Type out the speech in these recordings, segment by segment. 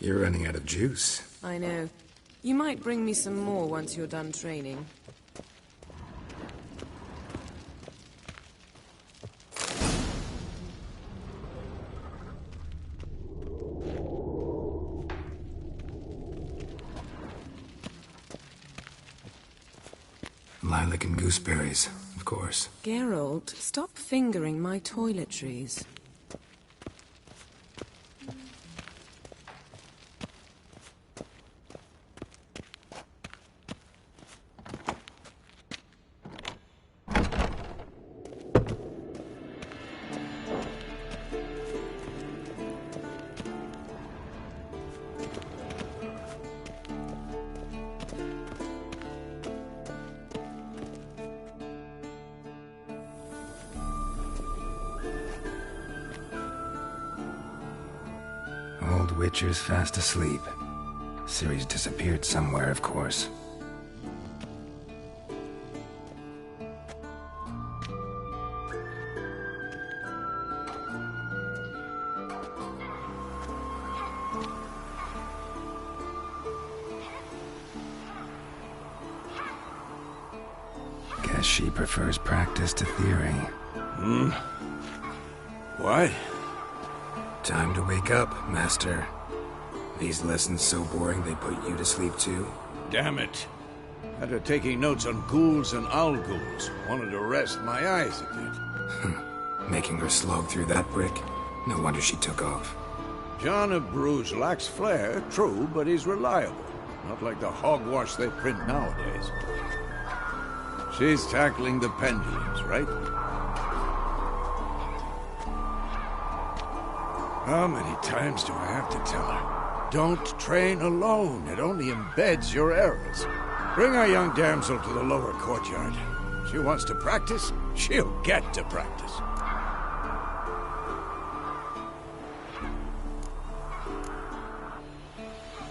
You're running out of juice. I know. You might bring me some more once you're done training. Lilac and gooseberries, of course. Geralt, stop fingering my toiletries. Old Witcher's fast asleep. Ciri's disappeared somewhere, of course. Guess she prefers practice to theory. Why? Time to wake up, Master. These lessons so boring they put you to sleep too? Damn it. After taking notes on ghouls and owl ghouls, wanted to rest my eyes a bit. Making her slog through that brick? No wonder she took off. John of Bruges lacks flair, true, but he's reliable. Not like the hogwash they print nowadays. She's tackling the pendulums, right? How many times do I have to tell her? Don't train alone. It only embeds your errors. Bring our young damsel to the lower courtyard. She wants to practice, she'll get to practice.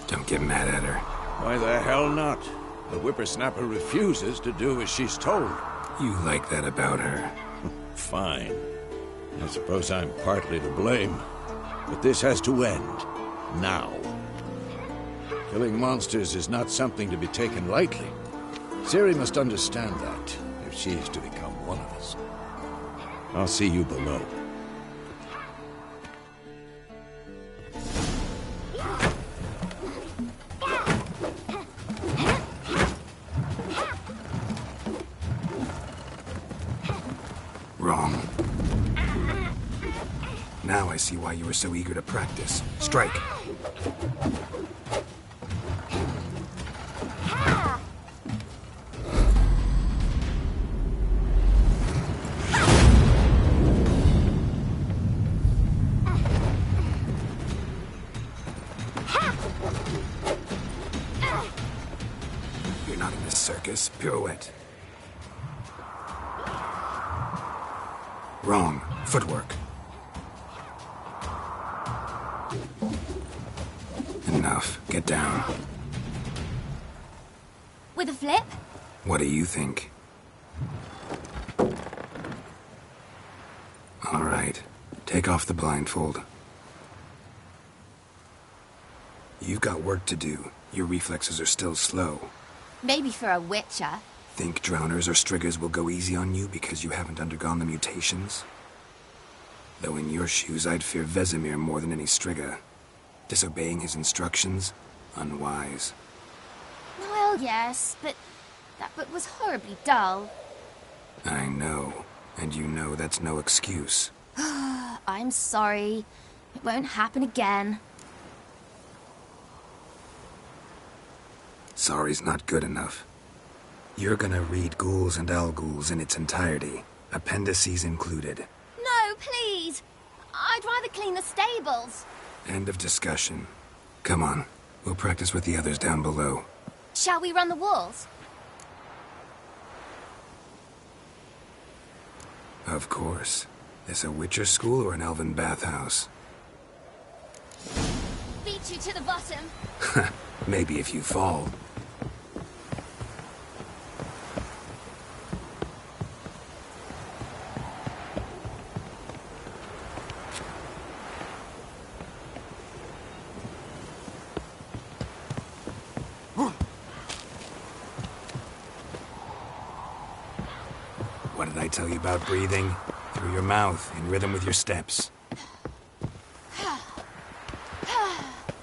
Don't get mad at her. Why the hell not? The whippersnapper refuses to do as she's told. You like that about her. Fine. I suppose I'm partly to blame. But this has to end. Now. Killing monsters is not something to be taken lightly. Ciri must understand that, if she is to become one of us. I'll see you below. Wrong. Now I see why you were so eager to practice. Strike. You're not in this circus. Pirouette. Wrong. Footwork. Enough. Get down. With a flip? What do you think? All right. Take off the blindfold. You've got work to do. Your reflexes are still slow. Maybe for a witcher. Think drowners or striggers will go easy on you because you haven't undergone the mutations? Though in your shoes, I'd fear Vesemir more than any strigger. Disobeying his instructions? Unwise. Well, yes, but that book was horribly dull. I know. And you know that's no excuse. I'm sorry. It won't happen again. Sorry's not good enough. You're gonna read Ghouls and Owl Ghouls in its entirety, appendices included. No, please! I'd rather clean the stables. End of discussion. Come on, we'll practice with the others down below. Shall we run the walls? Of course. This a Witcher school or an elven bathhouse? Beat you to the bottom. Maybe if you fall. What did I tell you about breathing? Through your mouth, in rhythm with your steps.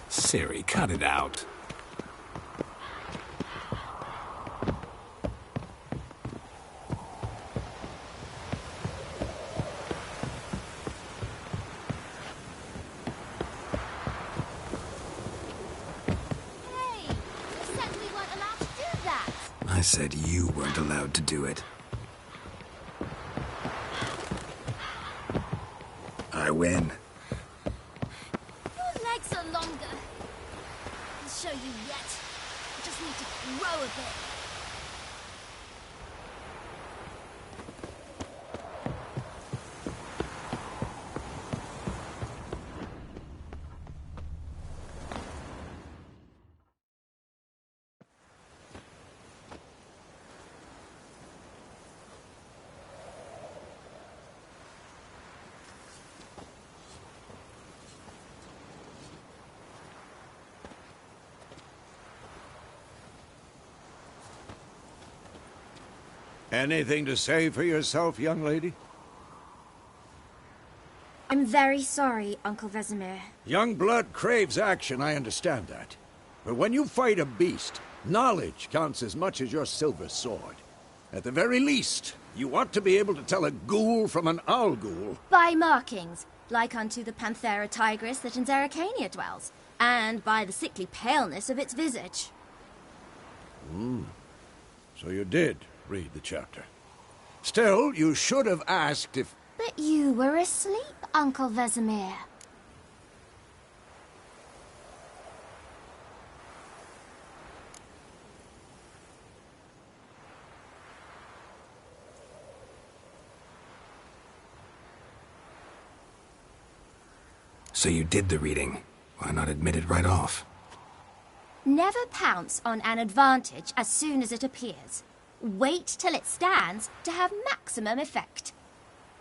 Siri, cut it out. Hey, you said we weren't allowed to do that. I said you weren't allowed to do it. I win. Your legs are longer. I'll show you yet. I just need to grow a bit. Anything to say for yourself, young lady? I'm very sorry, Uncle Vesemir. Young blood craves action, I understand that. But when you fight a beast, knowledge counts as much as your silver sword. At the very least, you ought to be able to tell a ghoul from an owl ghoul. By markings, like unto the Panthera tigris that in Zeracania dwells, and by the sickly paleness of its visage. So you did read the chapter. Still, you should have asked if... But you were asleep, Uncle Vesemir. So you did the reading. Why not admit it right off? Never pounce on an advantage as soon as it appears. Wait till it stands to have maximum effect.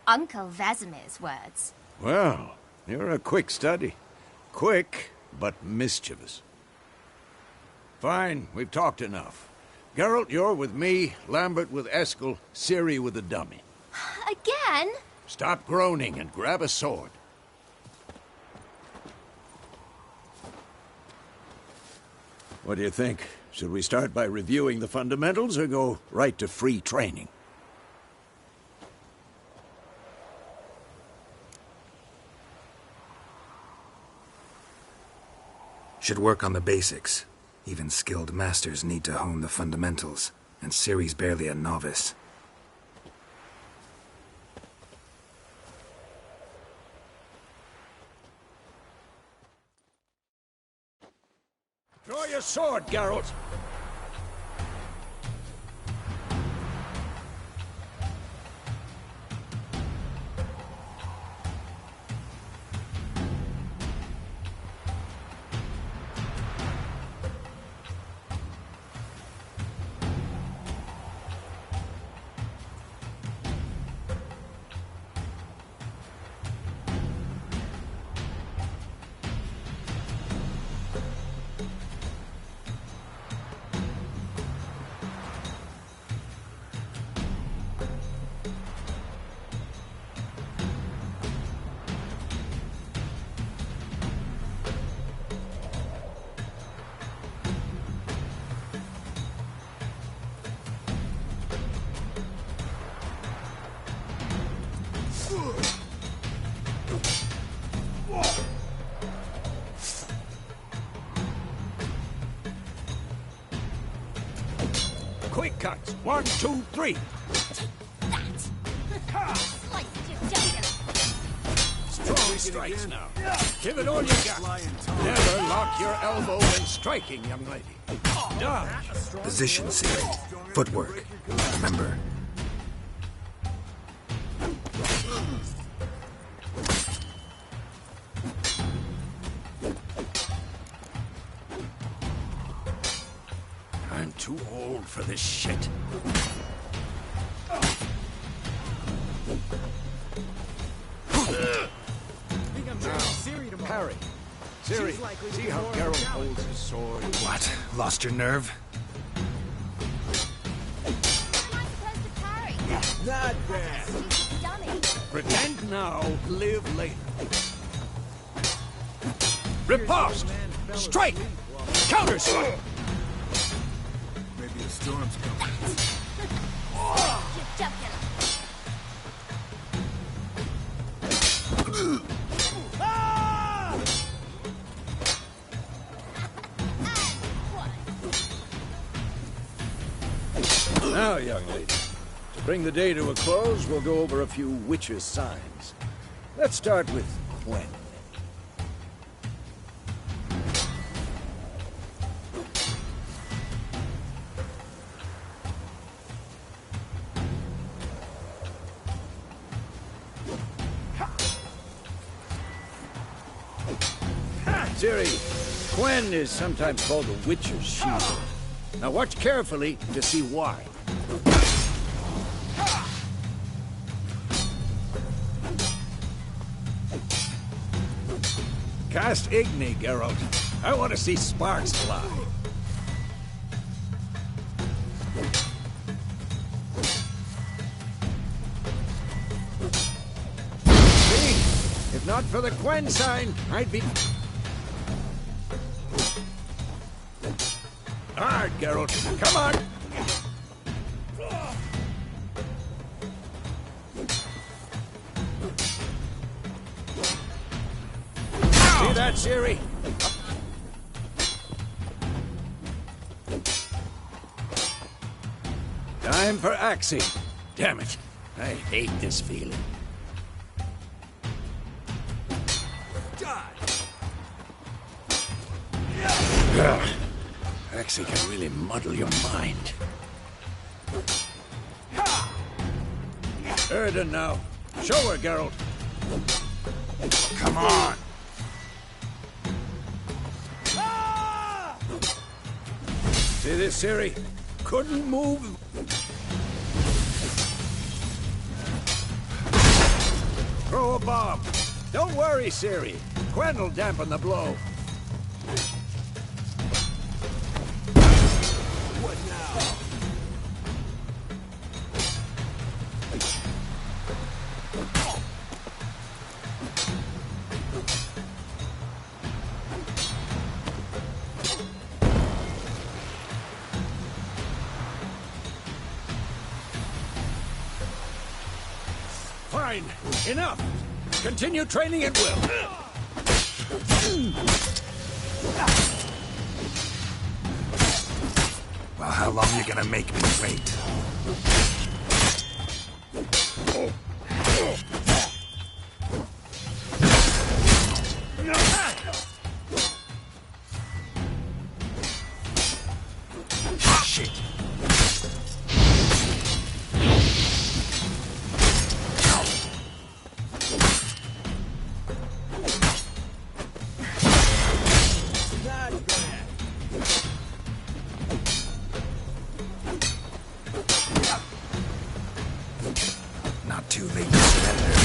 Uncle Vesemir's words. Well, you're a quick study. Quick, but mischievous. Fine, we've talked enough. Geralt, you're with me, Lambert with Eskel, Ciri with the dummy. Again? Stop groaning and grab a sword. What do you think? Should we start by reviewing the fundamentals or go right to free training? Should work on the basics. Even skilled masters need to hone the fundamentals, and Ciri's barely a novice. Draw your sword, Geralt! Quick cuts. 1, 2, 3. Take that! Sliced your dagger! Strong three strikes now. Give it all you got. Never lock your elbow when striking, young lady. Dodge. Position, Siri. Footwork. Remember. I'm too old for this shit. Parry. Siri, see how Geralt holds his sword? What? Lost your nerve? How am I supposed to parry? Not bad. Stupid dummy. Pretend now, live later. Riposte! Strike! Counter strike! Maybe a storm's coming. Jugular. Now, young lady, to bring the day to a close, we'll go over a few witches' signs. Let's start with Gwen. Ciri, Gwen is sometimes called the Witcher's Shield. Now watch carefully to see why. Cast Igni, Geralt. I want to see sparks fly. See? If not for the Gwen sign, I'd be... Hard, Geralt. Come on! See that, Ciri? Time for axing. Damn it. I hate this feeling. Ugh. Axing can really muddle your mind. Erden now. Show her, Geralt. Come on! See this, Ciri? Couldn't move. Throw a bomb. Don't worry, Ciri. Gwen will dampen the blow. What now? Fine. Enough. Continue training at will. Well, how long are you gonna make me wait? Shit. Not too late to surrender.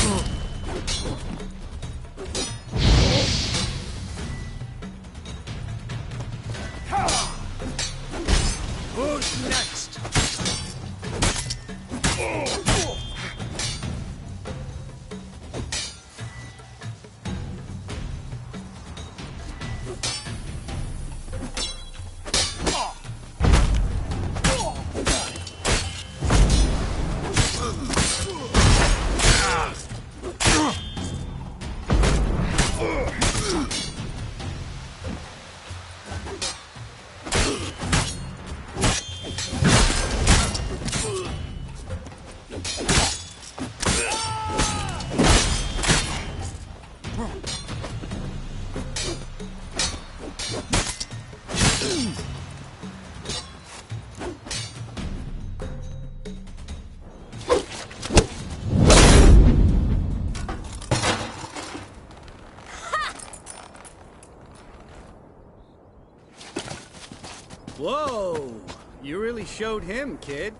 Whoa! You really showed him, kid.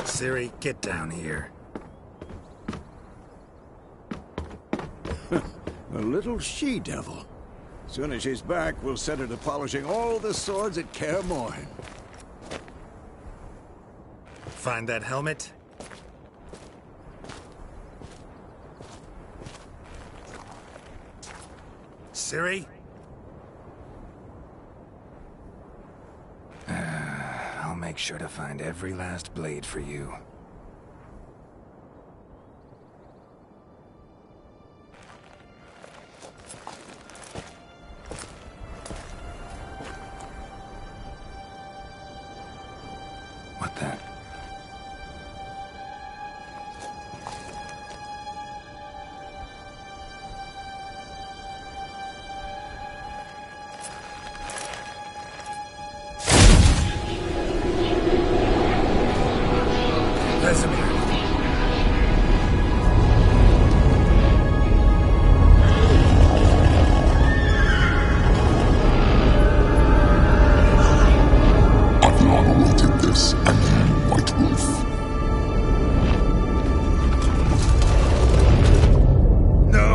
Siri, get down here. A little she-devil. Soon as she's back, we'll set her to polishing all the swords at Kaer Morhen. Find that helmet? Siri? I'll make sure to find every last blade for you. What the? Vesemir. I've long awaited this, and you, White Wolf. No!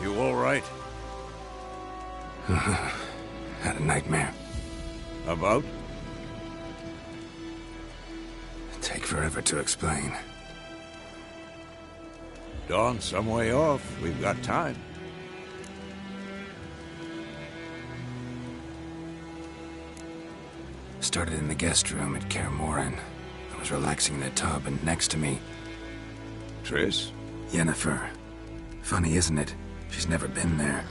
You all right? Had a nightmare. About? Take forever to explain. Dawn's some way off. We've got time. Started in the guest room at Kaer Morhen. I was relaxing in the tub, and next to me, Triss? Yennefer. Funny, isn't it? She's never been there.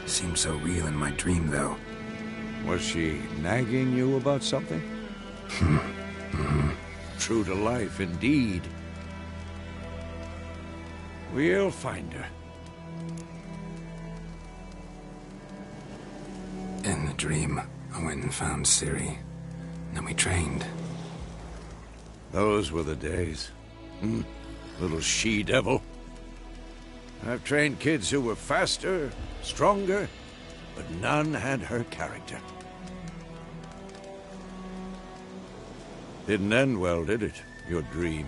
Seemed so real in my dream, though. Was she nagging you about something? True to life, indeed. We'll find her. In the dream, I went and found Ciri. Then we trained. Those were the days. Little she-devil. I've trained kids who were faster, stronger, but none had her character. Didn't end well, did it? Your dream?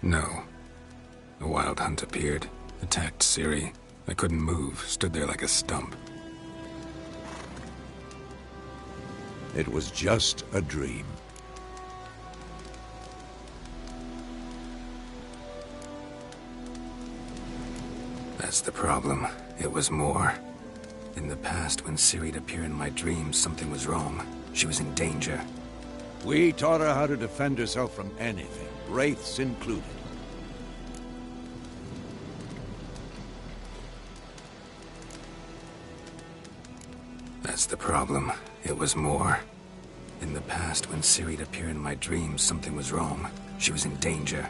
No. A wild hunt appeared, attacked Ciri. I couldn't move, stood there like a stump. It was just a dream. That's the problem. It was more. In the past, when Ciri'd appear in my dreams, something was wrong. She was in danger. We taught her how to defend herself from anything, wraiths included. That's the problem. It was more. In the past, when Ciri'd appear in my dreams, something was wrong. She was in danger.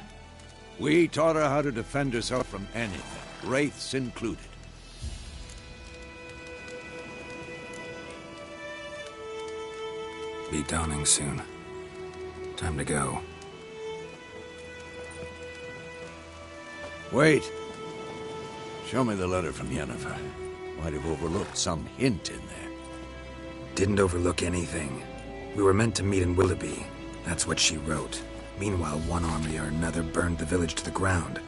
We taught her how to defend herself from anything, wraiths included. Be dawning soon. Time to go. Wait. Show me the letter from Yennefer. Might have overlooked some hint in there. Didn't overlook anything. We were meant to meet in Willoughby. That's what she wrote. Meanwhile, one army or another burned the village to the ground.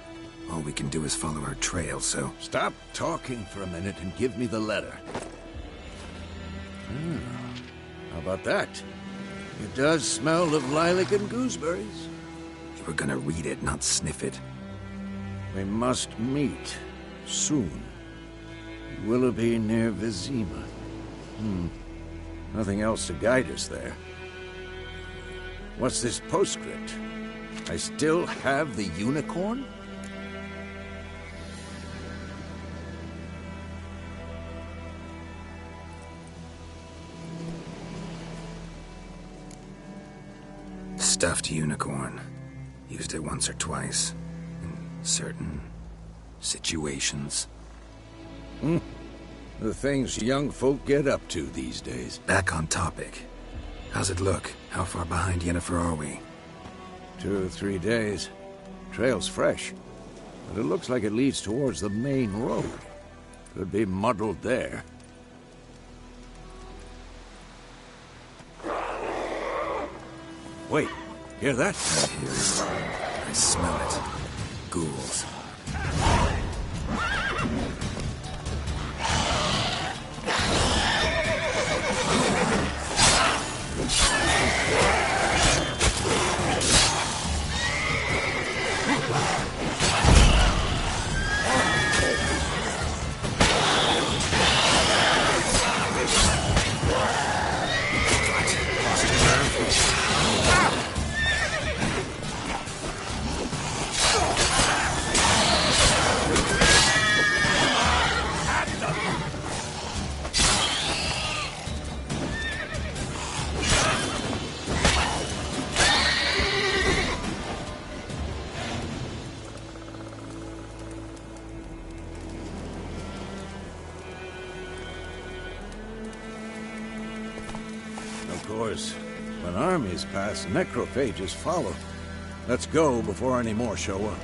All we can do is follow her trail, so... Stop talking for a minute and give me the letter. How about that? It does smell of lilac and gooseberries. You were gonna read it, not sniff it. We must meet soon. Willoughby near Vizima. Nothing else to guide us there. What's this postscript? I still have the unicorn? Stuffed unicorn. Used it once or twice. In certain situations. The things young folk get up to these days. Back on topic. How's it look? How far behind Yennefer are we? 2 or 3 days. Trail's fresh, but it looks like it leads towards the main road. Could be muddled there. Wait, hear that? I hear it. I smell it. Ghouls. Of course, when armies pass, necrophages follow. Let's go before any more show up.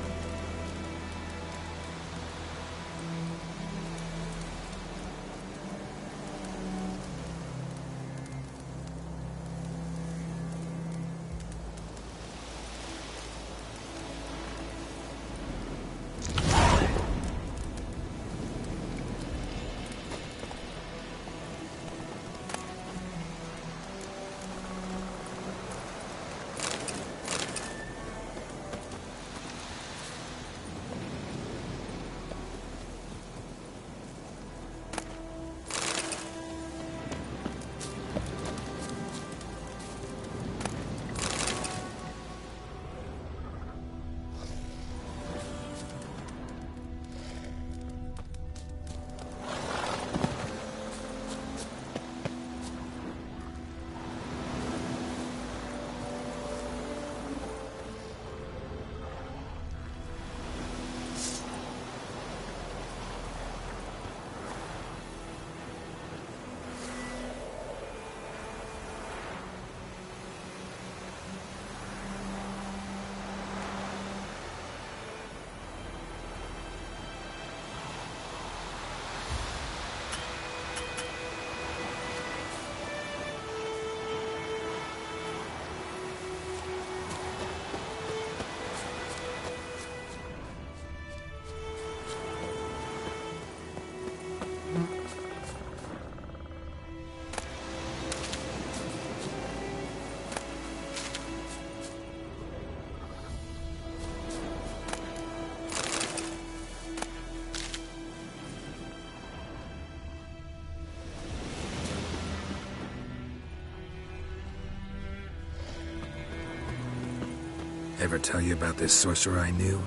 Ever tell you about this sorcerer I knew?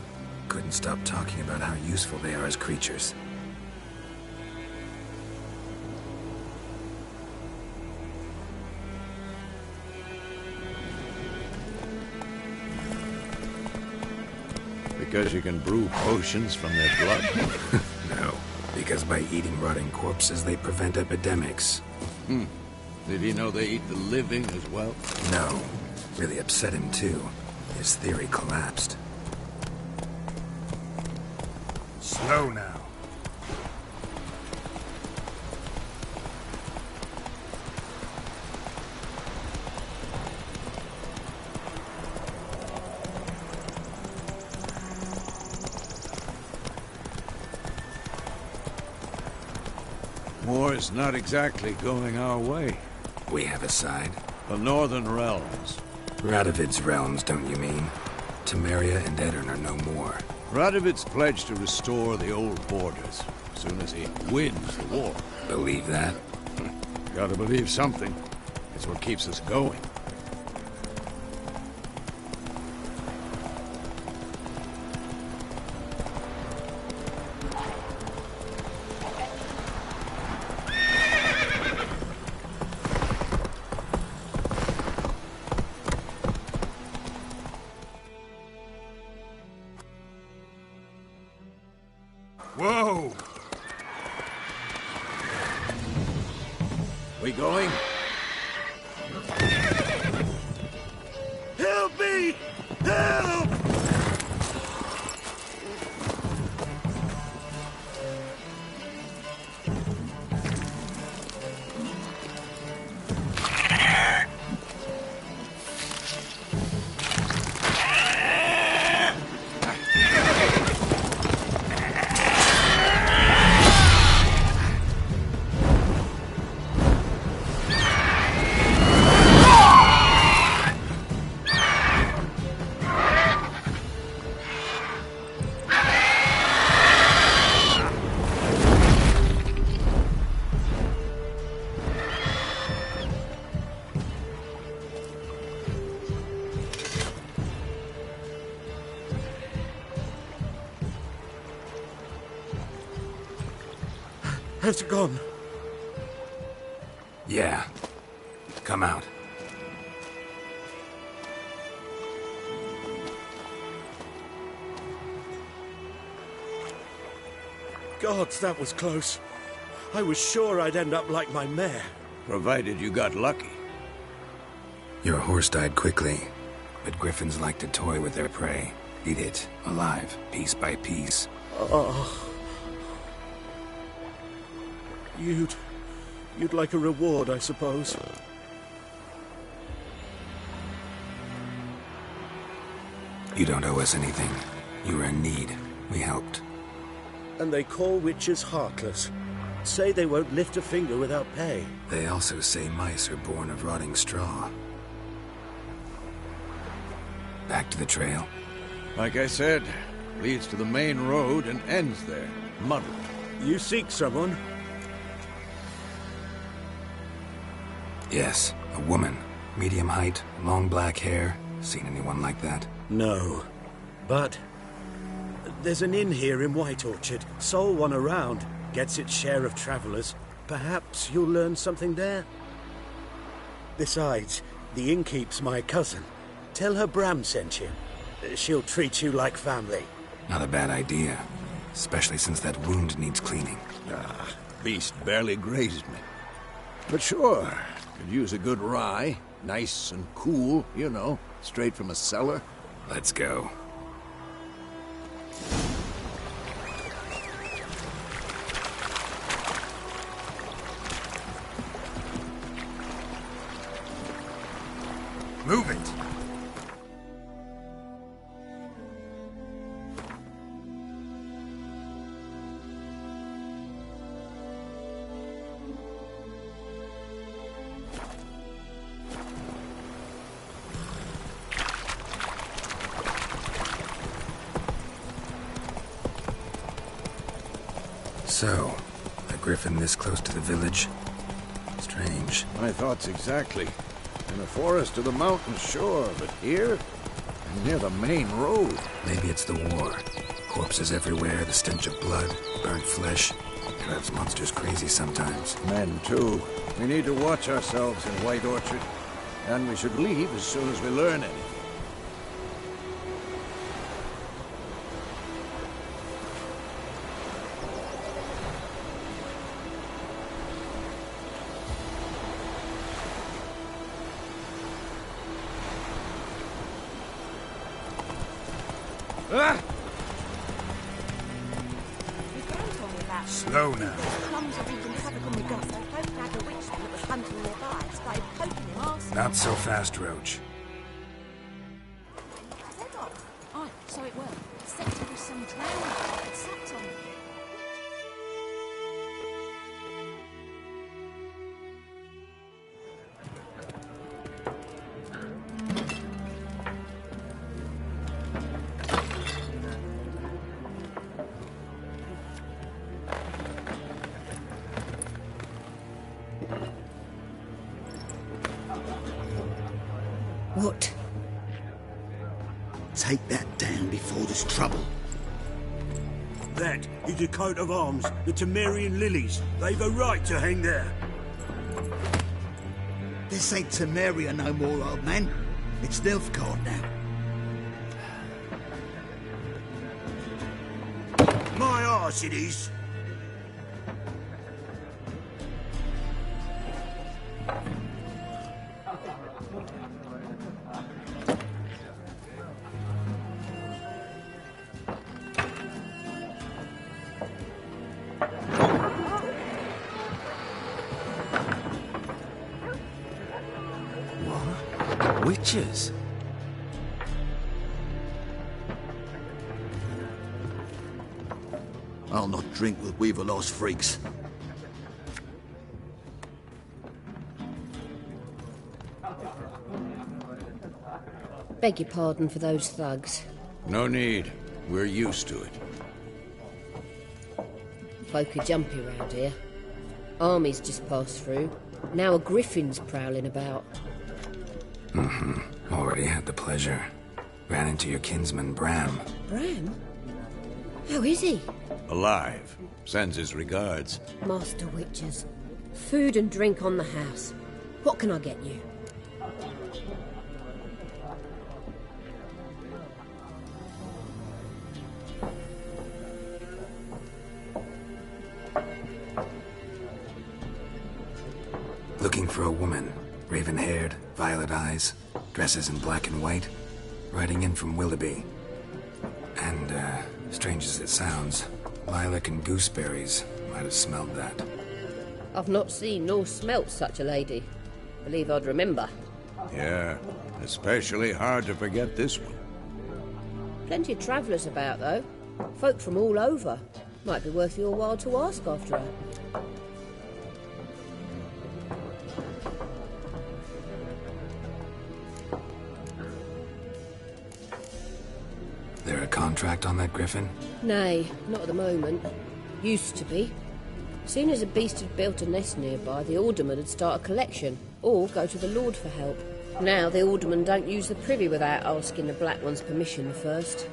Couldn't stop talking about how useful they are as creatures. Because you can brew potions from their blood? No, because by eating rotting corpses, they prevent epidemics. Did he know they eat the living as well? No, really upset him too. His theory collapsed. Slow now. War's not exactly going our way. We have a side. The Northern Realms. Radovid's realms, don't you mean? Temeria and Edirn are no more. Radovid's pledged to restore the old borders as soon as he wins the war. Believe that? Gotta believe something. It's what keeps us going. Whoa! We going? Help me! Help! Has it gone? Yeah. Come out. Gods, that was close. I was sure I'd end up like my mare. Provided you got lucky. Your horse died quickly, but griffins like to toy with their prey. Eat it, alive, piece by piece. Oh. You'd like a reward, I suppose. You don't owe us anything. You were in need. We helped. And they call witches heartless. Say they won't lift a finger without pay. They also say mice are born of rotting straw. Back to the trail. Like I said, leads to the main road and ends there, muddled. You seek someone? Yes, a woman. Medium height, long black hair. Seen anyone like that? No. But there's an inn here in White Orchard. Sole one around. Gets its share of travelers. Perhaps you'll learn something there? Besides, the innkeep's my cousin. Tell her Bram sent you. She'll treat you like family. Not a bad idea. Especially since that wound needs cleaning. Ah, beast barely grazed me. But sure, could use a good rye. Nice and cool, you know, straight from a cellar. Let's go. Move it! So, a griffin this close to the village? Strange. My thoughts exactly. In the forest or the mountains, sure, but here? Near the main road. Maybe it's the war. Corpses everywhere, the stench of blood, burnt flesh. Drives monsters crazy sometimes. Men, too. We need to watch ourselves in White Orchard. And we should leave as soon as we learn anything. Ah! Slow now. Not so fast, Roach. Aye, so it were. Set to with some drowned and sat on it. What? Take that down before there's trouble. That is a coat of arms, the Temerian lilies. They've a right to hang there. This ain't Temeria no more, old man. It's Nilfgaard now. My arse it is. Witches? I'll not drink with Weaverlost freaks. Beg your pardon for those thugs. No need. We're used to it. Folk are jumpy round here. Armies just passed through. Now a griffin's prowling about. Already had the pleasure. Ran into your kinsman, Bram. Bram? How is he? Alive. Sends his regards. Master Witches. Food and drink on the house. What can I get you? Looking for a woman. Raven-haired, violet eyes, dresses in black and white. Riding in from Willoughby. And, strange as it sounds, lilac and gooseberries might have smelled that. I've not seen nor smelt such a lady. Believe I'd remember. Yeah, especially hard to forget this one. Plenty of travellers about, though. Folk from all over. Might be worth your while to ask after her. There a contract on that griffin? Nay, not at the moment. Used to be. Soon as a beast had built a nest nearby, the alderman would start a collection, or go to the Lord for help. Now the alderman don't use the privy without asking the Black One's permission first.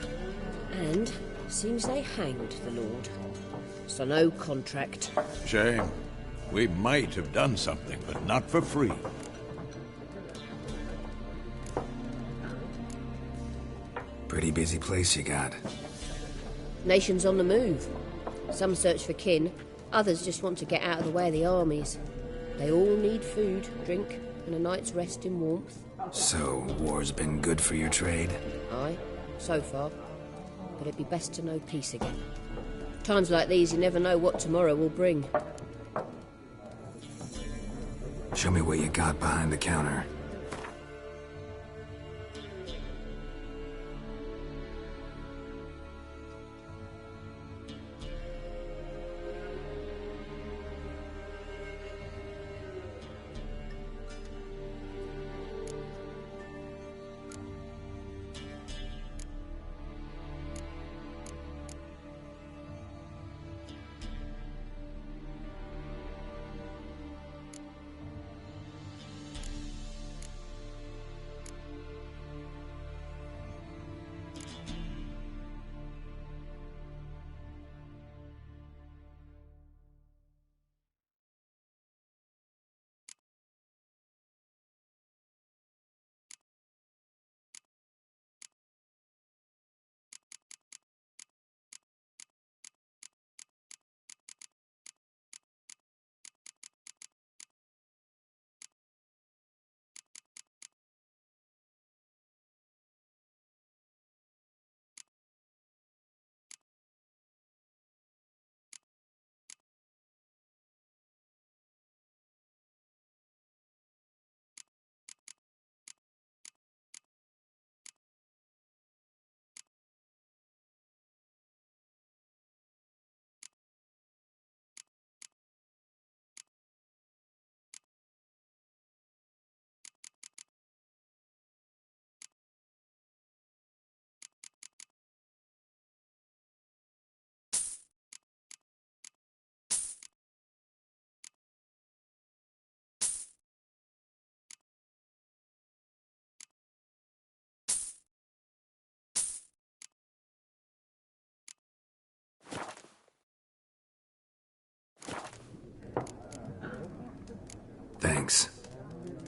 And seems they hanged the Lord. So no contract. Shame. We might have done something, but not for free. Pretty busy place you got. Nations on the move. Some search for kin, others just want to get out of the way of the armies. They all need food, drink, and a night's rest in warmth. So, war's been good for your trade? Aye, so far. But it'd be best to know peace again. Times like these, you never know what tomorrow will bring. Show me what you got behind the counter.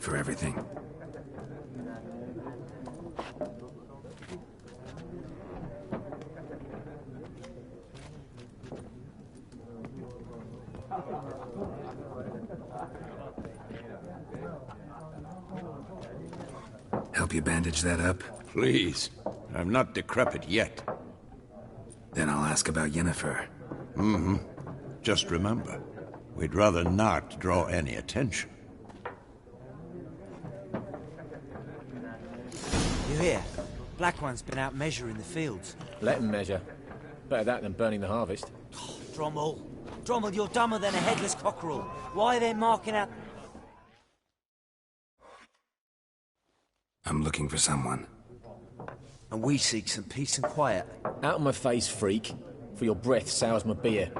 for everything. Help you bandage that up? Please. I'm not decrepit yet. Then I'll ask about Yennefer. Mm-hmm. Just remember, we'd rather not draw any attention. You hear? Black One's been out measuring the fields. Let him measure. Better that than burning the harvest. Oh, Drommel, you're dumber than a headless cockerel. Why are they marking out... I'm looking for someone. And we seek some peace and quiet. Out of my face, freak. For your breath sours my beer.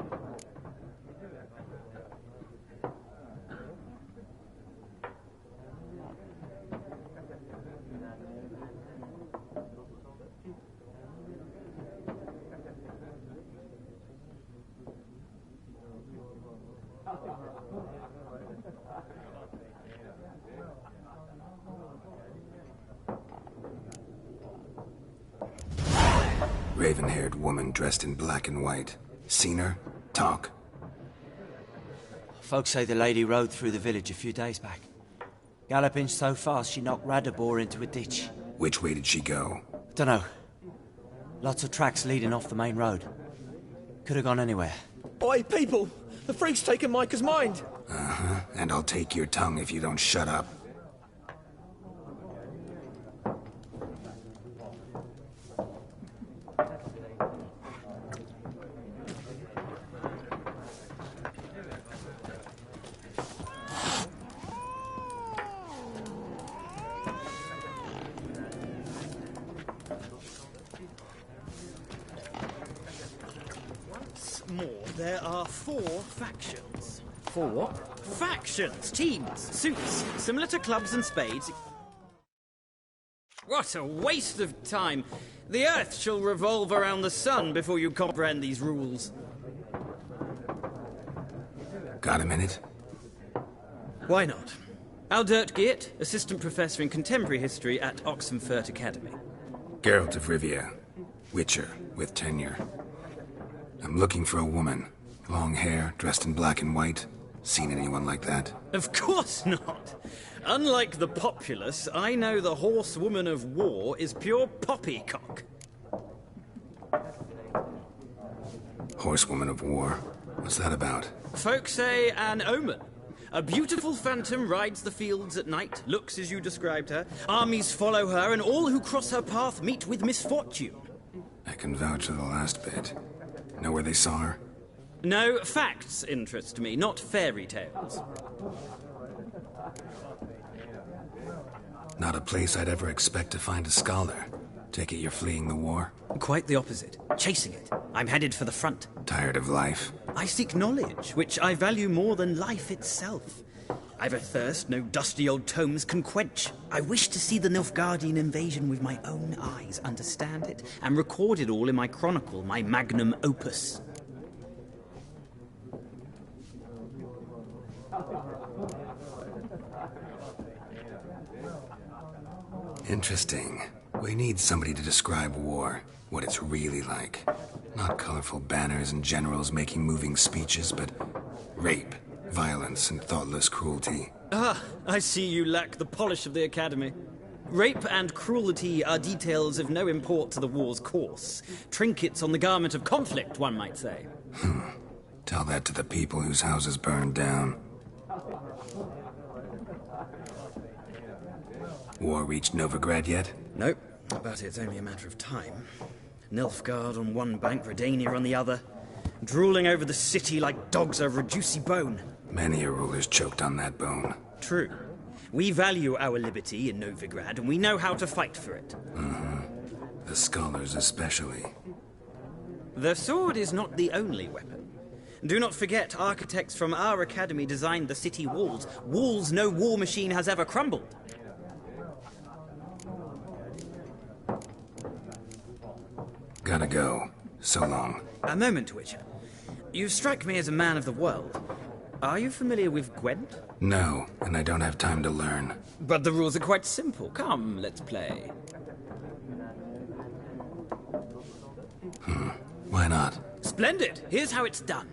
Raven-haired woman dressed in black and white. Seen her? Talk. Folks say the lady rode through the village a few days back. Galloping so fast she knocked Radabor into a ditch. Which way did she go? Dunno. Lots of tracks leading off the main road. Could have gone anywhere. Oi, people! The freak's taken Micah's mind! Uh-huh. And I'll take your tongue if you don't shut up. There are 4 factions. 4 what? Factions, teams, suits, similar to clubs and spades. What a waste of time. The Earth shall revolve around the sun before you comprehend these rules. Got a minute? Why not? Aldert Geert, Assistant Professor in Contemporary History at Oxenfurt Academy. Geralt of Rivia. Witcher, with tenure. I'm looking for a woman. Long hair, dressed in black and white. Seen anyone like that? Of course not. Unlike the populace, I know the horsewoman of war is pure poppycock. Horsewoman of war? What's that about? Folk say an omen. A beautiful phantom rides the fields at night, looks as you described her. Armies follow her, and all who cross her path meet with misfortune. I can vouch for the last bit. Know where they saw her? No, facts interest me, not fairy tales. Not a place I'd ever expect to find a scholar. Take it you're fleeing the war? Quite the opposite. Chasing it. I'm headed for the front. Tired of life? I seek knowledge, which I value more than life itself. I've a thirst no dusty old tomes can quench. I wish to see the Nilfgaardian invasion with my own eyes, understand it, and record it all in my chronicle, my magnum opus. Interesting. We need somebody to describe war, what it's really like. Not colorful banners and generals making moving speeches, but rape, violence, and thoughtless cruelty. Ah, I see you lack the polish of the Academy. Rape and cruelty are details of no import to the war's course. Trinkets on the garment of conflict, one might say. Tell that to the people whose houses burned down. War reached Novigrad yet? Nope, but it's only a matter of time. Nilfgaard on one bank, Redania on the other. Drooling over the city like dogs over a juicy bone. Many a ruler's choked on that bone. True. We value our liberty in Novigrad, and we know how to fight for it. The scholars especially. The sword is not the only weapon. Do not forget, architects from our academy designed the city walls. Walls no war machine has ever crumbled. Gotta go. So long. A moment, Witcher. You strike me as a man of the world. Are you familiar with Gwent? No, and I don't have time to learn. But the rules are quite simple. Come, let's play. Why not? Splendid! Here's how it's done.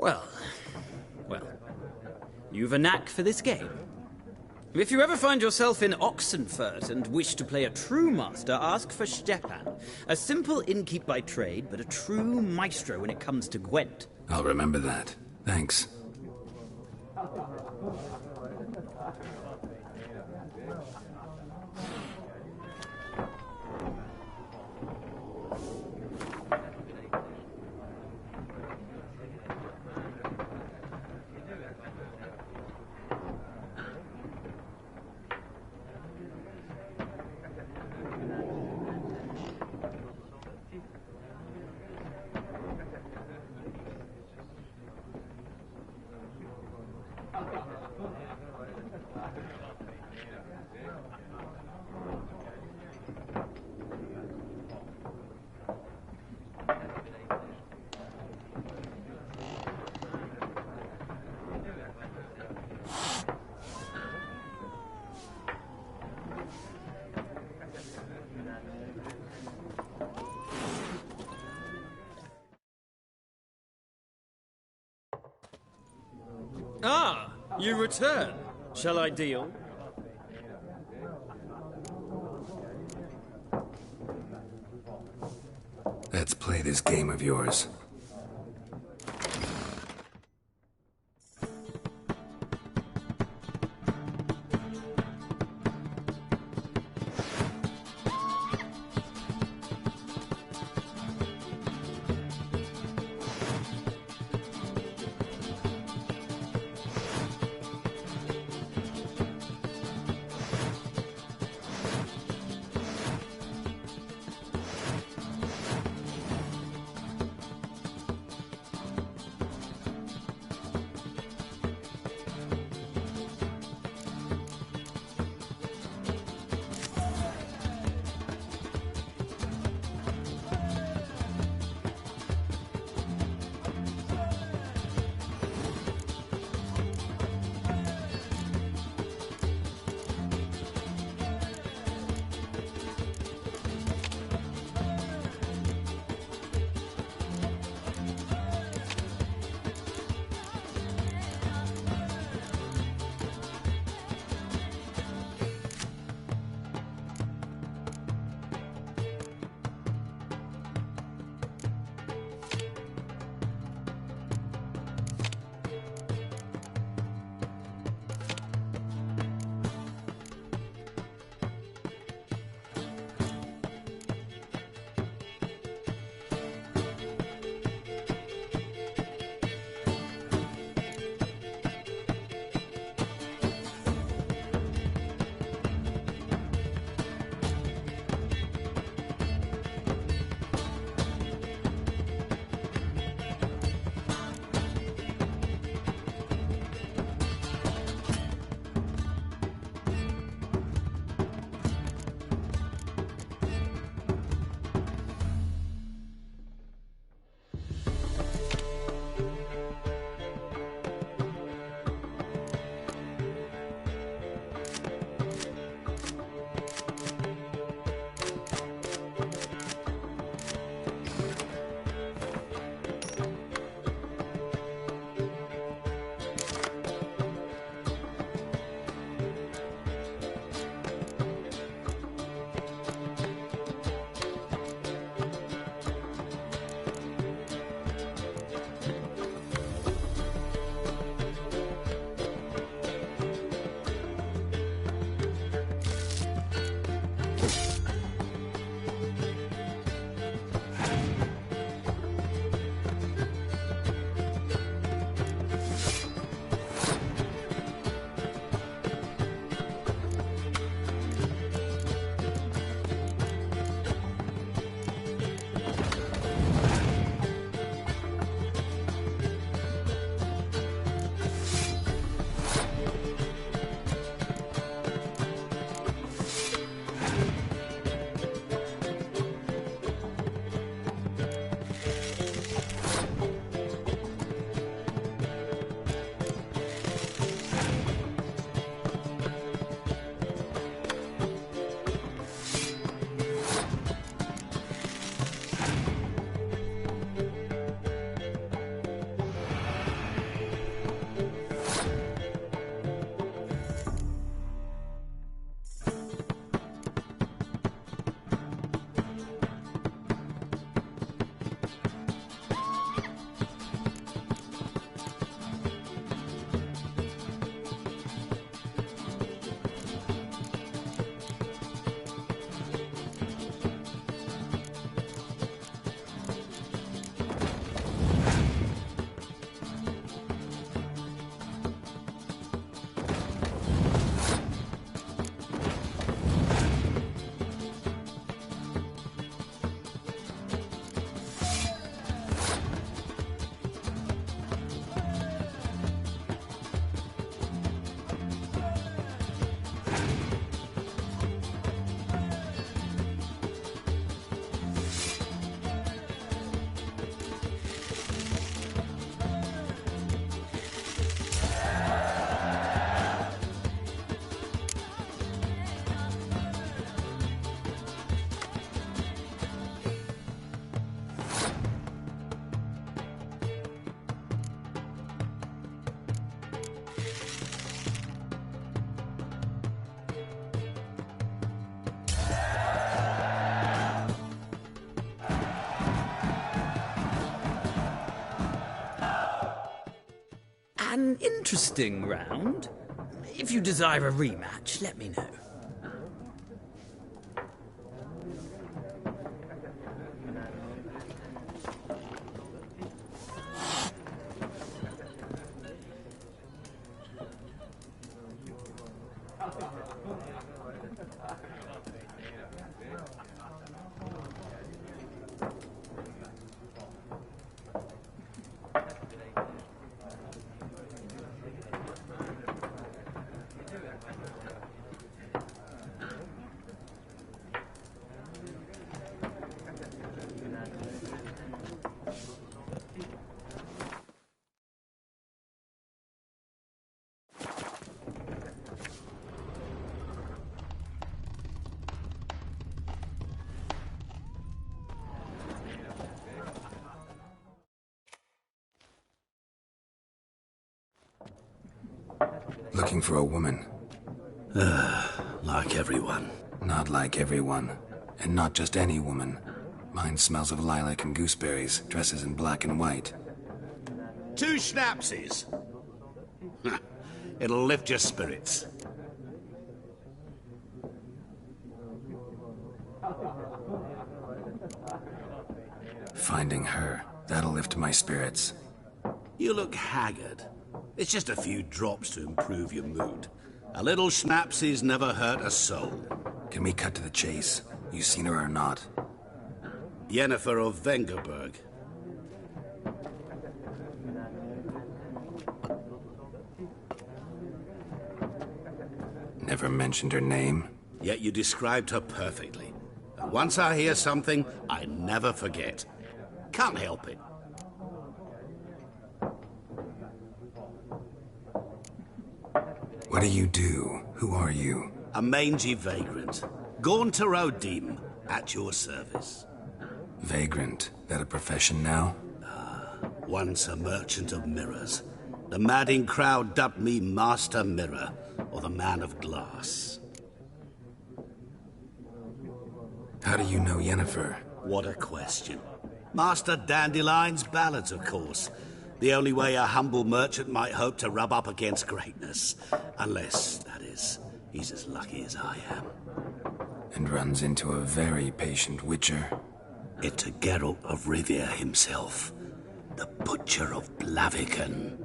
Well, you've a knack for this game. If you ever find yourself in Oxenfurt and wish to play a true master, ask for Stepan. A simple innkeep by trade, but a true maestro when it comes to Gwent. I'll remember that. Thanks. Ah, you return. Shall I deal? Let's play this game of yours. An interesting round. If you desire a rematch, let me know. Looking for a woman. Like everyone. Not like everyone. And not just any woman. Mine smells of lilac and gooseberries, dresses in black and white. 2 schnapsies. It'll lift your spirits. Finding her, that'll lift my spirits. You look haggard. It's just a few drops to improve your mood. A little schnapsies never hurt a soul. Can we cut to the chase? You seen her or not? Yennefer of Vengerberg. Never mentioned her name? Yet you described her perfectly. And once I hear something, I never forget. Can't help it. What do you do? Who are you? A mangy vagrant. Gaunter Odim, at your service. Vagrant? That a profession now? Once a merchant of mirrors. The madding crowd dubbed me Master Mirror, or the Man of Glass. How do you know Yennefer? What a question. Master Dandelion's ballads, of course. The only way a humble merchant might hope to rub up against greatness. Unless, that is, he's as lucky as I am. And runs into a very patient witcher. It's Geralt of Rivia himself. The Butcher of Blaviken.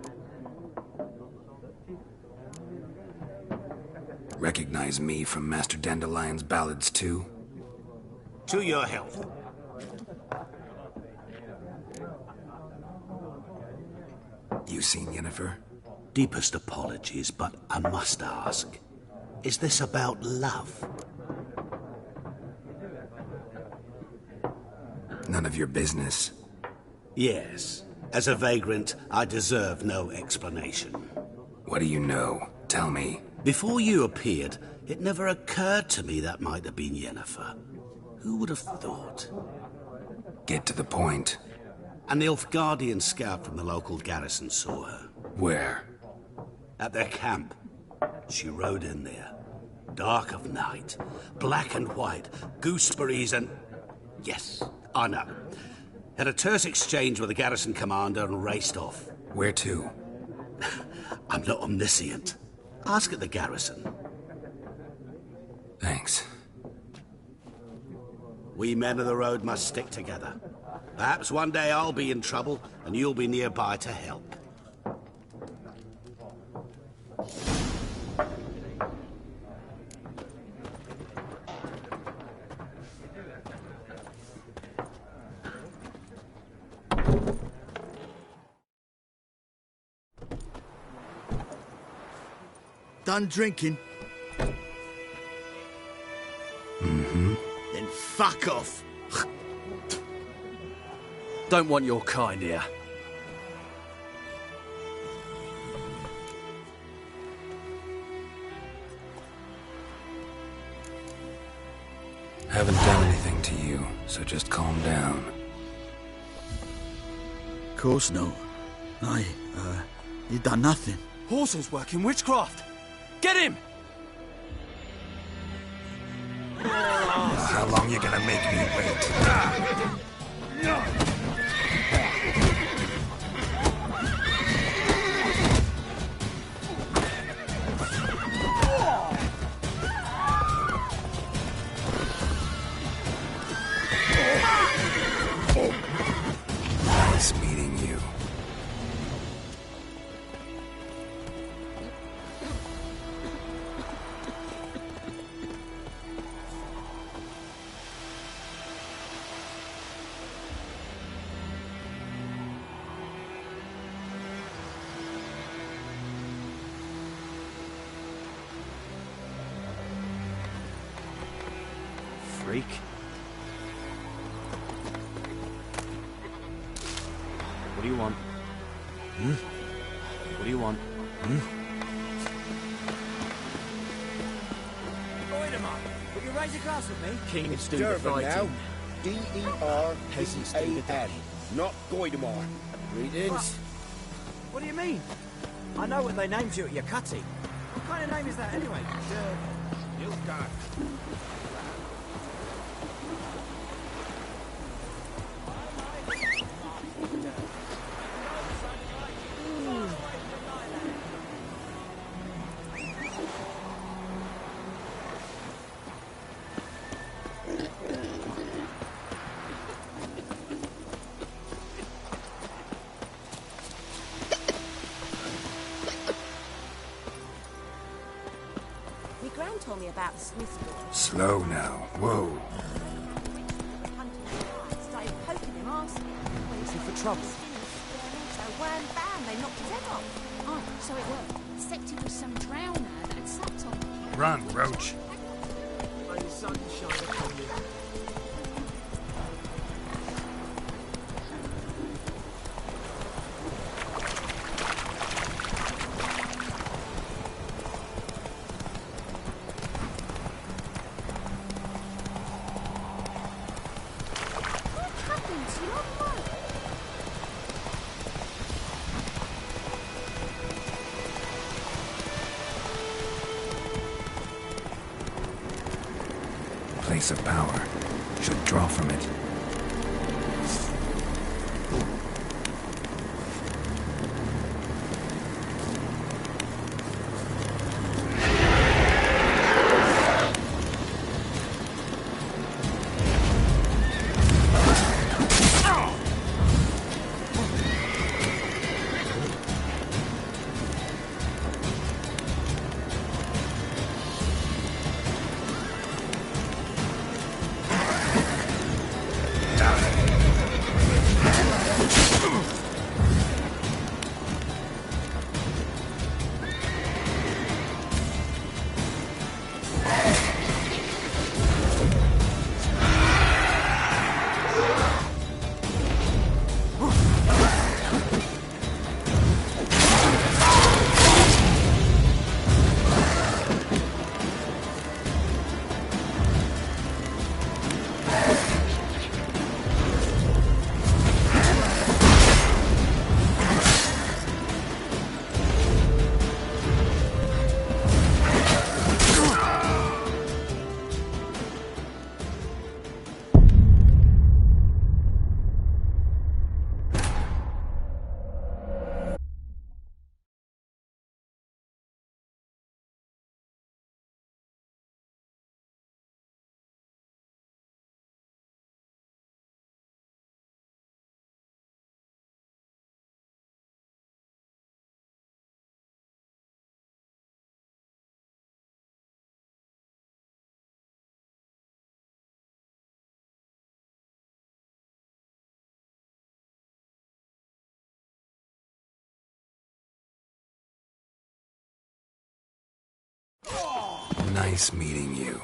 Recognize me from Master Dandelion's ballads, too? To your health. You seen Yennefer? Deepest apologies, but I must ask. Is this about love? None of your business. Yes. As a vagrant, I deserve no explanation. What do you know? Tell me. Before you appeared, it never occurred to me that might have been Yennefer. Who would have thought? Get to the point. An Nilfgaardian scout from the local garrison saw her. Where? At their camp. She rode in there. Dark of night. Black and white. Gooseberries and... Yes, I know. Had a terse exchange with the garrison commander and raced off. Where to? I'm not omniscient. Ask at the garrison. Thanks. We men of the road must stick together. Perhaps one day I'll be in trouble and you'll be nearby to help. Done drinking? Mm-hmm. Then fuck off. Don't want your kind here. Haven't done anything to you, so just calm down. Of course not. You done nothing. Horses working witchcraft. Get him! How long you gonna make me wait? freak. What do you want? What do you want? Will you raise a glass with me? Kings do the fighting. D-E-R-P-A-N, not Goidemar. Greetings. What do you mean? I know what they named you at your cutty. What kind of name is that anyway? Nilfgaard. My gran told me about the Smith's boy. Slow now. Whoa. Started poking him, asking him. Is he for trouble? So wham bam, they knocked his head off. Oh, so it was. Except it was some drowner that had slept on the Run, Roach. May the sun shine upon you. What happened to your mother? Place of power. Should draw from it. Nice meeting you.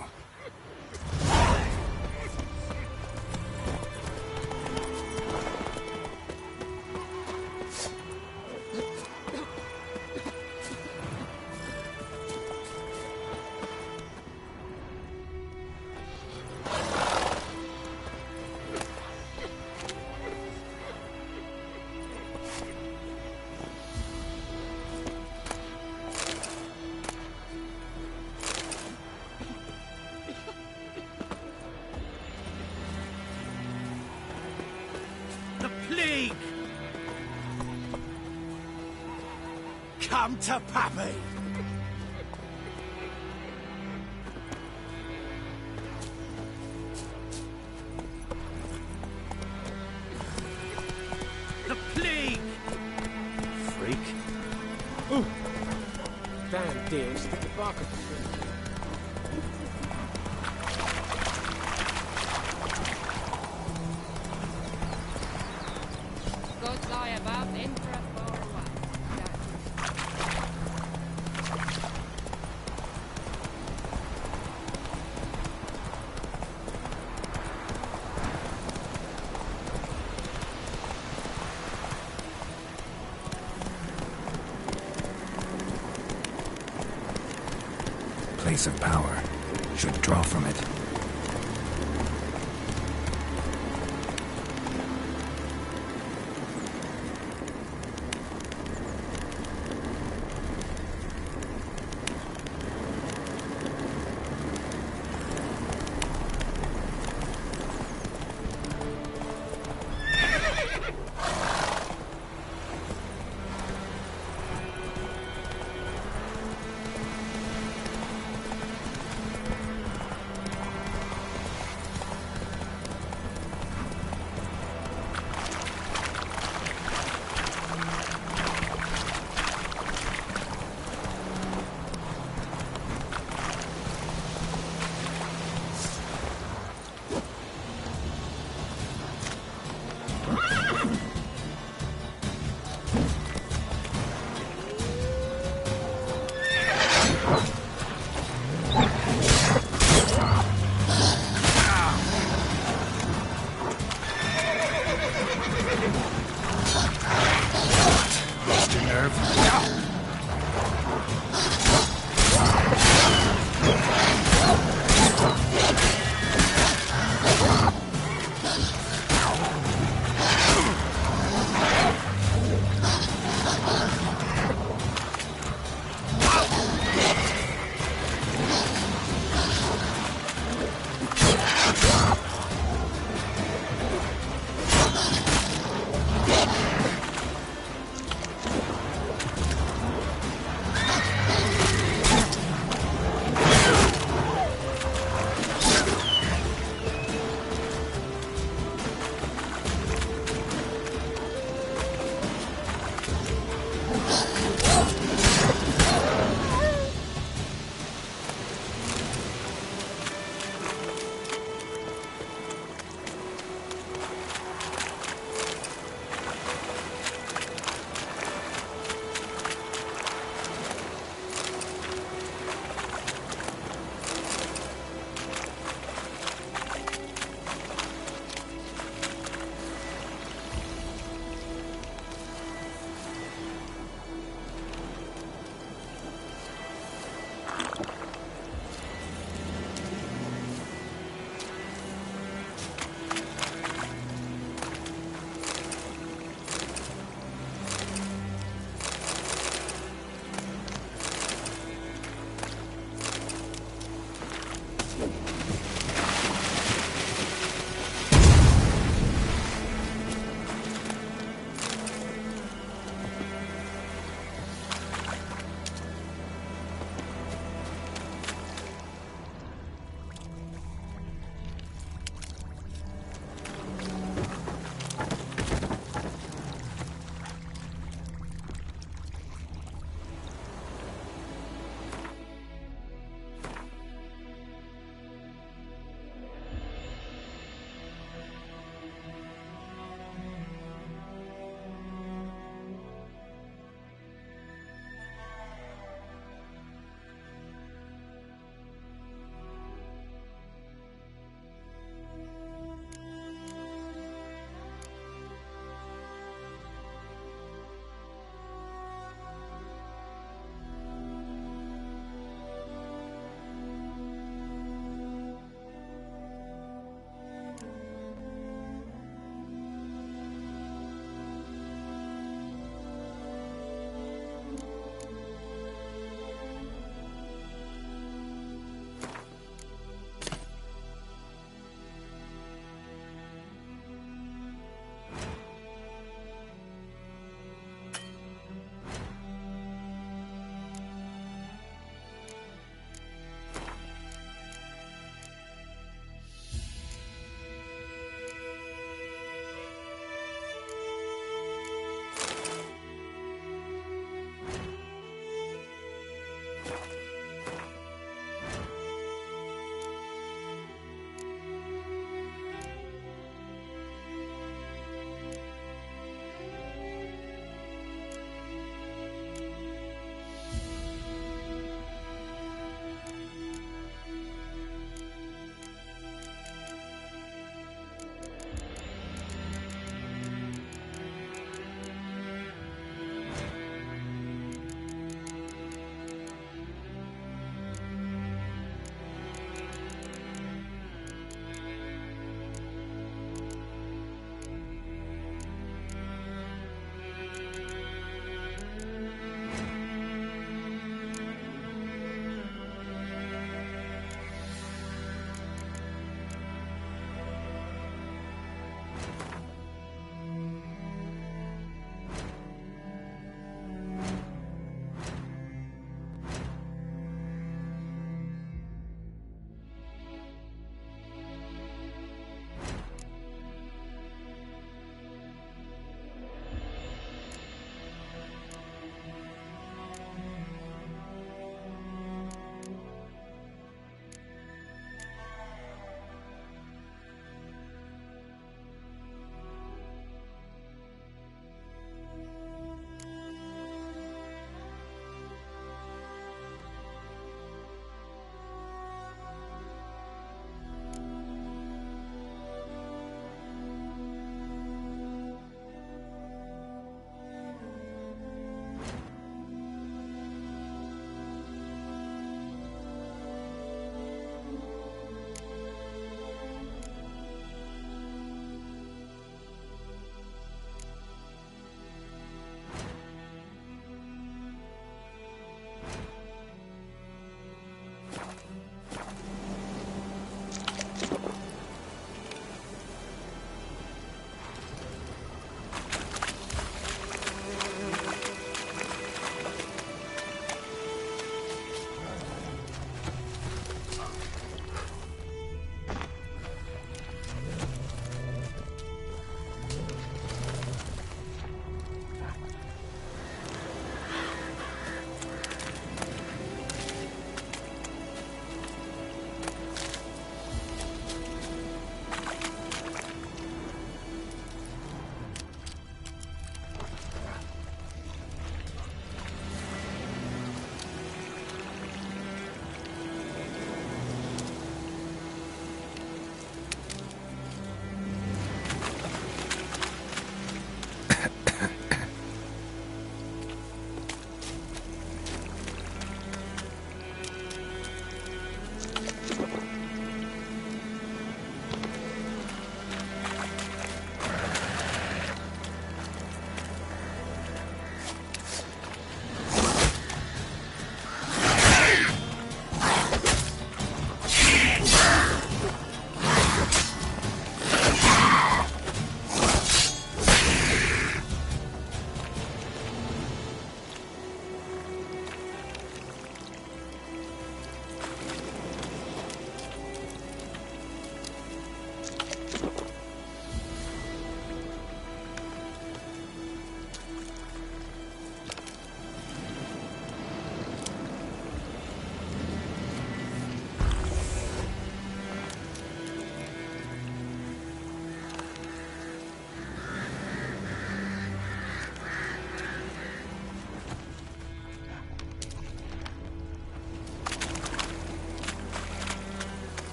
Come to Pappy! The plague! Freak. Ooh. Damn deal, stick the bark of the tree. Gods lie above, in for a far away. place of power should draw from it.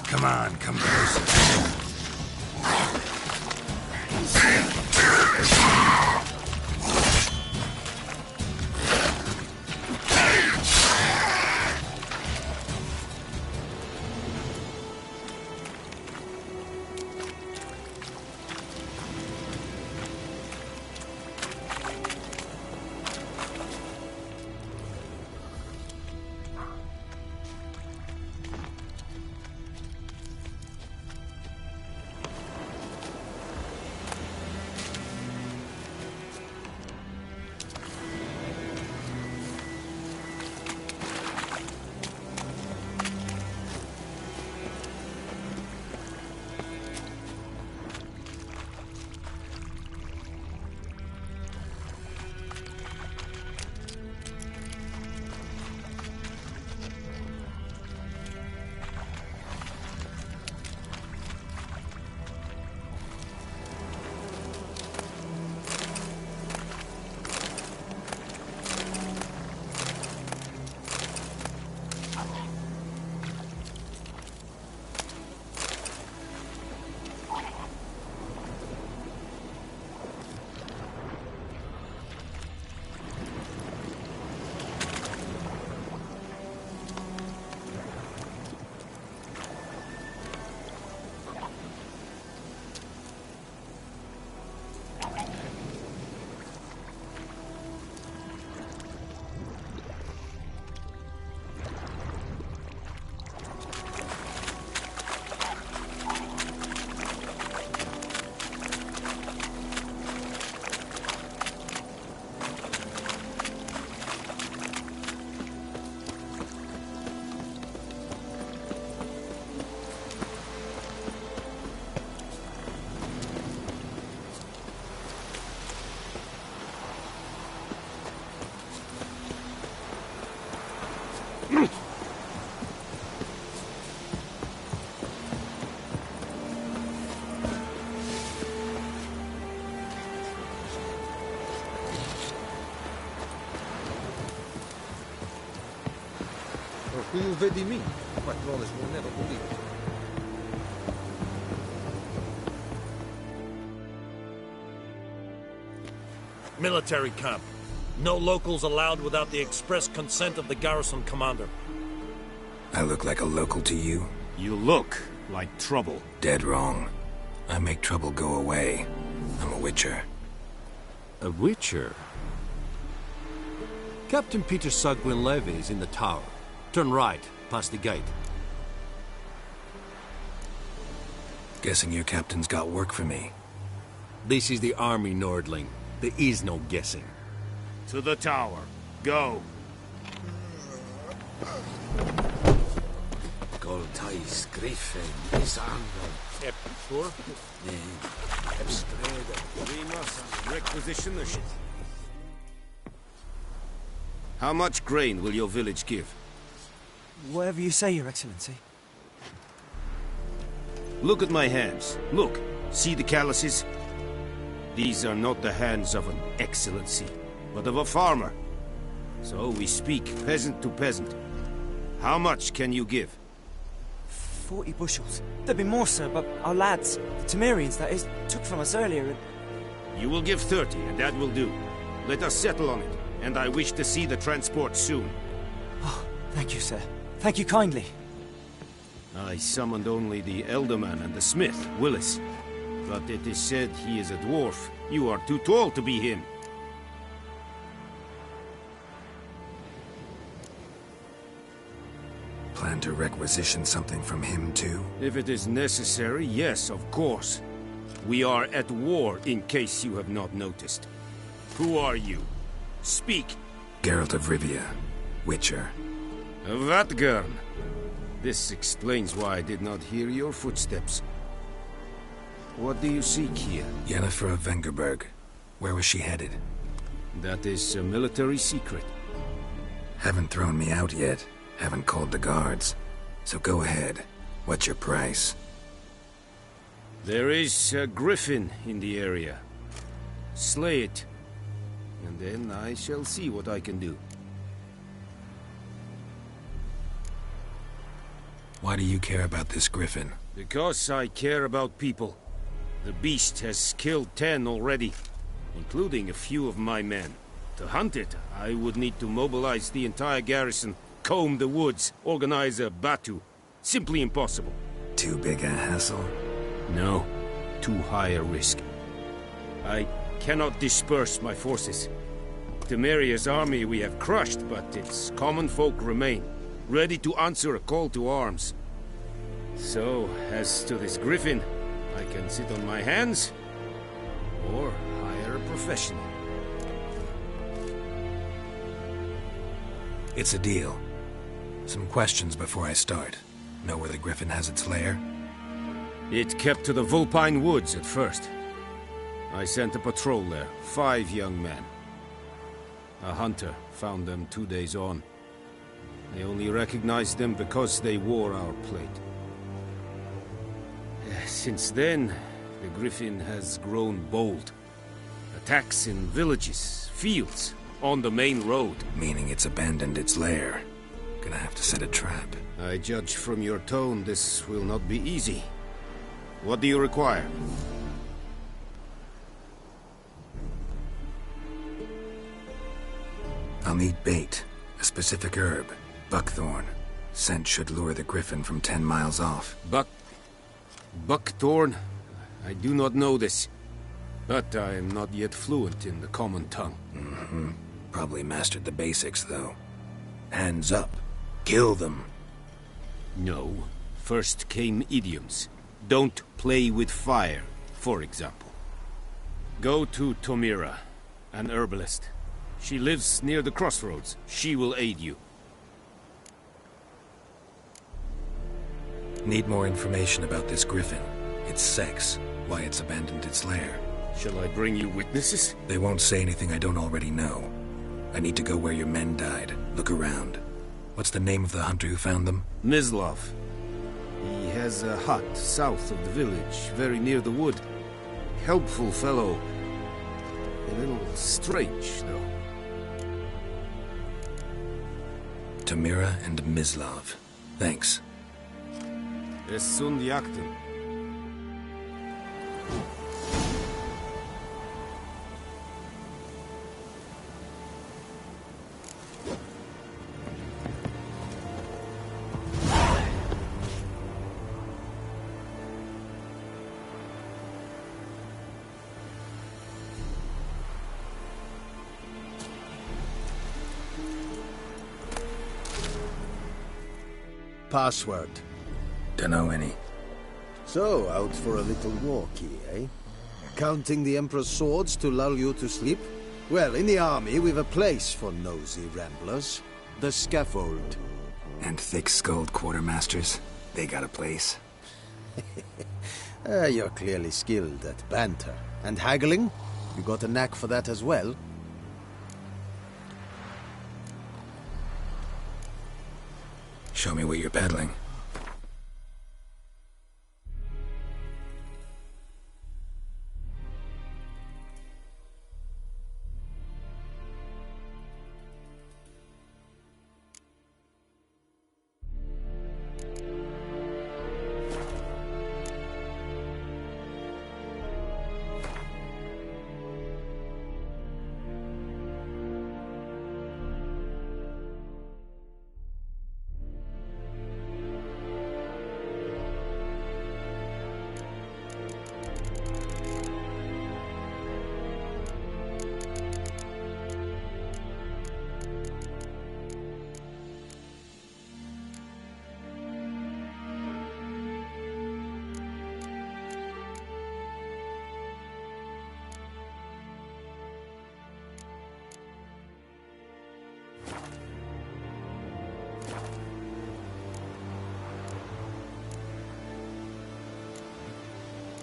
Come on, come closer. Orgulho vê de mim. 4 horas moneda bonita. Military camp. No locals allowed without the express consent of the garrison commander. I look like a local to you? You look like trouble. Dead wrong. I make trouble go away. I'm a witcher. A witcher? Captain Peter Sugwin Levy is in the tower. Turn right, past the gate. Guessing your captain's got work for me. This is the army, Nordling. There is no guessing. To the tower. Go. Goltais, Griffin, Isandra. Eptor? Ebstreda. We must requisition the ship. How much grain will your village give? Whatever you say, Your Excellency. Look at my hands. Look. See the calluses? These are not the hands of an excellency, but of a farmer. So we speak peasant to peasant. How much can you give? 40 bushels. There'd be more, sir, but our lads, the Temerians, that is, took from us earlier and... You will give 30, and that will do. Let us settle on it, and I wish to see the transport soon. Oh, thank you, sir. Thank you kindly. I summoned only the Elderman and the smith, Willis. But it is said he is a dwarf. You are too tall to be him. Plan to requisition something from him, too? If it is necessary, yes, of course. We are at war, in case you have not noticed. Who are you? Speak. Geralt of Rivia, Witcher. Vatgern. This explains why I did not hear your footsteps. What do you seek here? Yennefer of Vengerberg. Where was she headed? That is a military secret. Haven't thrown me out yet. Haven't called the guards. So go ahead. What's your price? There is a griffin in the area. Slay it. And then I shall see what I can do. Why do you care about this griffin? Because I care about people. The beast has killed 10 already, including a few of my men. To hunt it, I would need to mobilize the entire garrison, comb the woods, organize a batu. Simply impossible. Too big a hassle? No, too high a risk. I cannot disperse my forces. Temeria's army we have crushed, but its common folk remain, ready to answer a call to arms. So, as to this griffin, I can sit on my hands, or hire a professional. It's a deal. Some questions before I start. Know where the griffin has its lair? It kept to the Vulpine Woods at first. I sent a patrol there, 5 young men. A hunter found them 2 days on. I only recognized them because they wore our plate. Since then, the griffin has grown bold. Attacks in villages, fields, on the main road. Meaning it's abandoned its lair. Gonna have to set a trap. I judge from your tone this will not be easy. What do you require? I'll need bait, a specific herb, buckthorn. Scent should lure the griffin from 10 miles off. Buckthorn? I do not know this, but I am not yet fluent in the common tongue. Mm-hmm. Probably mastered the basics, though. Hands up. Kill them. No. First came idioms. Don't play with fire, for example. Go to Tomira, an herbalist. She lives near the crossroads. She will aid you. Need more information about this griffin. Its sex, why it's abandoned its lair. Shall I bring you witnesses? They won't say anything I don't already know. I need to go where your men died. Look around. What's the name of the hunter who found them? Mislav. He has a hut south of the village, very near the wood. Helpful fellow. A little strange, though. Tamira and Mislav. Thanks. Es sunt jagten. Password. Dunno any. So, out for a little walkie, eh? Counting the Emperor's swords to lull you to sleep? Well, in the army, we've a place for nosy ramblers. The scaffold. And thick-skulled quartermasters? They got a place? You're clearly skilled at banter. And haggling? You got a knack for that as well? Show me what you're peddling.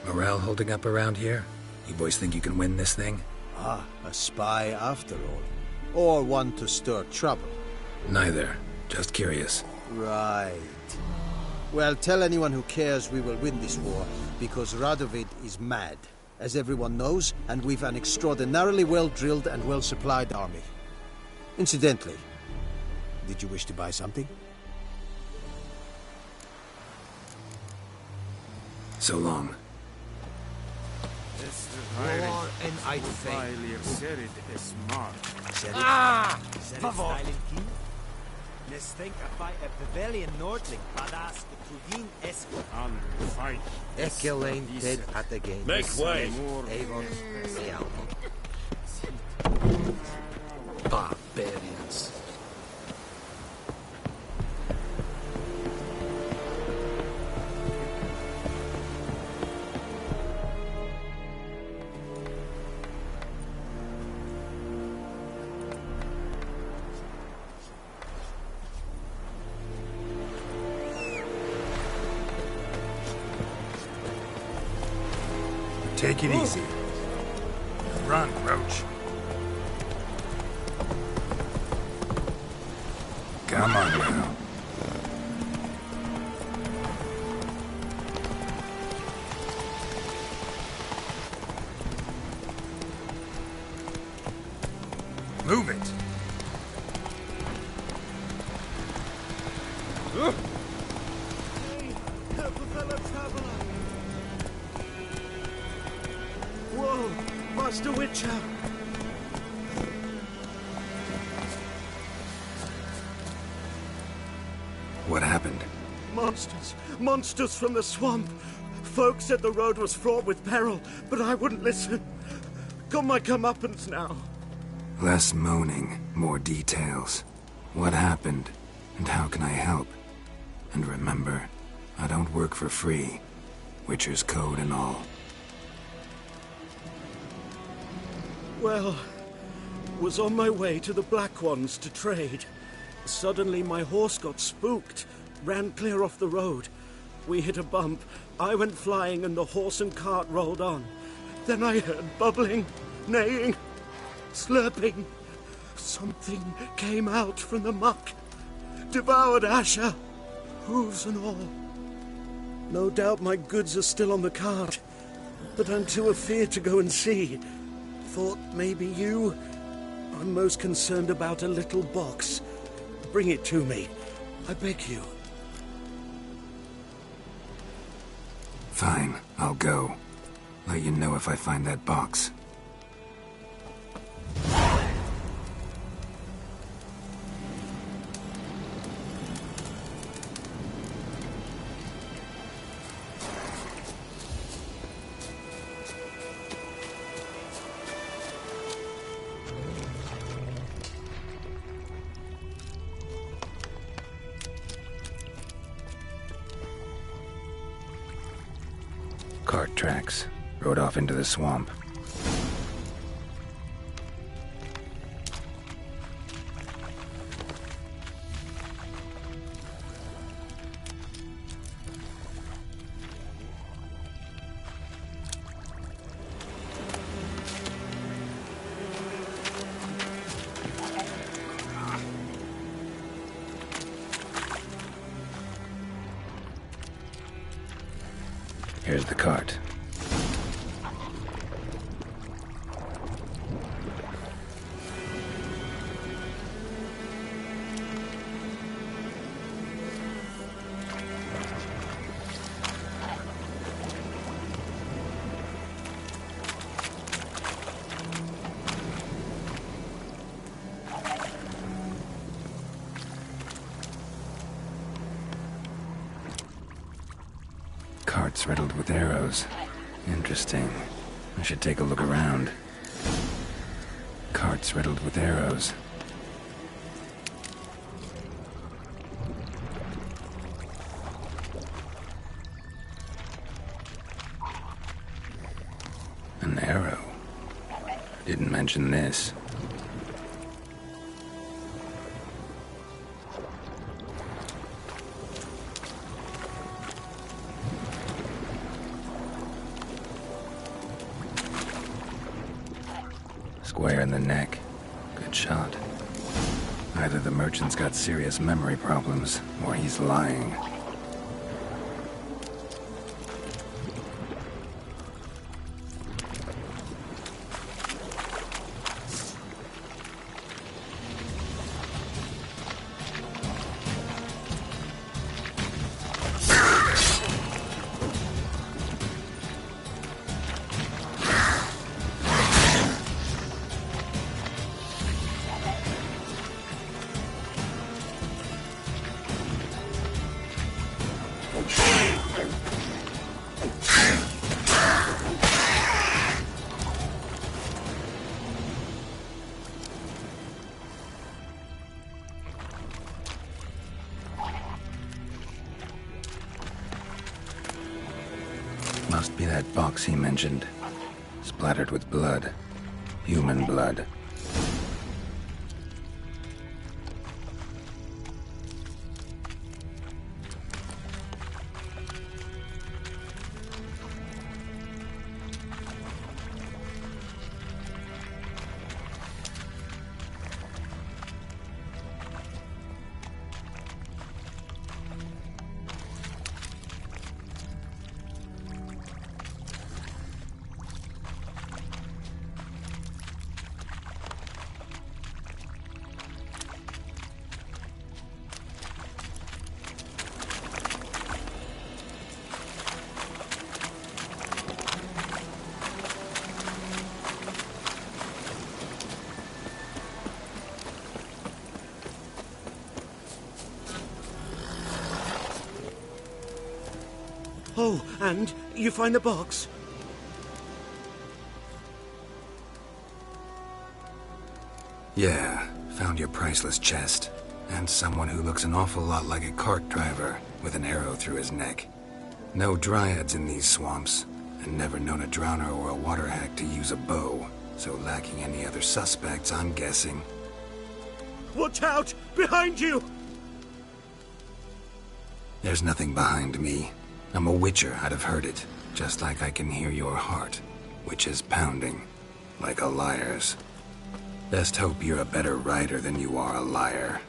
Morale holding up around here? You boys think you can win this thing? Ah, a spy after all. Or one to stir trouble. Neither. Just curious. Right. Well, tell anyone who cares we will win this war, because Radovid is mad, as everyone knows, and we've an extraordinarily well-drilled and well-supplied army. Incidentally, did you wish to buy something? So long. War and I'd Ah! Favor! Let's think about a Pavilion Nordling, badass the Trudin Esco. Fight. Ekelain dead at the game. Make way! Avon, Skalmo. Barbarians. Take it easy. Run, Roach. Come on now. Move it. Whoa, Master Witcher! What happened? Monsters! Monsters from the swamp! Folks said the road was fraught with peril, but I wouldn't listen. Got my comeuppance now. Less moaning, more details. What happened, and how can I help? And remember, I don't work for free. Witcher's code and all. Well, was on my way to the Black Ones to trade. Suddenly my horse got spooked, ran clear off the road. We hit a bump, I went flying and the horse and cart rolled on. Then I heard bubbling, neighing, slurping. Something came out from the muck, devoured Asher, hooves and all. No doubt my goods are still on the cart, but I'm too afeard to go and see. Thought maybe you. I'm most concerned about a little box. Bring it to me. I beg you. Fine, I'll go. Let you know if I find that box. Cart tracks. Rode off into the swamp. Here's the cart. Carts riddled with arrows. Interesting. I should take a look around. Carts riddled with arrows. An arrow. Didn't mention this. Square in the neck. Good shot. Either the merchant's got serious memory problems, or he's lying. Must be that box he mentioned. Splattered with blood. Human blood. Oh, and you find the box? Yeah, found your priceless chest. And someone who looks an awful lot like a cart driver, with an arrow through his neck. No dryads in these swamps, and never known a drowner or a water hack to use a bow, so lacking any other suspects, I'm guessing. Watch out! Behind you! There's nothing behind me. I'm a witcher, I'd have heard it, just like I can hear your heart, which is pounding, like a liar's. Best hope you're a better rider than you are a liar.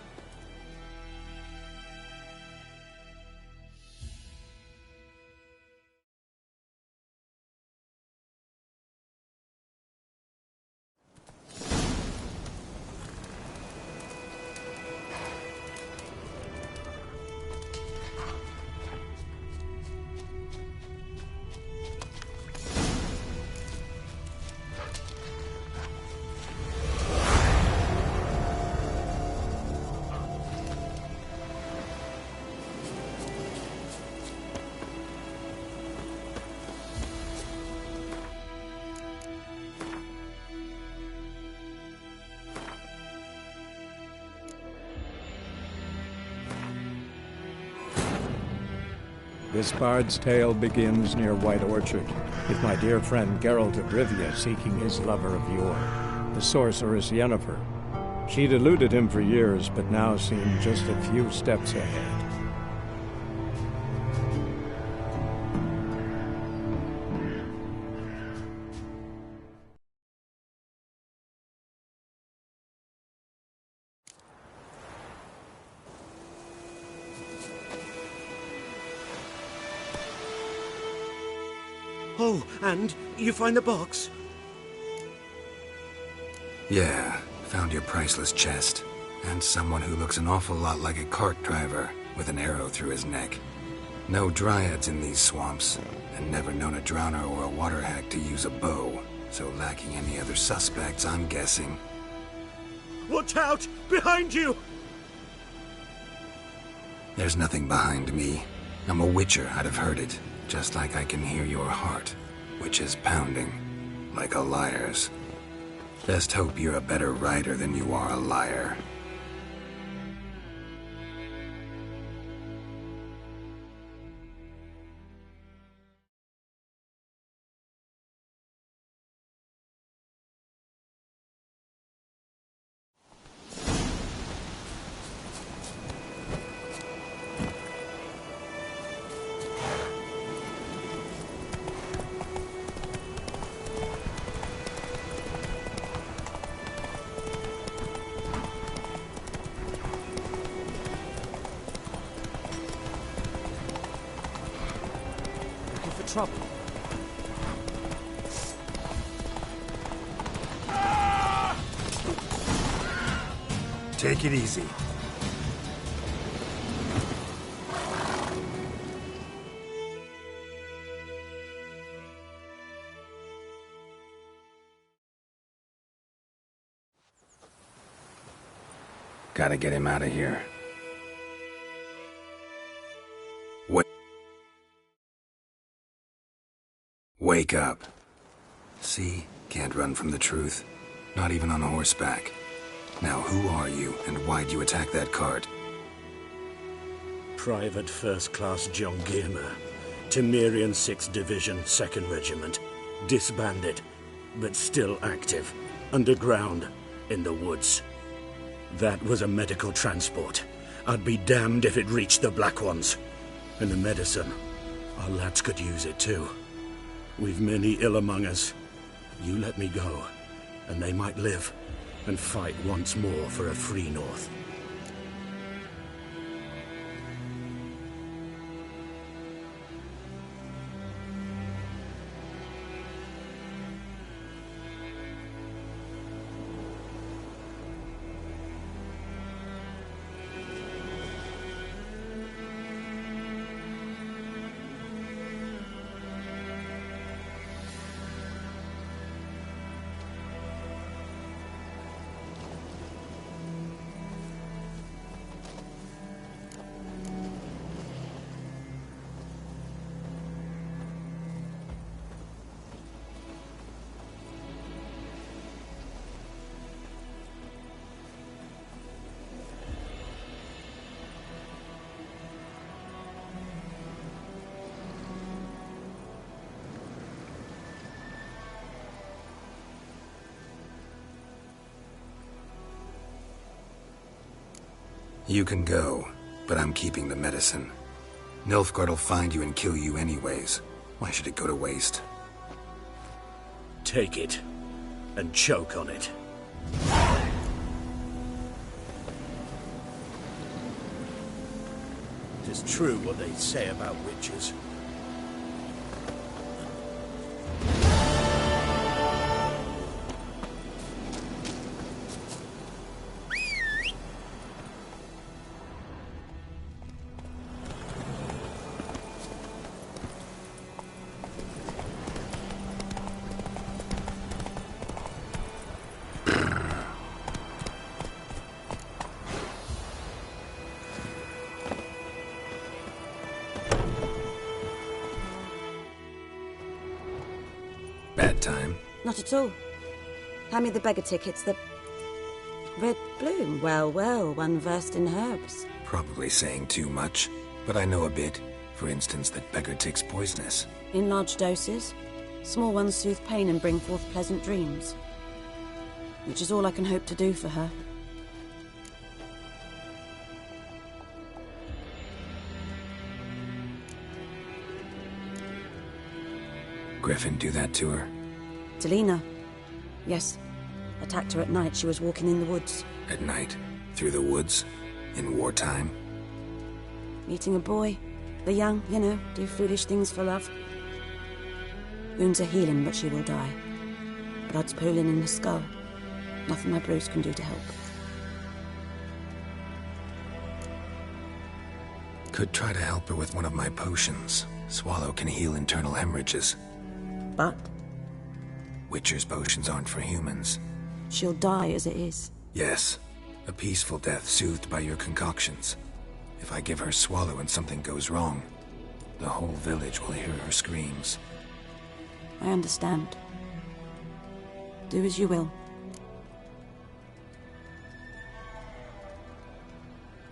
This bard's tale begins near White Orchard, with my dear friend Geralt of Rivia seeking his lover of yore, the sorceress Yennefer. She'd eluded him for years, but now seemed just a few steps ahead. Oh, and you find the box? Yeah, found your priceless chest. And someone who looks an awful lot like a cart driver, with an arrow through his neck. No dryads in these swamps, and never known a drowner or a water hack to use a bow, so lacking any other suspects, I'm guessing. Watch out! Behind you! There's nothing behind me. I'm a witcher, I'd have heard it, just like I can hear your heart, which is pounding, like a liar's. Best hope you're a better rider than you are a liar. Trouble. Take it easy. Gotta get him out of here. Wake up. See? Can't run from the truth. Not even on horseback. Now who are you, and why'd you attack that cart? Private First Class John Giermer, Temerian 6th Division, 2nd Regiment. Disbanded, but still active. Underground, in the woods. That was a medical transport. I'd be damned if it reached the Black Ones. And the medicine, our lads could use it too. We've many ill among us. You let me go, and they might live, and fight once more for a free North. You can go, but I'm keeping the medicine. Nilfgaard'll find you and kill you anyways. Why should it go to waste? Take it, and choke on it. It is true what they say about witches. Bad time? Not at all. Hand me the beggar tickets, the... Red bloom. Well, well, one versed in herbs. Probably saying too much, but I know a bit. For instance, that beggar tick's poisonous. In large doses. Small ones soothe pain and bring forth pleasant dreams. Which is all I can hope to do for her. Griffin do that to her? Delina. Yes. Attacked her at night. She was walking in the woods. At night? Through the woods? In wartime? Meeting a boy. The young, you know, do foolish things for love. Wounds are healing, but she will die. Blood's pooling in the skull. Nothing my Bruce can do to help. Could try to help her with one of my potions. Swallow can heal internal hemorrhages. But? Witcher's potions aren't for humans. She'll die as it is. Yes. A peaceful death soothed by your concoctions. If I give her Swallow and something goes wrong, the whole village will hear her screams. I understand. Do as you will.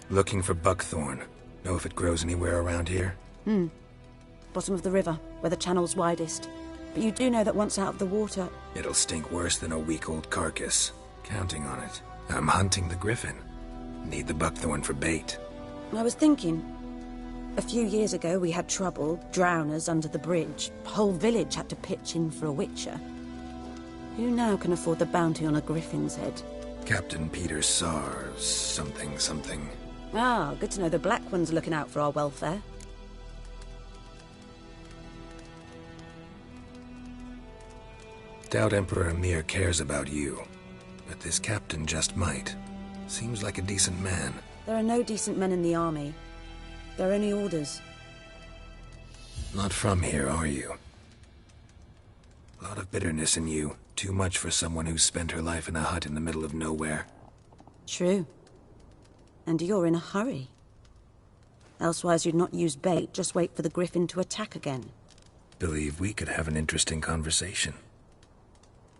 Looking for buckthorn. Know if it grows anywhere around here? Bottom of the river, where the channel's widest. But you do know that once out of the water... It'll stink worse than a week-old carcass. Counting on it. I'm hunting the griffin. Need the buckthorn for bait. I was thinking... A few years ago we had trouble, drowners under the bridge. Whole village had to pitch in for a witcher. Who now can afford the bounty on a griffin's head? Captain Peter Sars, something. Ah, good to know the Black One's looking out for our welfare. Doubt Emperor Emir cares about you. But this captain just might. Seems like a decent man. There are no decent men in the army. There are only orders. Not from here, are you? A lot of bitterness in you. Too much for someone who's spent her life in a hut in the middle of nowhere. True. And you're in a hurry. Elsewise you'd not use bait, just wait for the griffin to attack again. believe we could have an interesting conversation.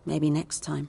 Maybe next time.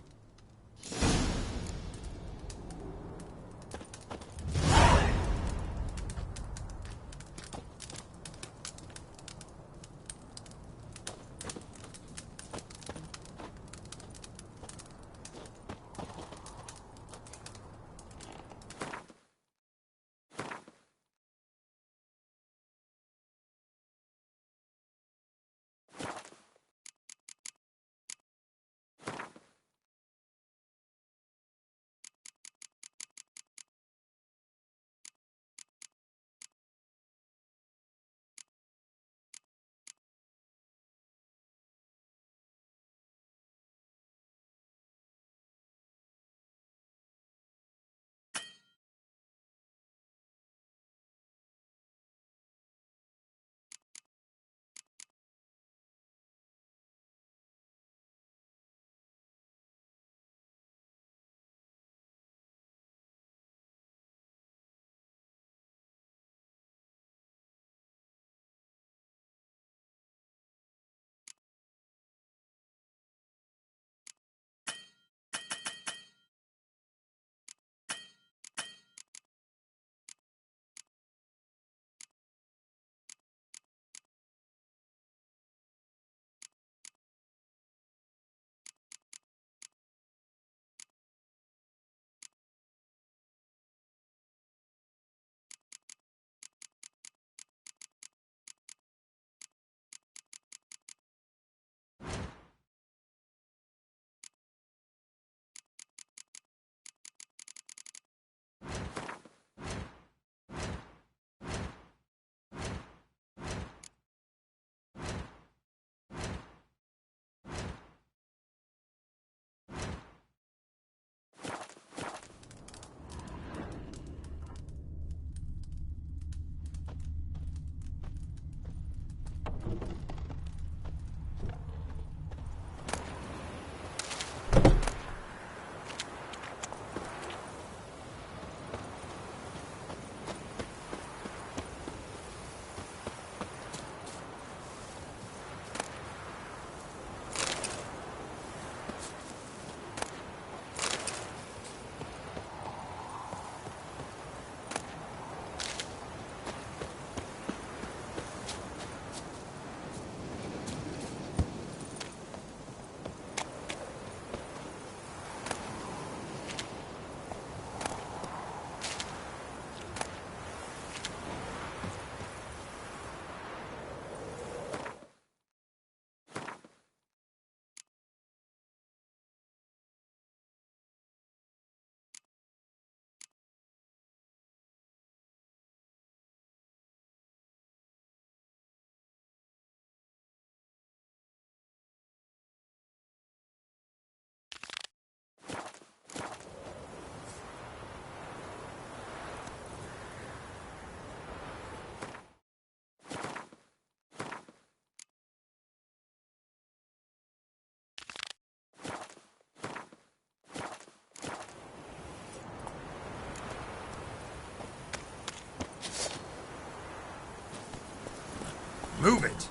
Move it!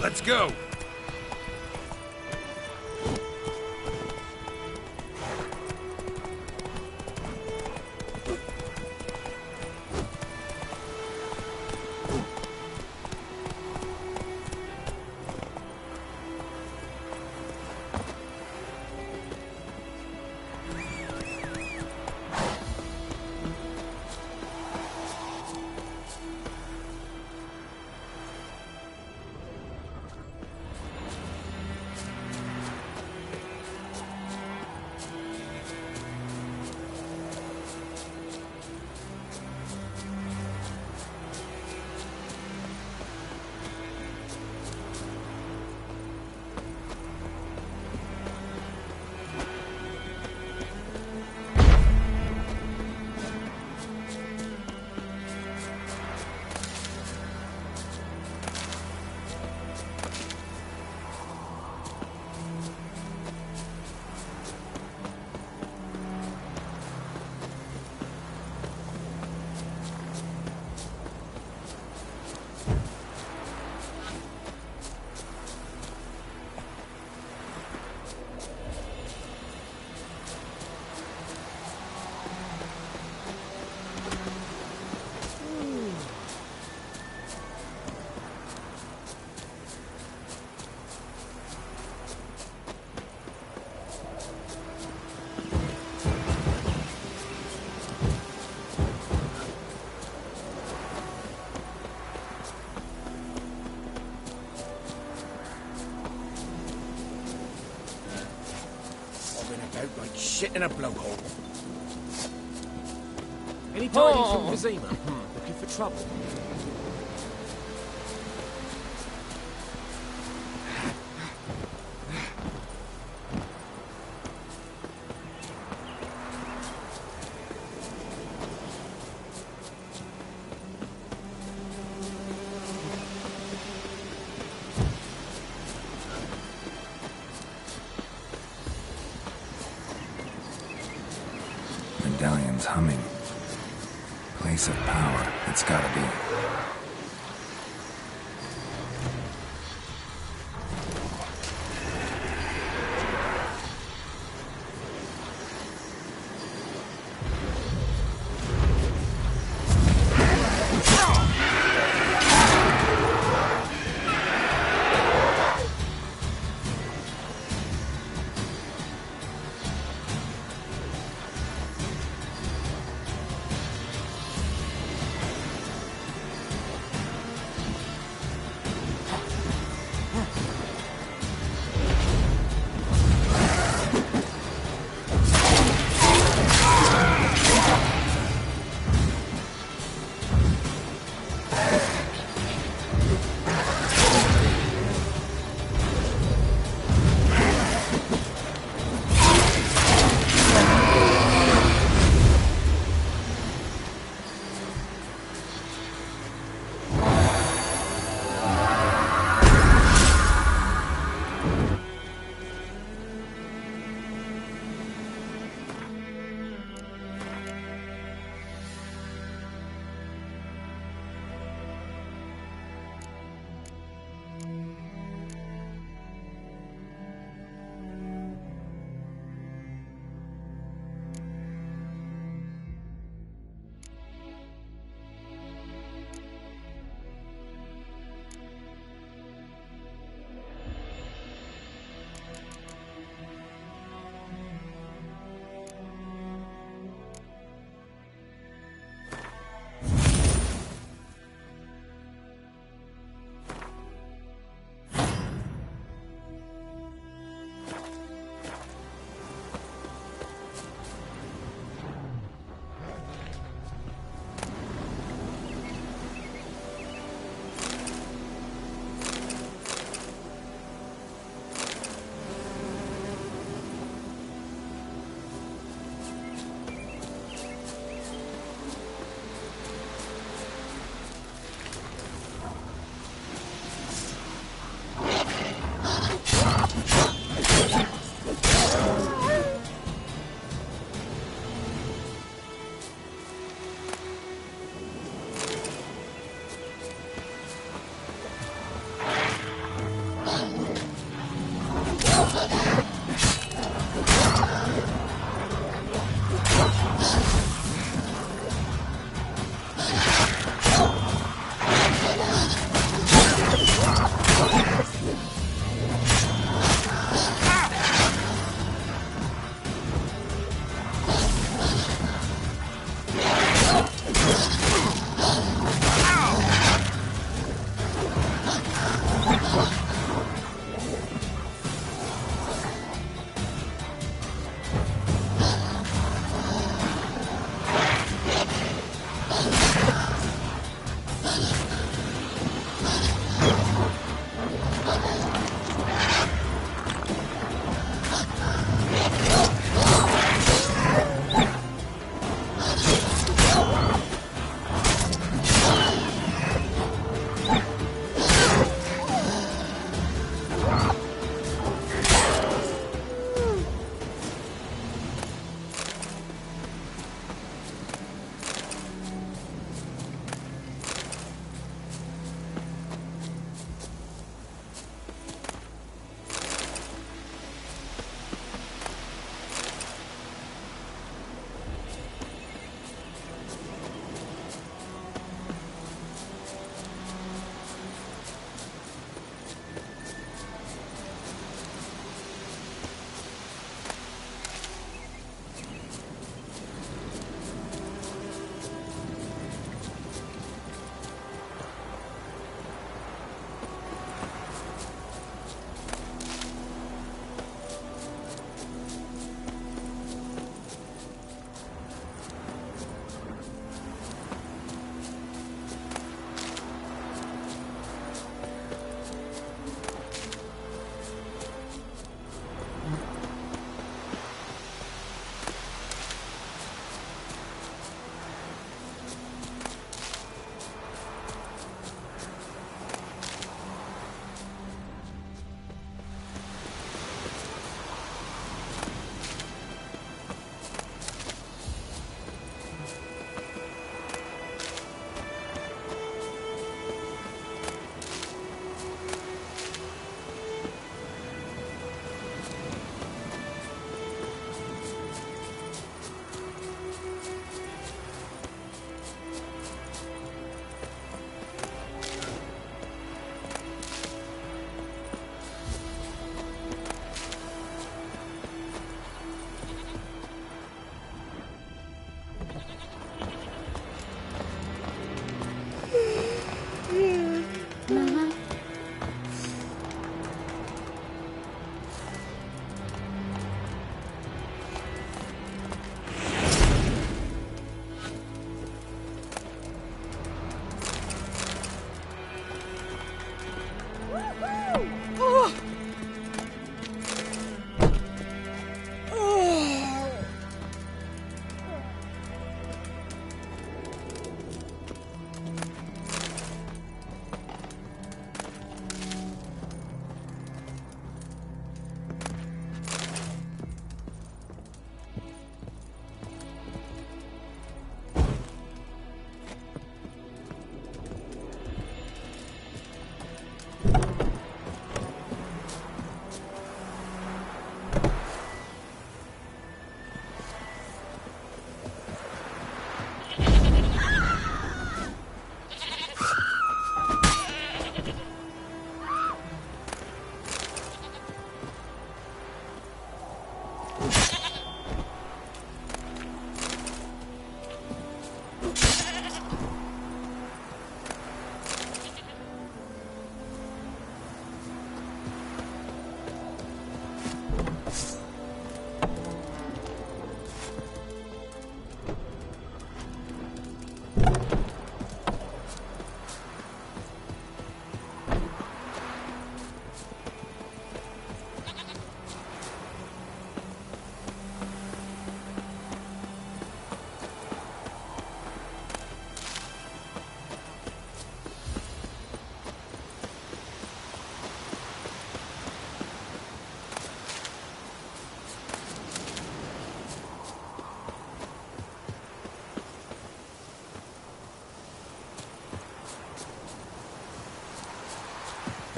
Let's go! out like shit in a blowhole. Any tidings from Vizima? Looking for trouble. Medallion's humming. Place of power, it's gotta be.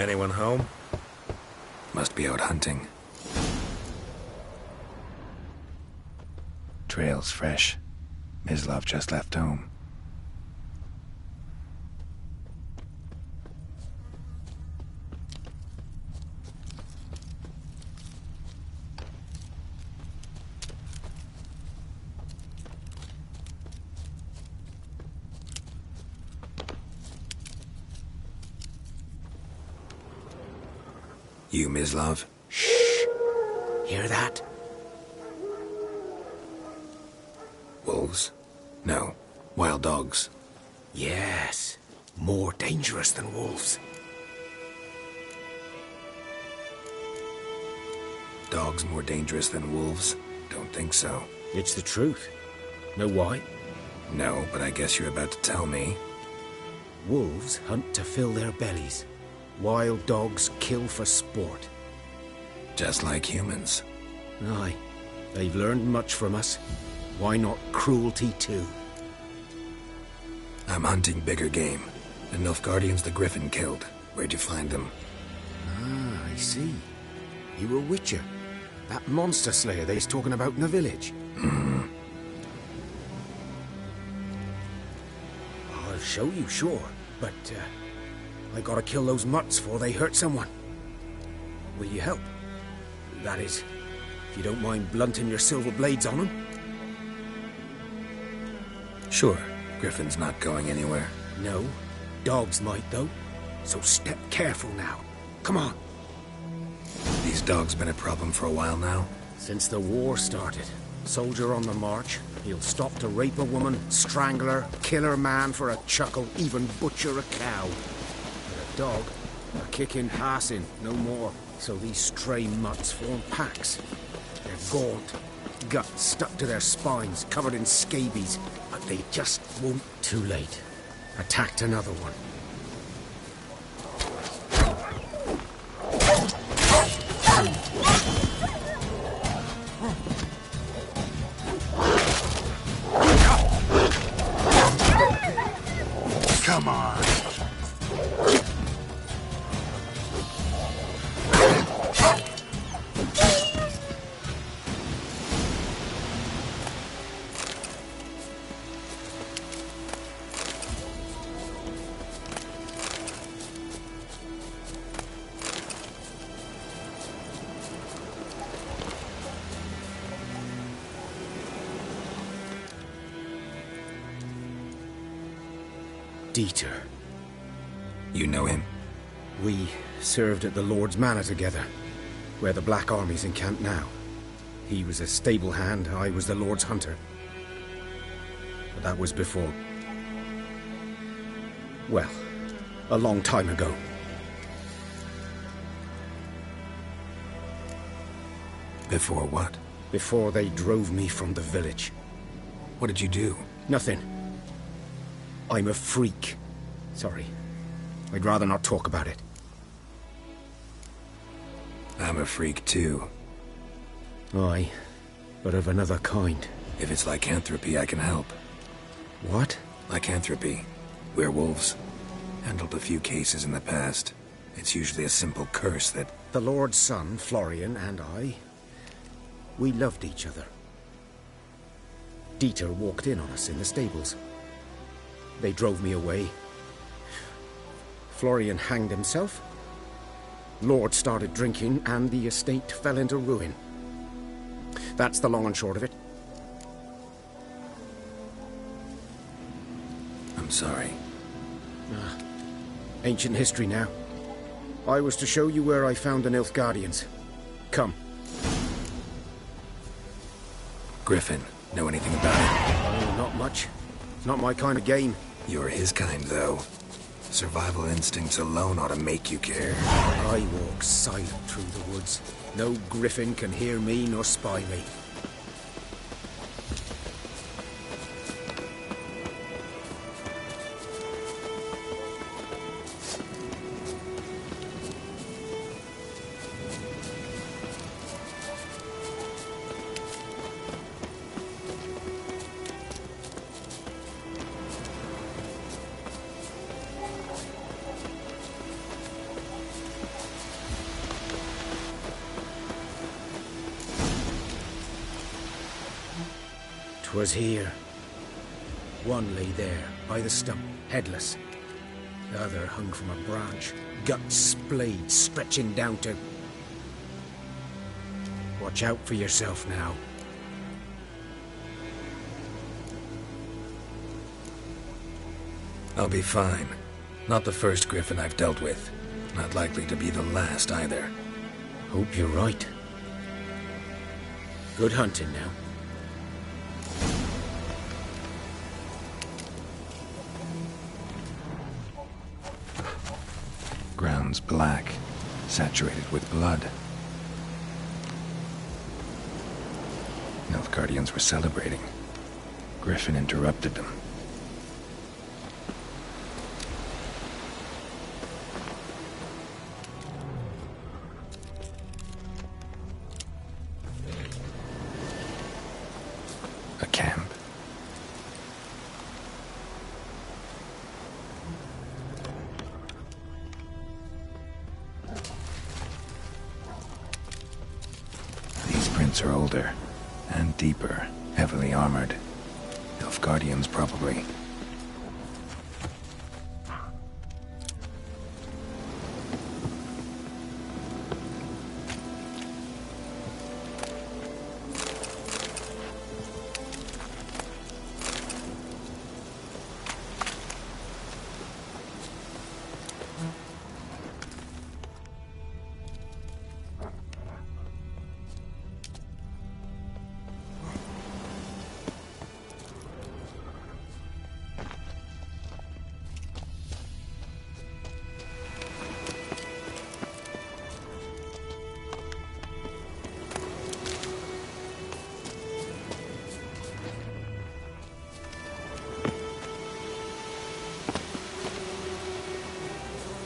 Anyone home? Must be out hunting. Trail's fresh. Mislav just left home. You, Mislav? Shh! Hear that? Wolves? No. Wild dogs. Yes. More dangerous than wolves. Dogs more dangerous than wolves? Don't think so. It's the truth. Know why? No, but I guess you're about to tell me. Wolves hunt to fill their bellies. Wild dogs kill for sport. Just like humans. Aye. They've learned much from us. Why not cruelty too? I'm hunting bigger game. The Nilfgaardians the Griffin killed. Where'd you find them? Ah, I see. You were Witcher. That monster slayer they's talking about in the village. I'll show you, sure. But, I gotta kill those mutts before they hurt someone. Will you help? That is, if you don't mind blunting your silver blades on them. Sure. Griffin's not going anywhere. No. Dogs might, though. So step careful now. Come on. These dogs been a problem for a while now? Since the war started. Soldier on the march. He'll stop to rape a woman, strangle her, kill her man for a chuckle, even butcher a cow. But a dog, a kick in passing, no more. So these stray mutts form packs. They're gaunt, guts stuck to their spines, covered in scabies, but they just won't. Too late. Attacked another one. Come on. Dieter. You know him? We served at the Lord's Manor together, where the Black Army's encamped now. He was a stable hand, I was the Lord's hunter. But that was before... well, a long time ago. Before what? Before they drove me from the village. What did you do? Nothing. I'm a freak. Sorry. I'd rather not talk about it. I'm a freak too. Aye, but of another kind. If it's lycanthropy, I can help. What? Lycanthropy. Werewolves. Handled a few cases in the past. It's usually a simple curse that... The Lord's son, Florian, and I... we loved each other. Dieter walked in on us in the stables. They drove me away. Florian hanged himself. Lord started drinking, and the estate fell into ruin. That's the long and short of it. I'm sorry. Ancient history now. I was to show you where I found the Nilfgaardians. Come. Griffin, know anything about it? Oh, not much. Not my kind of game. You're his kind, though. Survival instincts alone ought to make you care. I walk silent through the woods. No griffin can hear me nor spy me. 'Twas here. One lay there, by the stump, headless. The other hung from a branch, guts splayed, stretching down to... Watch out for yourself now. I'll be fine. Not the first griffin I've dealt with. Not likely to be the last either. Hope you're right. Good hunting now. Ground's black, saturated with blood. Nilfgaardians were celebrating. Griffin interrupted them. A camp. These prints are older and deeper, heavily armored. Nilfgaardians, probably.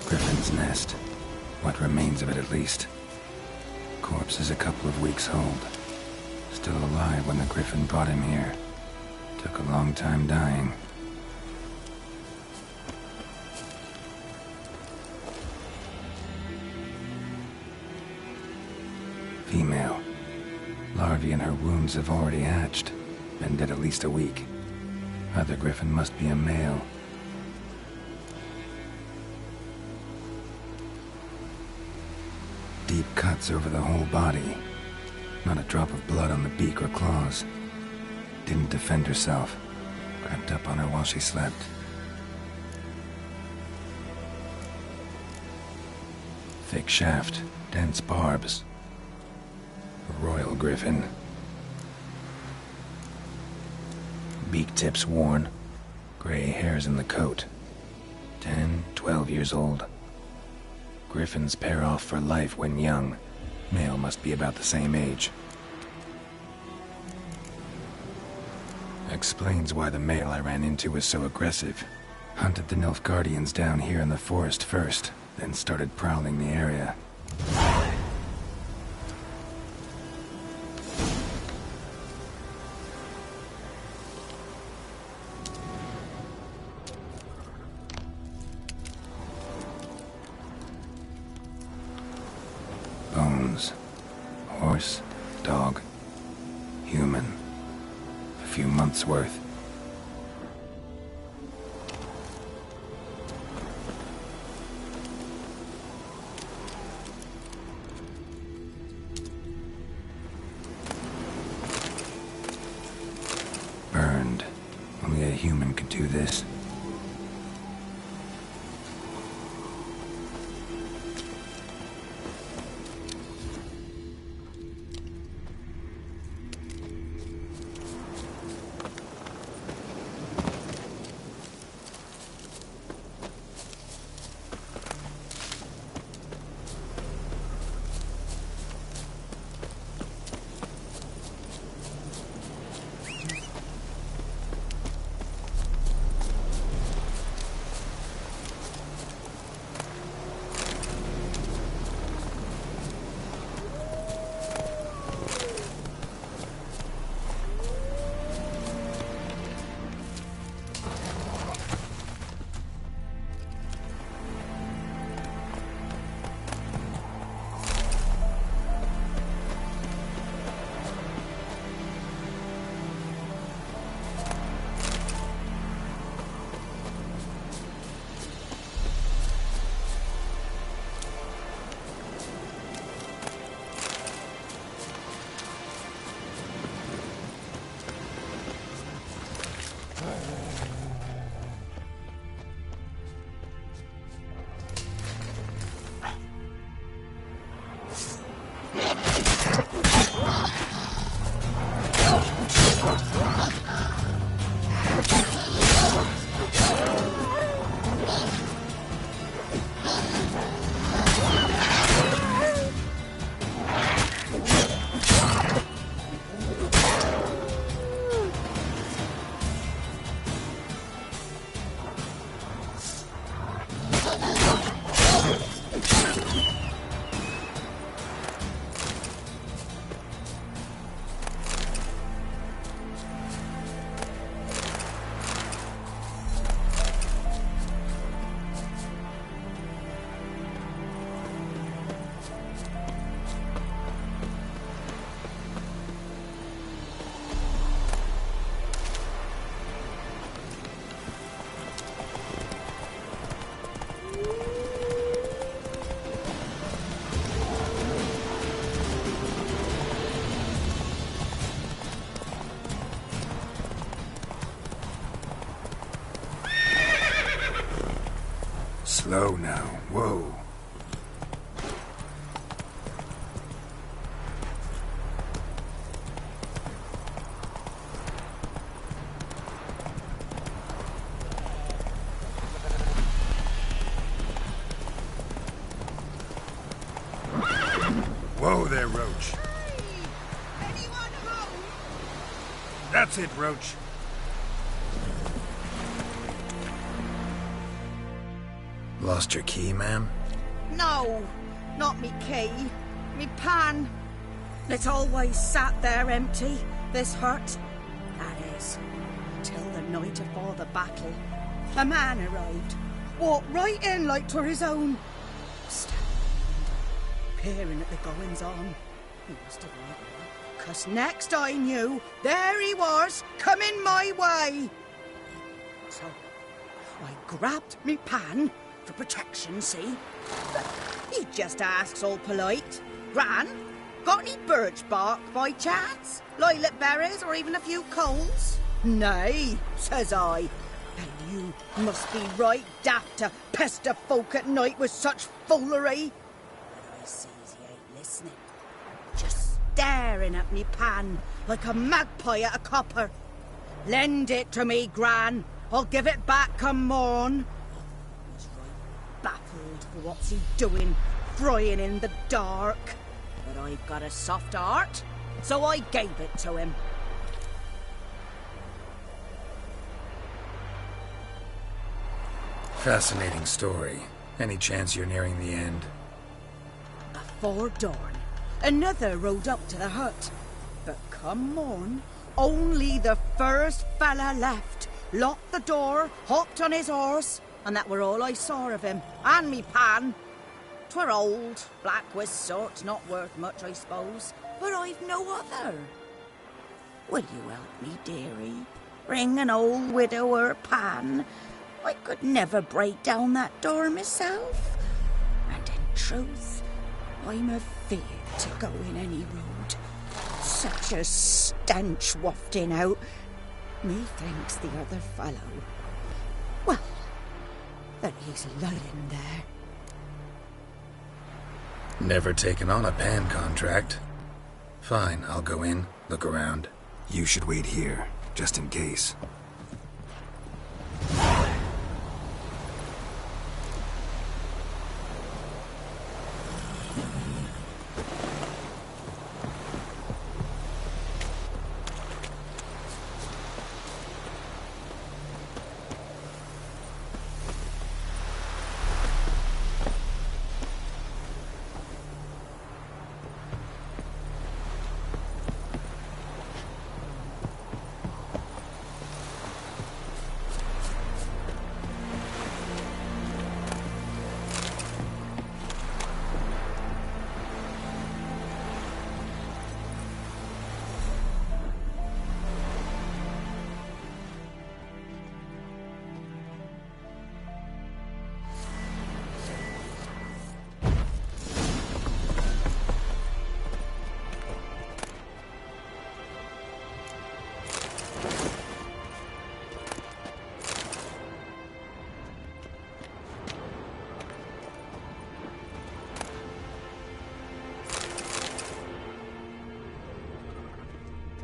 Griffin's nest. What remains of it, at least. Corpse is a couple of weeks old. Still alive when the griffin brought him here. Took a long time dying. Female. Larvae in her wounds have already hatched. Been dead at least a week. Other griffin must be a male. Deep cuts over the whole body. Not a drop of blood on the beak or claws. Didn't defend herself. Crept up on her while she slept. Thick shaft, dense barbs. A royal griffin. Beak tips worn. Gray hairs in the coat. 10, 12 years old. Griffins pair off for life when young. Male must be about the same age. Explains why the male I ran into was so aggressive. Hunted the Nilfgaardians down here in the forest first, then started prowling the area. Bones. Horse, dog, human. A few months' worth. Burned. Only a human could do this. Slow now. Whoa. Whoa there, Roach. Anyone home? That's it, Roach. Lost your key, ma'am? No, not me key. Me pan. It's always sat there empty, this hut. That is, till the night afore the battle. A man arrived, walked right in like 'twere his own. Standing peering at the goings-on. He must have right, 'cause next I knew, there he was, coming my way. So, I grabbed me pan, for protection, see? But he just asks all polite, Gran, got any birch bark by chance? Lilac berries or even a few coals? Nay, says I. And you must be right daft to pester folk at night with such foolery. But I sees he ain't listening. Just staring at me pan like a magpie at a copper. Lend it to me, Gran. I'll give it back come morn. Baffled for what's he doing, frying in the dark. But I've got a soft heart, so I gave it to him. Fascinating story. Any chance you're nearing the end? Before dawn, another rode up to the hut. But come morn, only the first fella left. Locked the door, hopped on his horse, and that were all I saw of him, and me pan. 'Twere old, black with sort, not worth much, I suppose, but I've no other. Will you help me, dearie? Bring an old widower pan. I could never break down that door myself. And in truth, I'm afeard to go in any road. Such a stench wafting out. Methinks the other fellow, well, that he's lying there. Never taken on a pan contract. Fine, I'll go in, look around. You should wait here, just in case.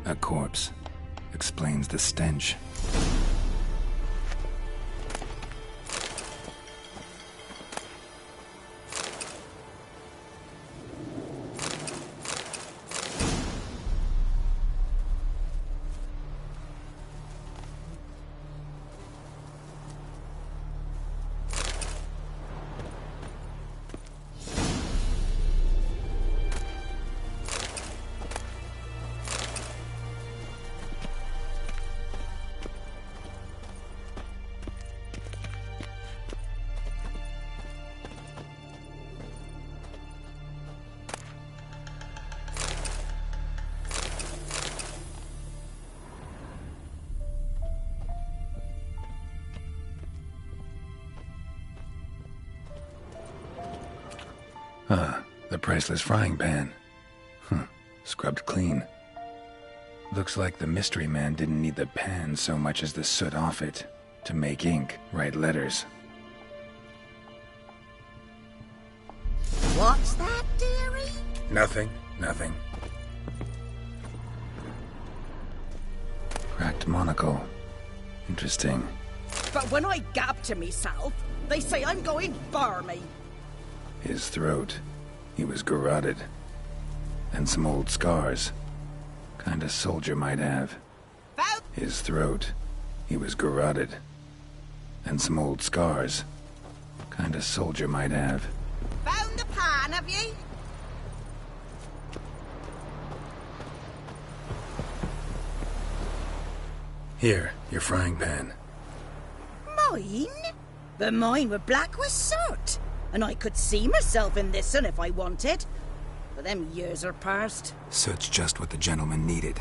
A corpse. Explains the stench. The priceless frying pan. Scrubbed clean. Looks like the mystery man didn't need the pan so much as the soot off it to make ink, write letters. Nothing. Cracked monocle. Interesting. But when I gab to myself, they say I'm going barmy. His throat. He was garroted. And some old scars. Kind of soldier might have. His throat. He was garroted. And some old scars. Kind of soldier might have. Found the pan, have ye? Here, your frying pan. Mine? But mine were black with soot. And I could see myself in this one if I wanted. But them years are past. Soot's just what the gentleman needed.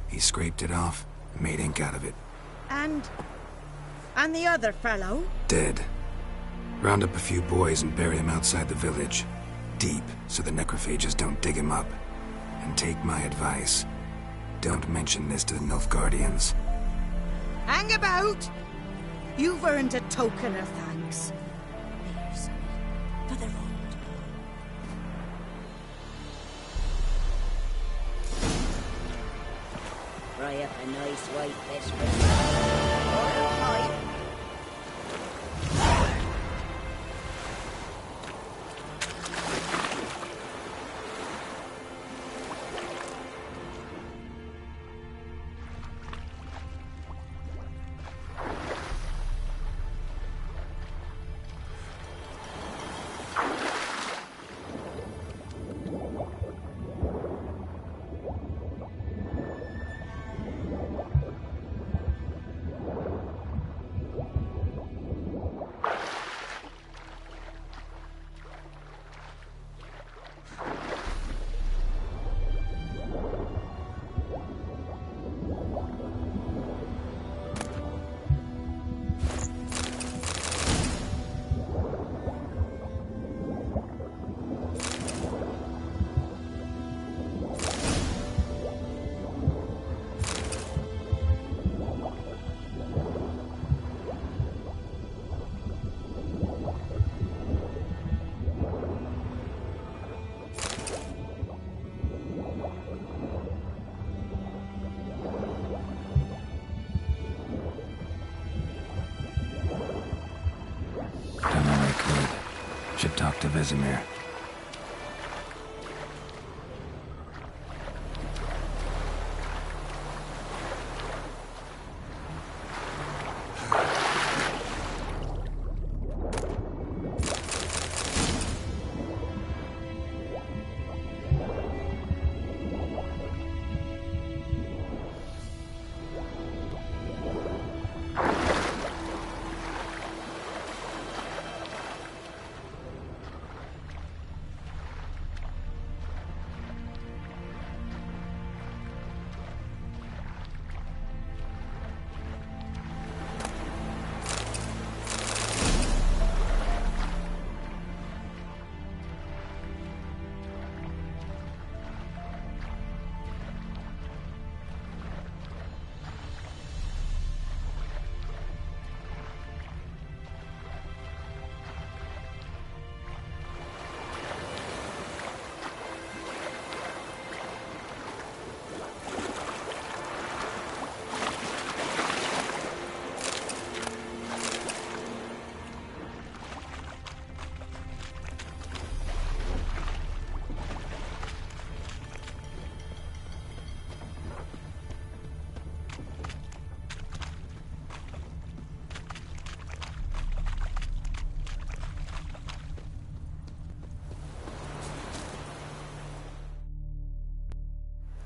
He scraped it off and made ink out of it. And the other fellow? Dead. Round up a few boys and bury him outside the village. Deep, so the necrophages don't dig him up. And take my advice. Don't mention this to the Nilfgaardians. Hang about! You've earned a token of thanks. Here, sonny, for the road. Fry up a nice white fish for me. Or a pipe. Should talk to Vesemir.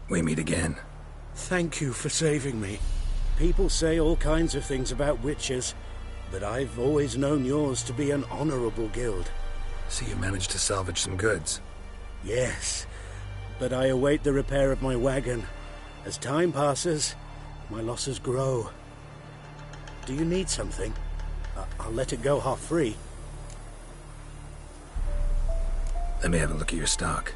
We meet again. Thank you for saving me. People say all kinds of things about witches, but I've always known yours to be an honorable guild. So you managed to salvage some goods? Yes, but I await the repair of my wagon. As time passes, my losses grow. Do you need something? I'll let it go half-free. Let me have a look at your stock.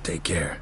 Take care.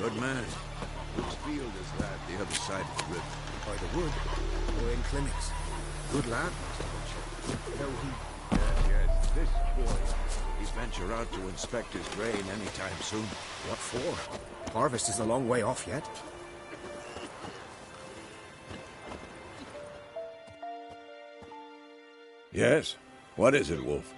Good man. Which field is that, the other side of the river? By the wood. We're in clinics. Good lad, Master Butcher. No, Yes, this boy. He venture out to inspect his grain anytime soon. What for? Harvest is a long way off yet. Yes? What is it, Wolf?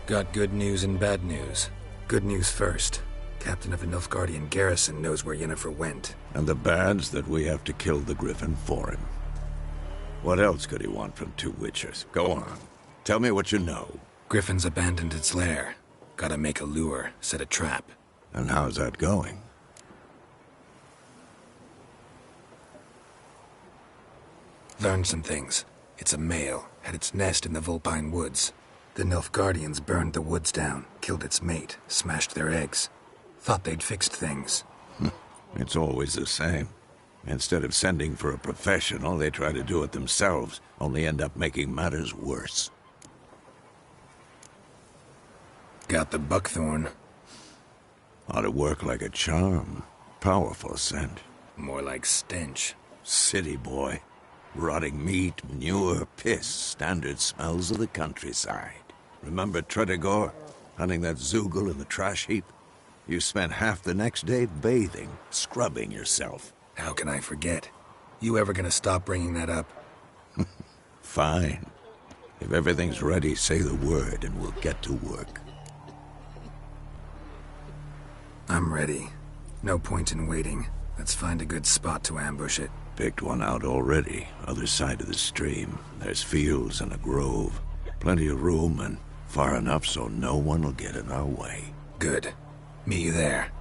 Got good news and bad news. Good news first. Captain of a Nilfgaardian garrison knows where Yennefer went. And the bad's that we have to kill the Griffin for him. What else could he want from two Witchers? Go on. Tell me what you know. Griffin's abandoned its lair. Gotta make a lure, set a trap. And how's that going? Learned some things. It's a male, had its nest in the Vulpine Woods. The Nilfgaardians burned the woods down, killed its mate, smashed their eggs. Thought they'd fixed things. It's always the same. Instead of sending for a professional, they try to do it themselves, only end up making matters worse. Got the buckthorn. Ought to work like a charm. Powerful scent. More like stench. City boy. Rotting meat, manure, piss, standard smells of the countryside. Remember Tredegor? Hunting that Zoogle in the trash heap? You spent half the next day bathing, scrubbing yourself. How can I forget? You ever gonna stop bringing that up? Fine. If everything's ready, say the word and we'll get to work. I'm ready. No point in waiting. Let's find a good spot to ambush it. Picked one out already, other side of the stream. There's fields and a grove. Plenty of room and far enough so no one will get in our way. Good. Meet you there.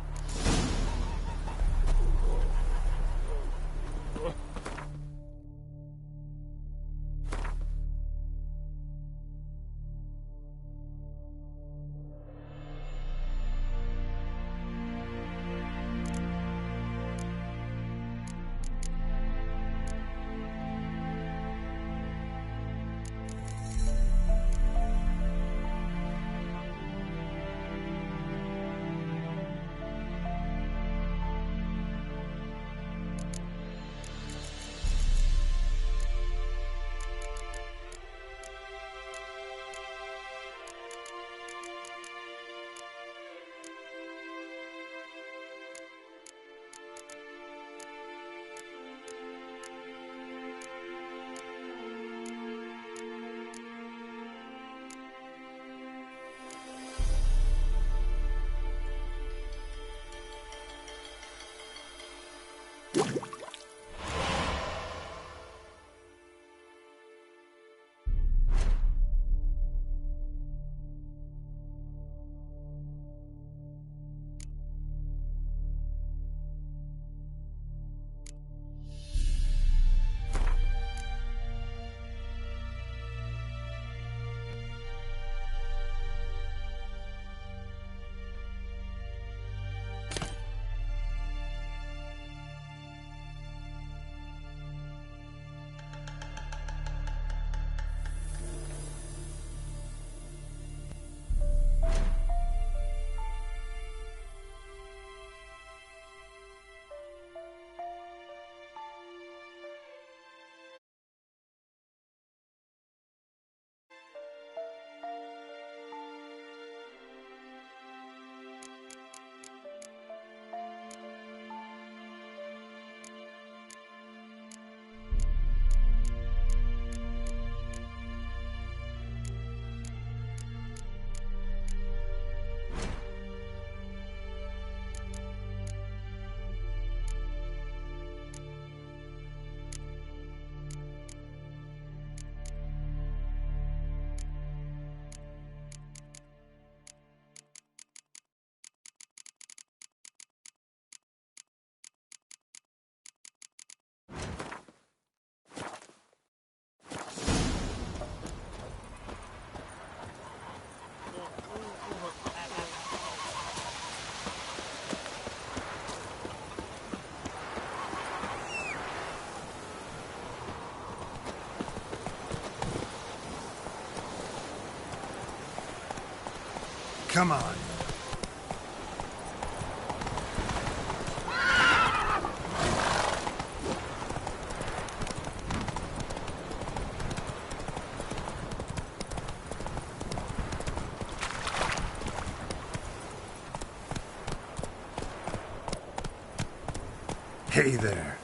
Come on. Hey there.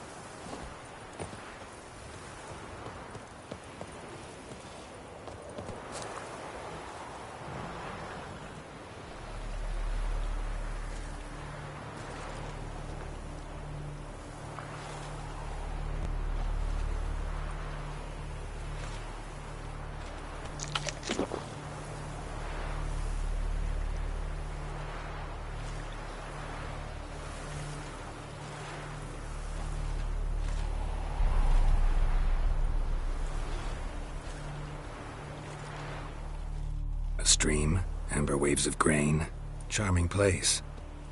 stream, amber waves of grain. Charming place.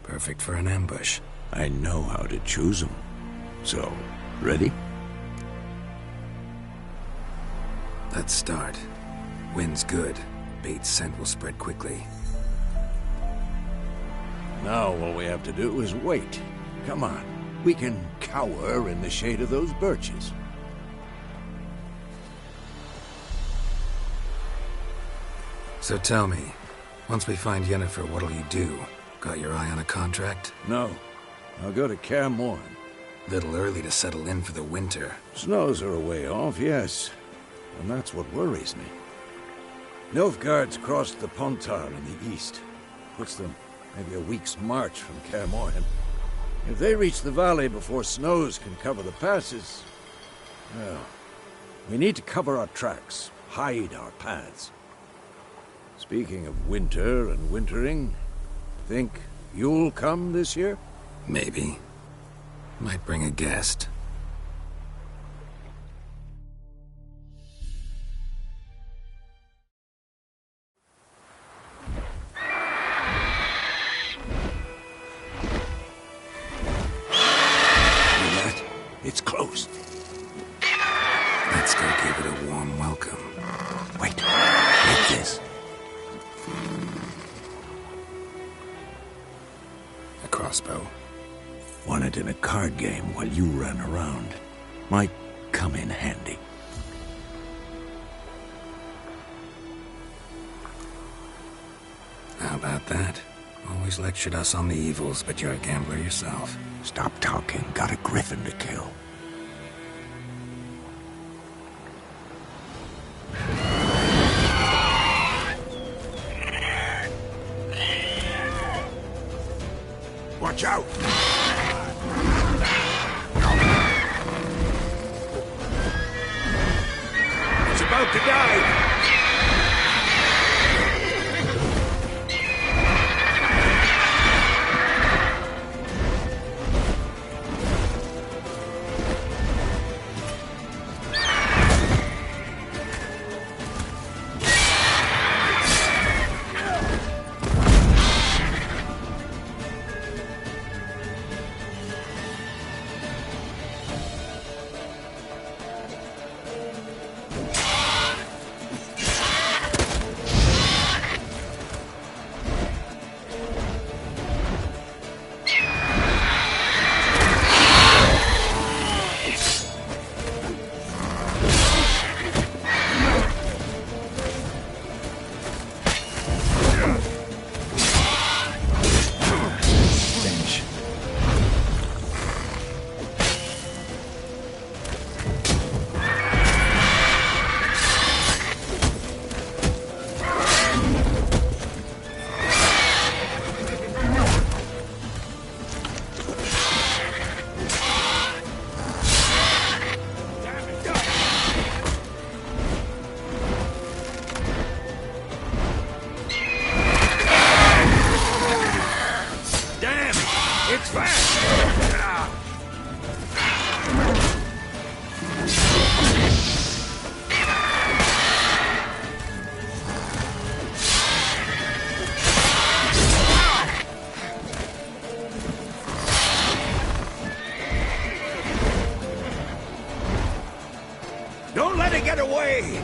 Perfect for an ambush. I know how to choose them. So, ready? Let's start. Wind's good. Bait's scent will spread quickly. Now all we have to do is wait. Come on. We can cower in the shade of those birches. So tell me, once we find Yennefer, what'll you do? Got your eye on a contract? No. I'll go to Kaer Morhen. Little early to settle in for the winter. Snows are a way off, yes. And that's what worries me. Nilfgaard's crossed the Pontar in the east. Puts them maybe a week's march from Kaer Morhen. If they reach the valley before snows can cover the passes... well, we need to cover our tracks, hide our paths. Speaking of winter and wintering, think you'll come this year? Maybe. Might bring a guest. It's closed. Let's go give it a warm welcome. Wait. Take this. A crossbow. Won it in a card game while you ran around. Might come in handy. How about that? Always lectured us on the evils, but you're a gambler yourself. Stop talking. Got a griffin to kill. Watch out! It's about to die! Don't let it get away!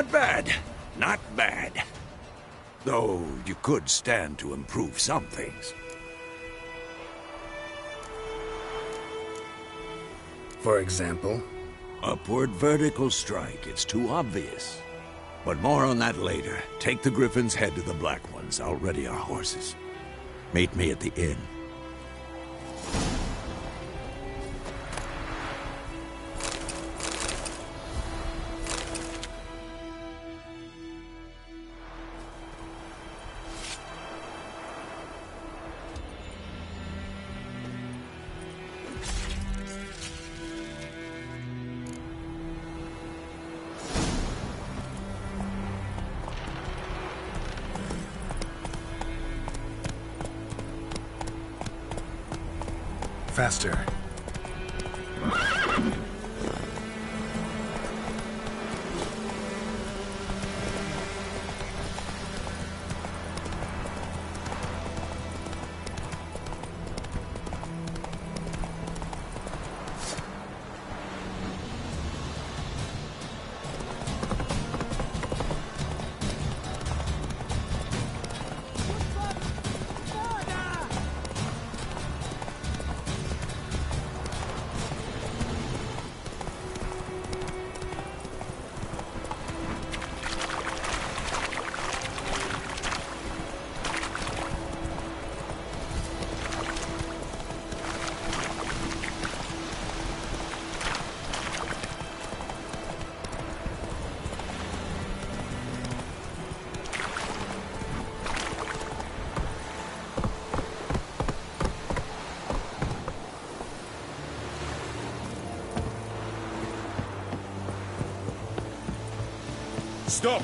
Not bad. Not bad. Though you could stand to improve some things. For example? Upward vertical strike. It's too obvious. But more on that later. Take the Griffin's head to the Black Ones. I'll ready our horses. Meet me at the inn. Faster. Stop!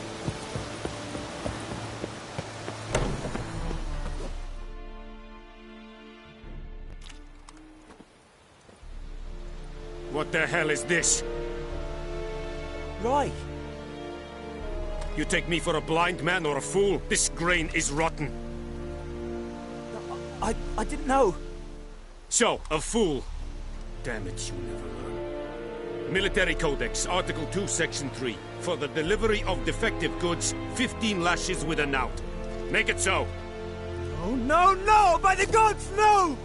What the hell is this? Right. You take me for a blind man or a fool? This grain is rotten. I didn't know. So, a fool. Damn it, you never learn. Military Codex, Article 2, Section 3. For the delivery of defective goods, 15 lashes with a knout. Make it so. Oh, no, no! By the gods, no!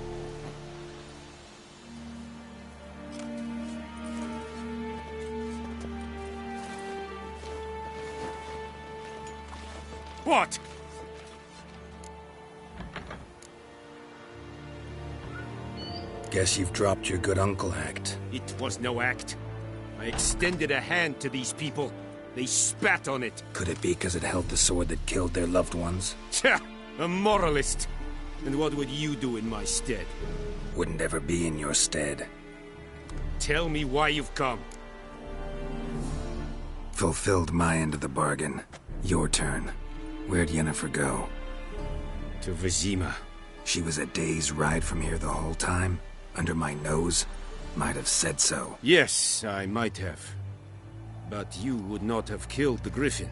What? Guess you've dropped your good uncle act. It was no act. I extended a hand to these people. They spat on it. Could it be because it held the sword that killed their loved ones? Tja! A moralist. And what would you do in my stead? Wouldn't ever be in your stead. Tell me why you've come. Fulfilled my end of the bargain. Your turn. Where'd Yennefer go? To Vizima. She was a day's ride from here the whole time? Under my nose? Might have said so. Yes, I might have. But you would not have killed the Griffin.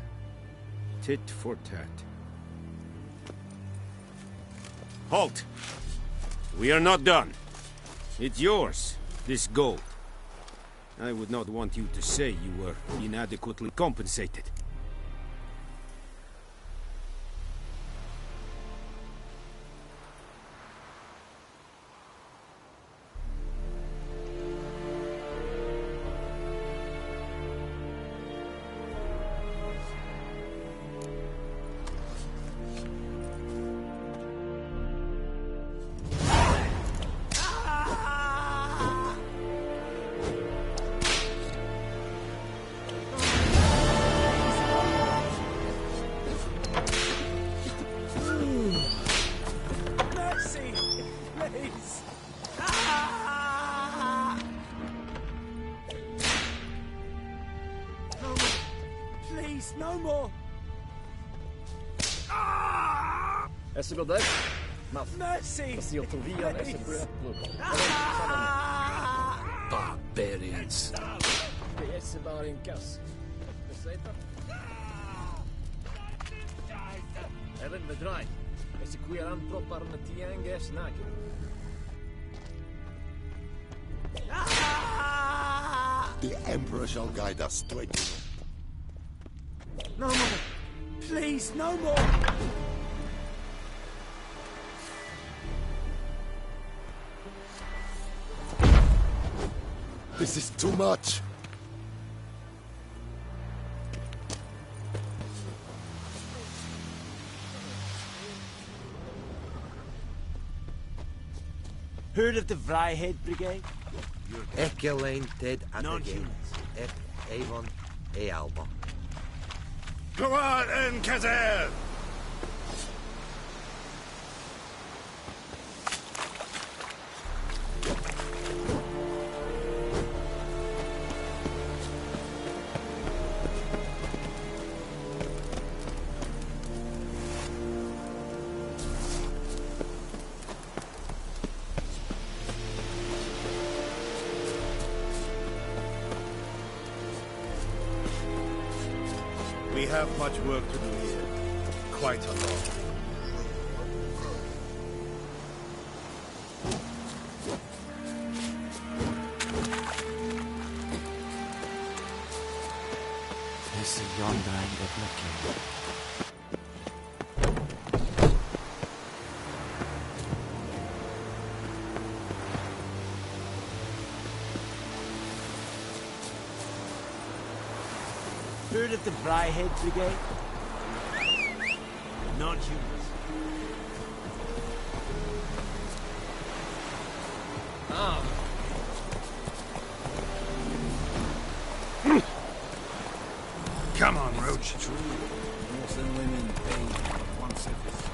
Tit for tat. Halt! We are not done. It's yours, this gold. I would not want you to say you were inadequately compensated. No more! Är så god där? Mercy! Barbarians. Även med dry. Exekueran proppar med tienge snack. The Emperor shall guide us to it. No more. Please, no more. This is too much. Heard of the Vryhead Brigade? Ekelain Ted Non-humans. Ep Avon E Alba. Go on, Enkazer! We have much work to do here. Quite a lot. This is yonder ain't good looking. Heard of the Vryhead Brigade? Non-humans. Ah. Come on, Roach. True. Most of the women pay once every summer.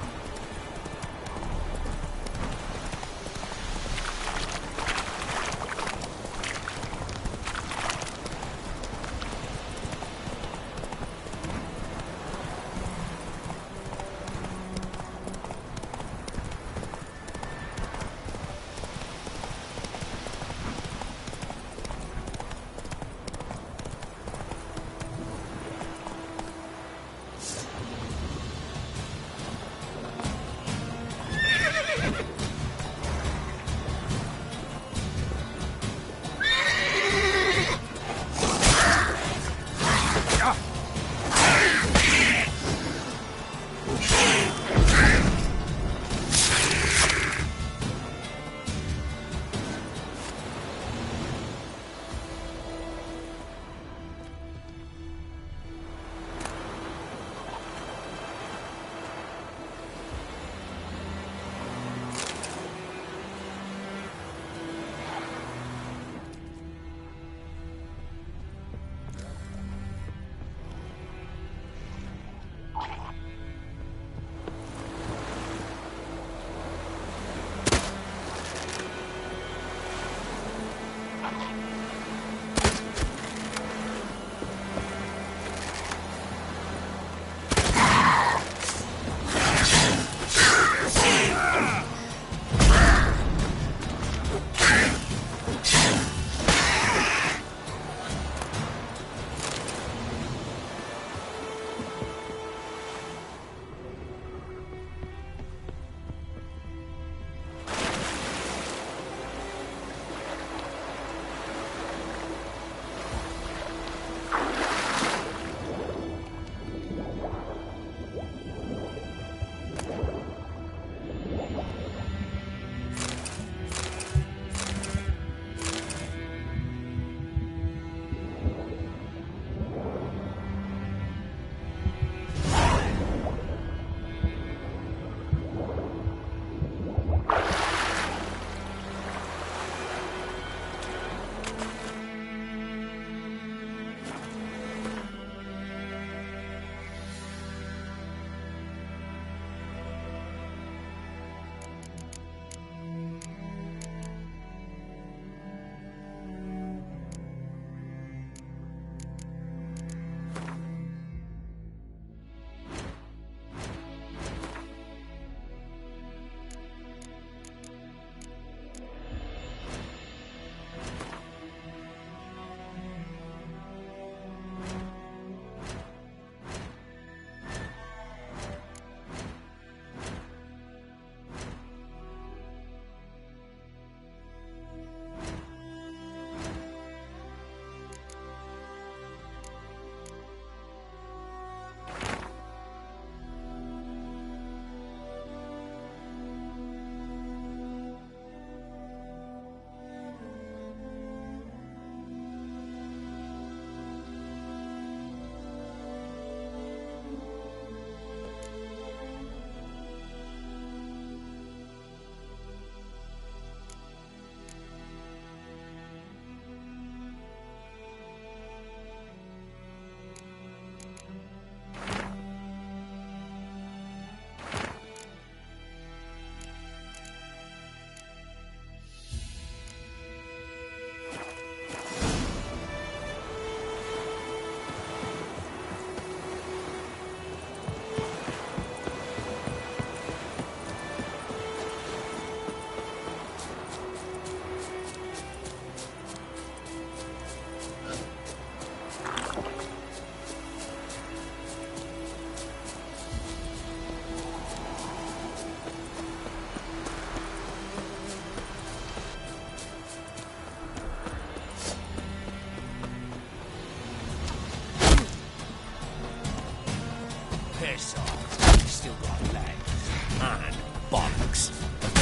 piss off. He's still got legs and bollocks.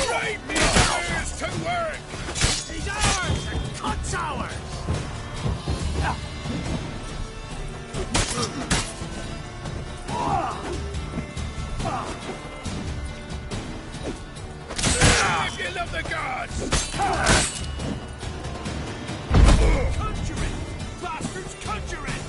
Right, me ears to work! He's ours and cuts ours! If you love the gods! Conjuring! Bastards conjuring!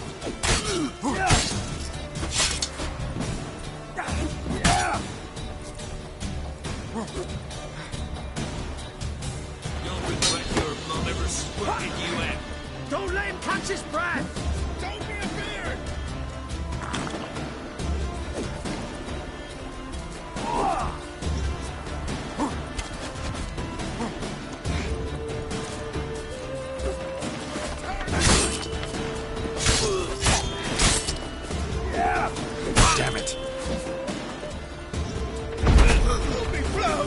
You'll regret your mum ever squirted you in. Don't let him catch his breath! Don't be a beard! Damn it. Let me blow!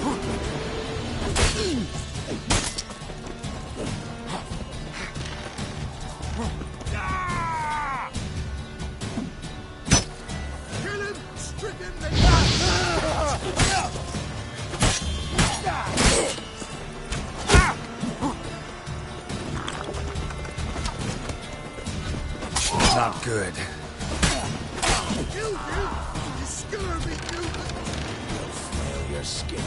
Kill him! Strip him! Not good. You scurvy human! Smell your skin.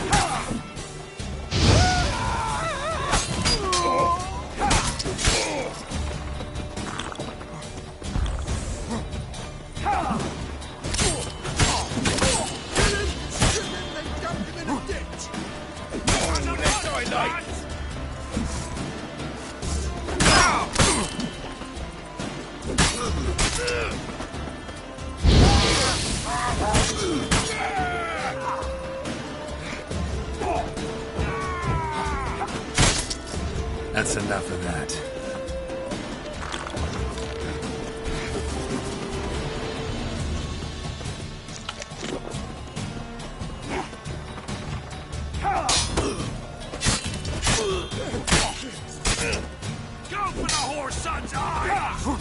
That's enough of that. Go for the whore son's eye!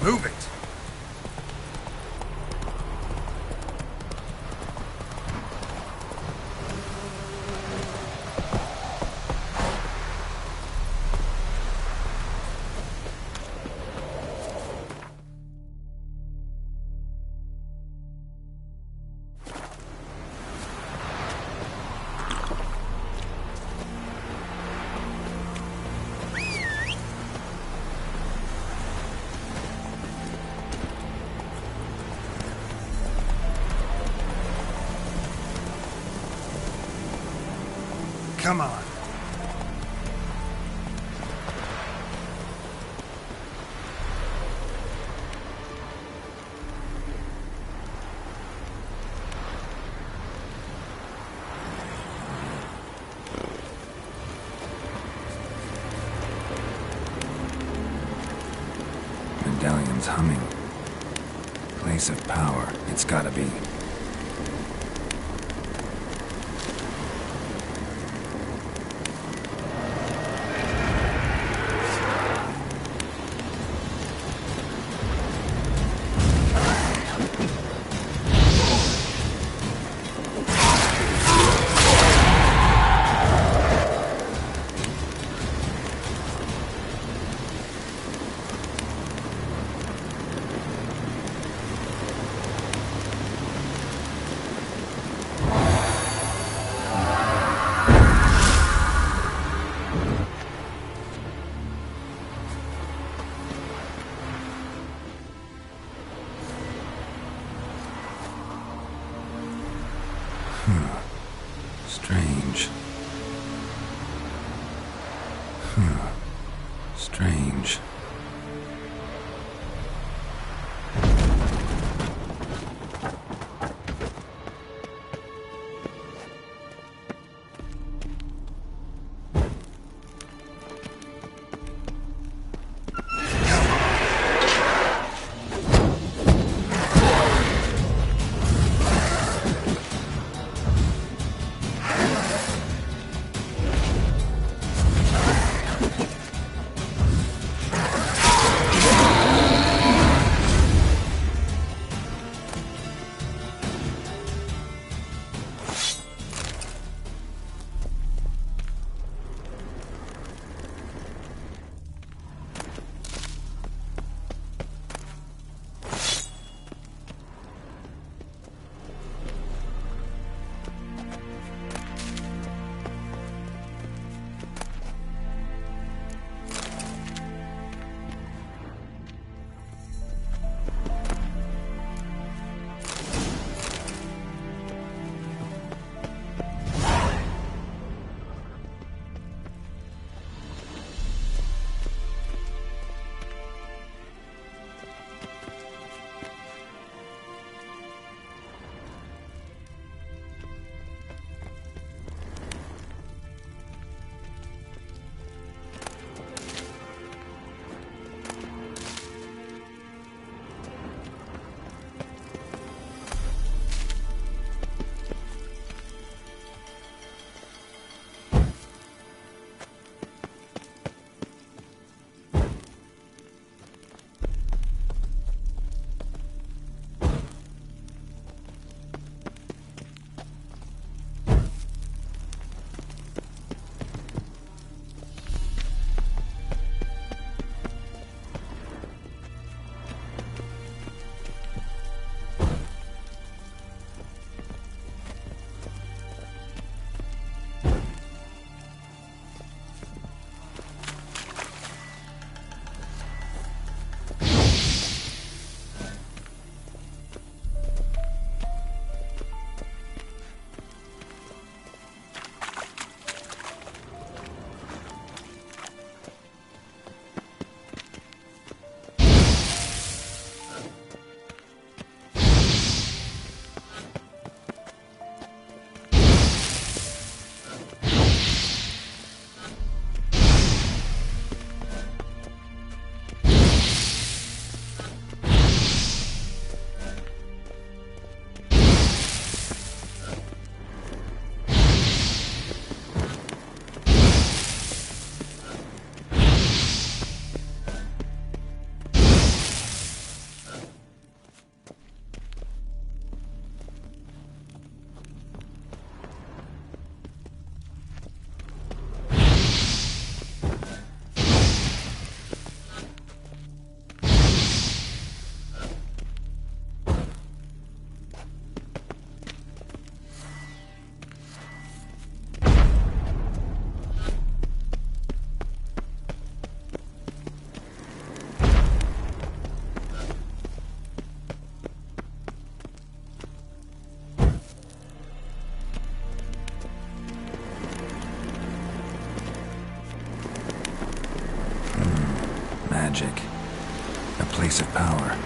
Move it! Come on. Medallion's humming. Place of power. It's gotta be. Strange. Strange. magic. A place of power.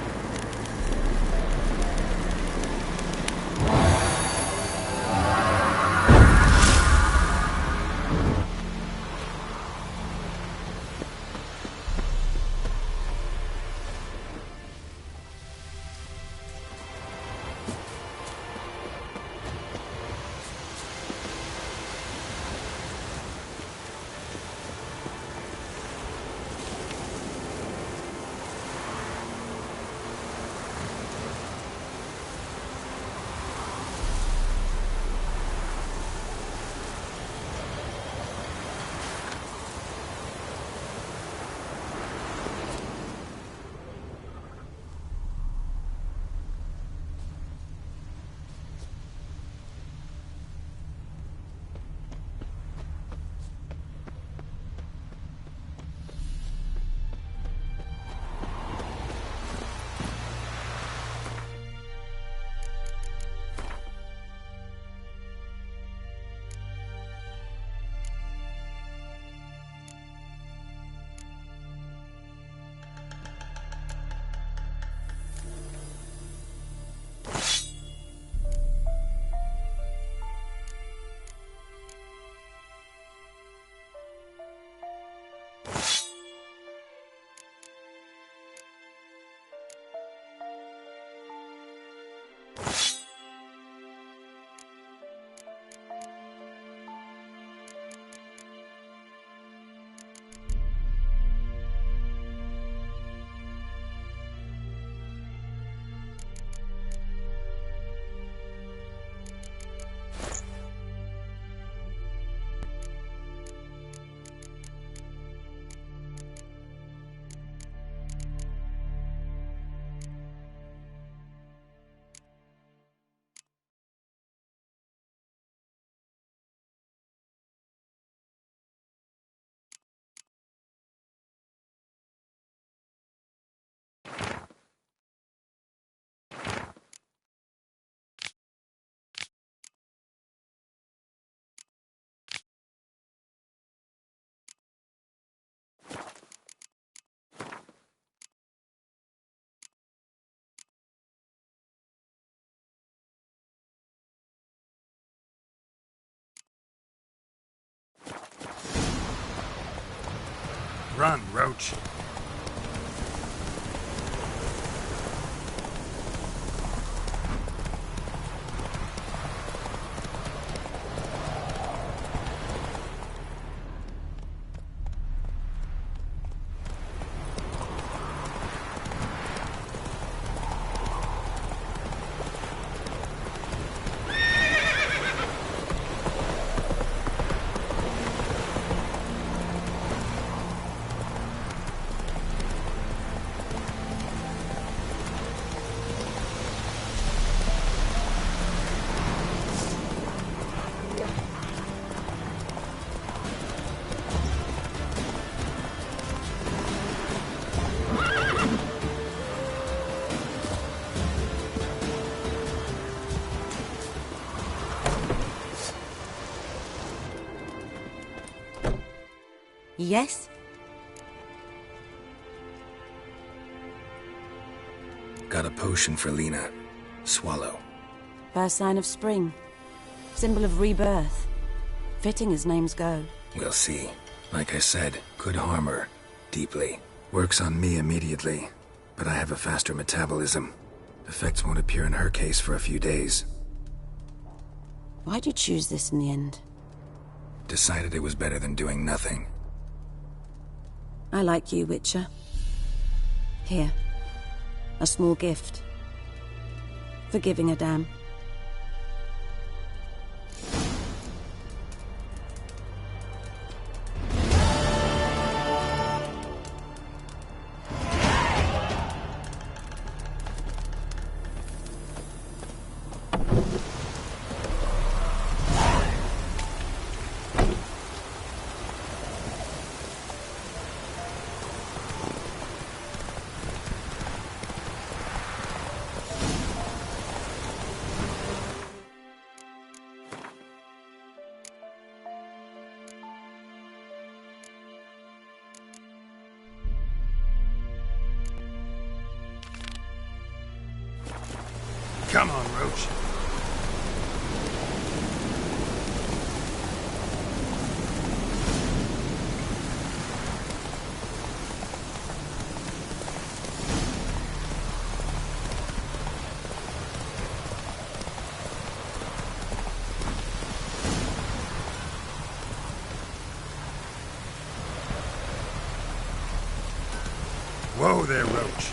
Run, Roach. Yes? Got a potion for Lena. Swallow. First sign of spring. Symbol of rebirth. Fitting as names go. We'll see. Like I said, could harm her. Deeply. Works on me immediately. But I have a faster metabolism. Effects won't appear in her case for a few days. Why'd you choose this in the end? Decided it was better than doing nothing. I like you, Witcher. Here. A small gift. For giving a damn. Come on, Roach. Whoa there, Roach.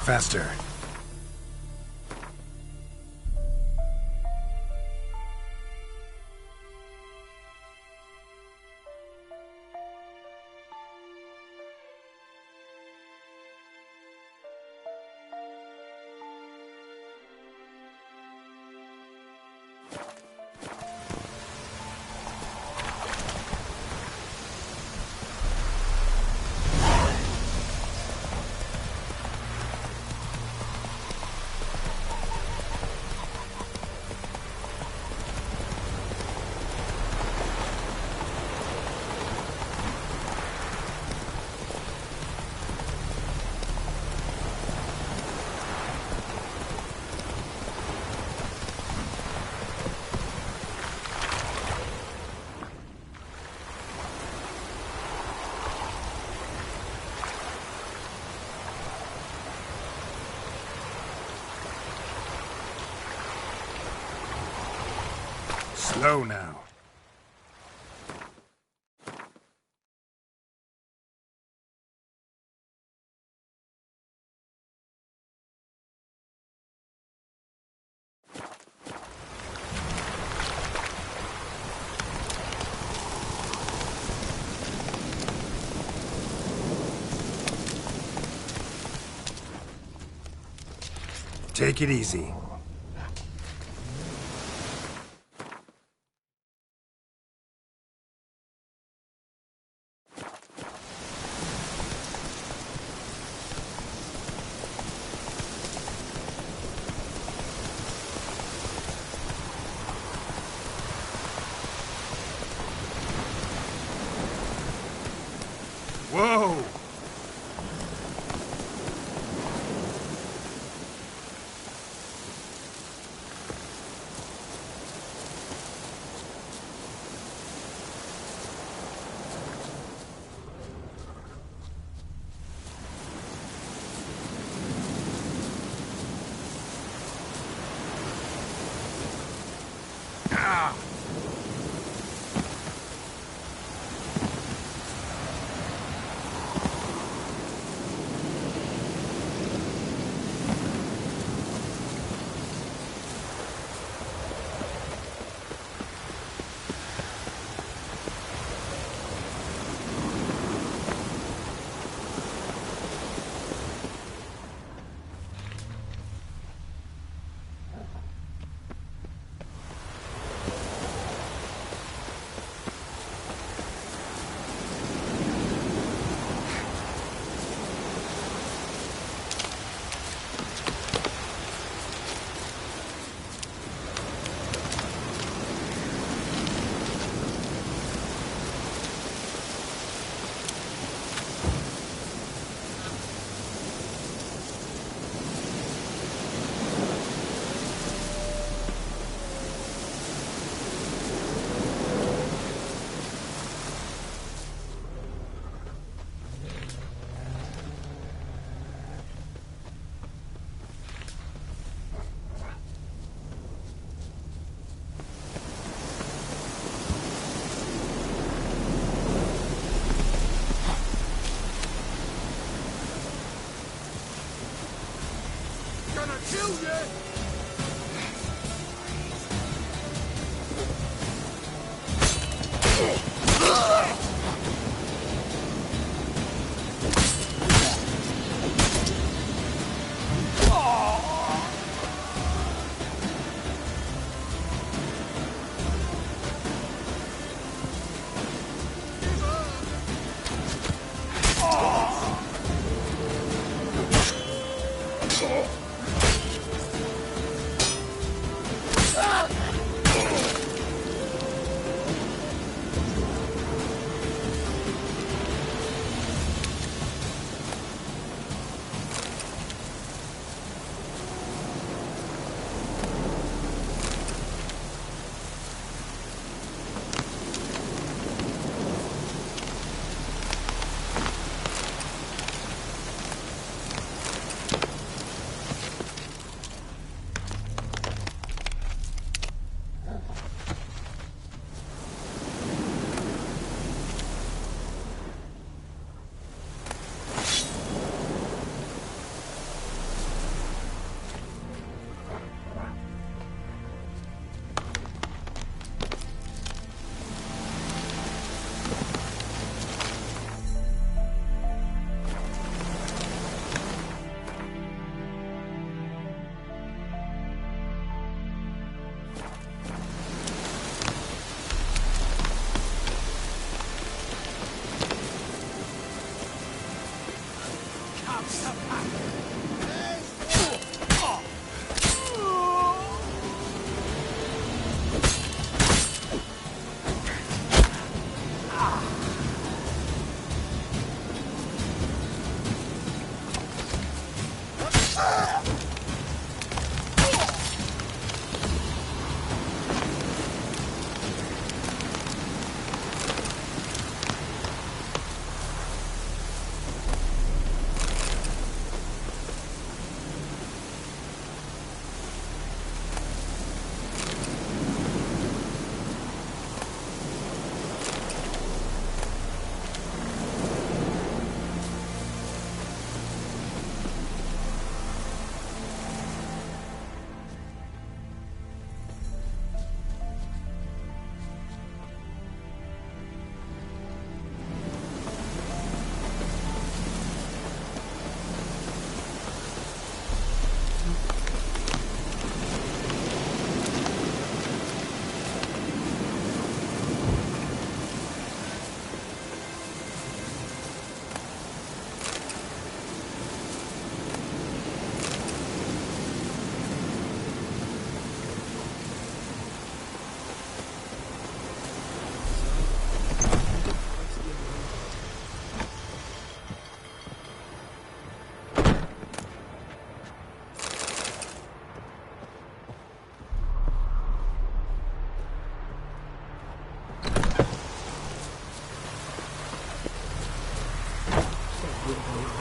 Faster. Slow now. Take it easy. Whoa! kill you!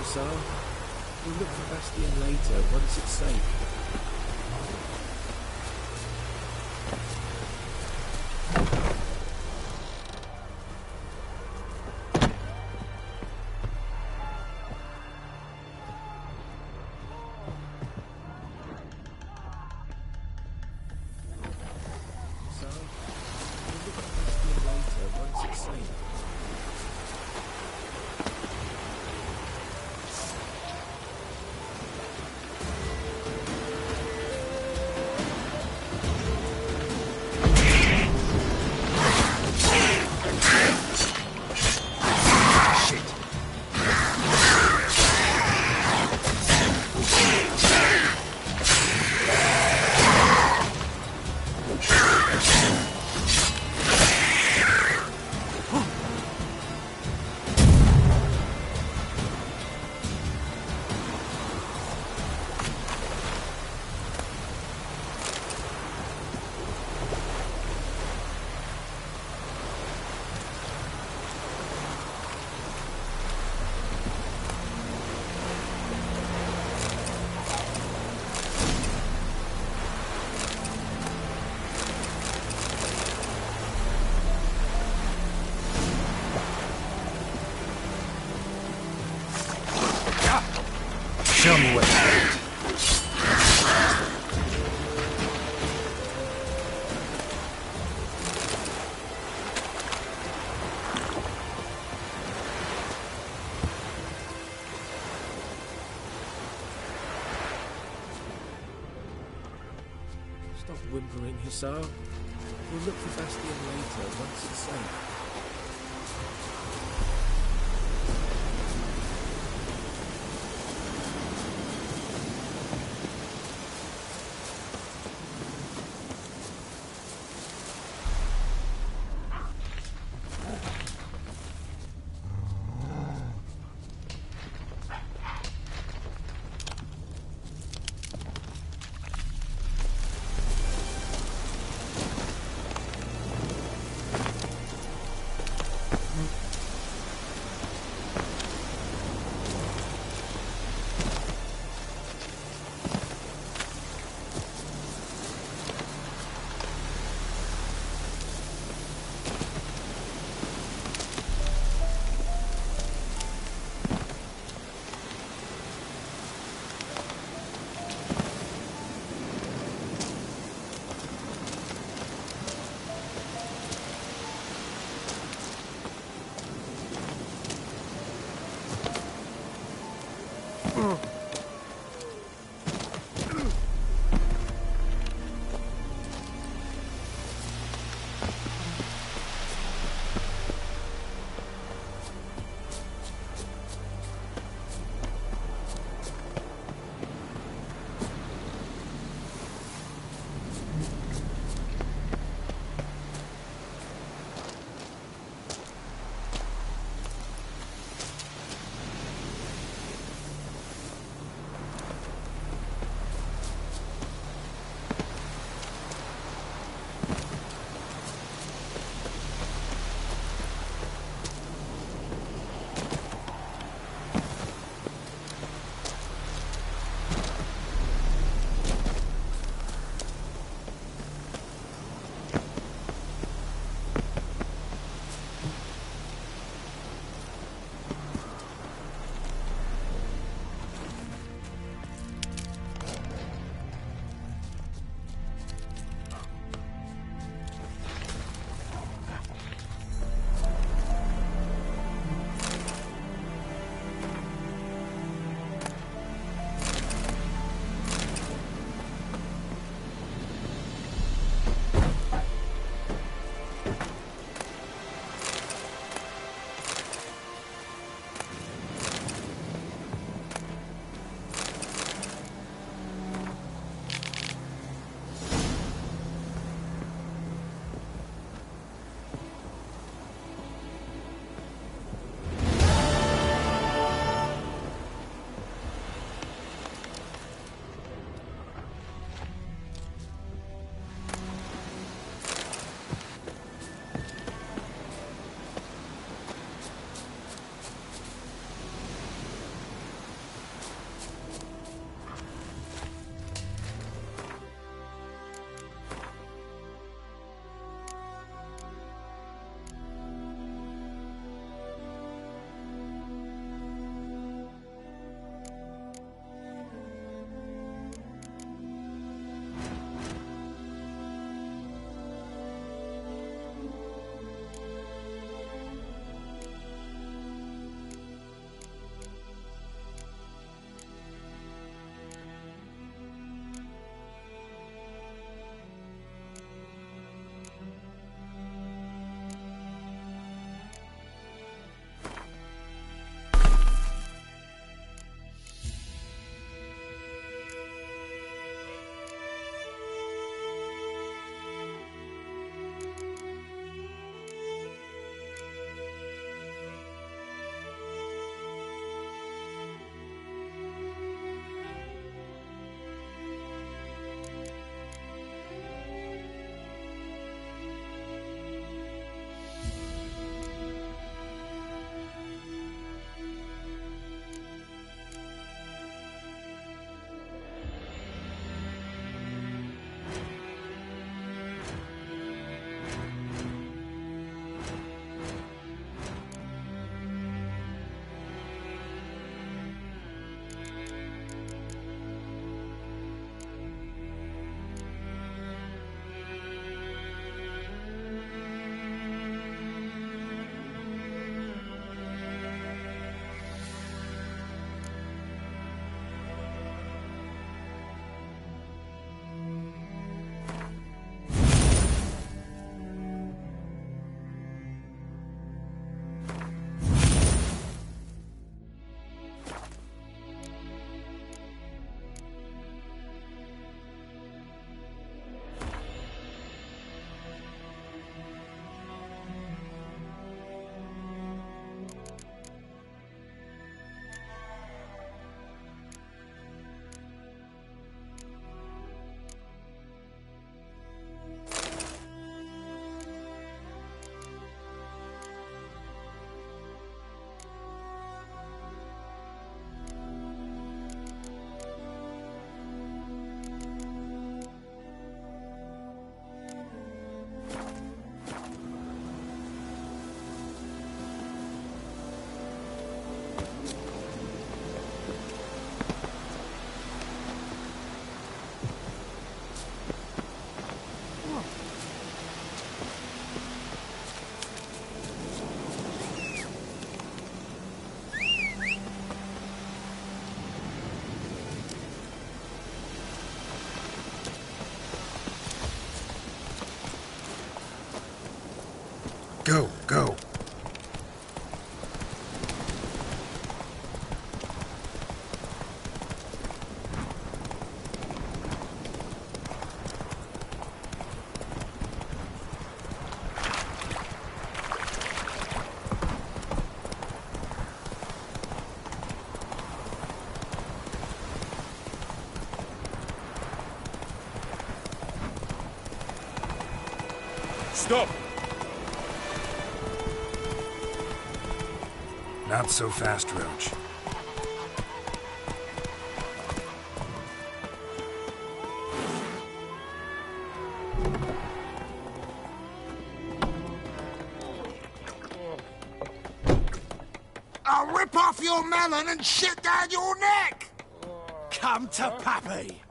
So, we'll look for Bastion later, once it's safe. Stop whimpering, Hussar. We'll look for Bastion later, once it's safe. Go, go. Stop! Not so fast, Roach. I'll rip off your melon and shit down your neck! Come to Pappy!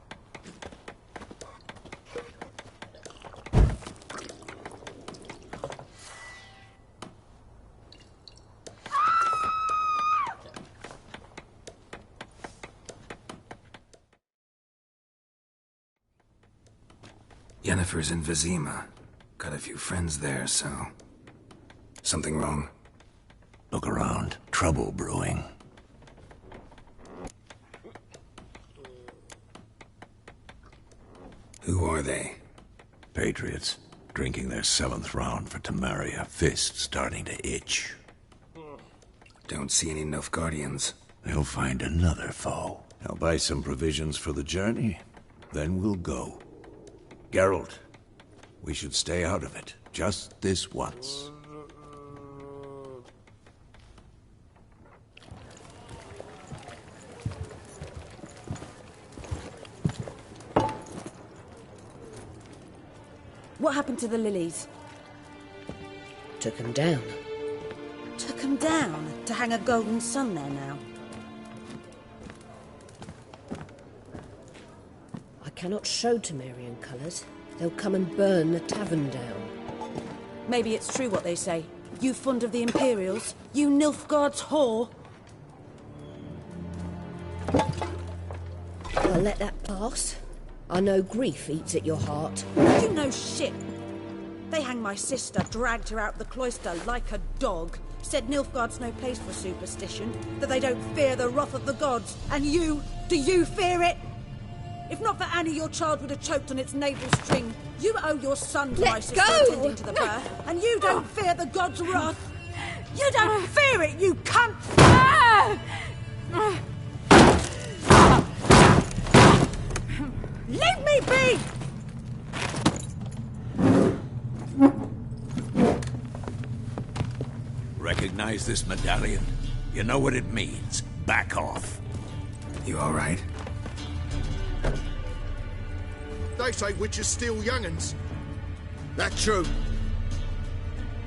Yennefer's in Vizima. Got a few friends there, so... Something wrong? Look around. Trouble brewing. Who are they? Patriots. Drinking their 7th round for Temeria. Fists starting to itch. Don't see any Nilfgaardians. They'll find another foe. I'll buy some provisions for the journey. Then we'll go. Geralt, we should stay out of it. Just this once. What happened to the lilies? Took 'em down. Took 'em down? To hang a golden sun there now? I cannot show Temerian colours. They'll come and burn the tavern down. Maybe it's true what they say. You fond of the Imperials? You Nilfgaard's whore? I'll let that pass. I know grief eats at your heart. You know shit. They hanged my sister, dragged her out the cloister like a dog. Said Nilfgaard's no place for superstition, that they don't fear the wrath of the gods. And you? Do you fear it? If not for Annie, your child would have choked on its navel string. You owe your son to my sister attending to the birth, and you don't fear the gods' wrath. You don't fear it, you cunt! Leave me be! Recognize this medallion? You know what it means. Back off. You all right? They say witches steal young'uns. That true?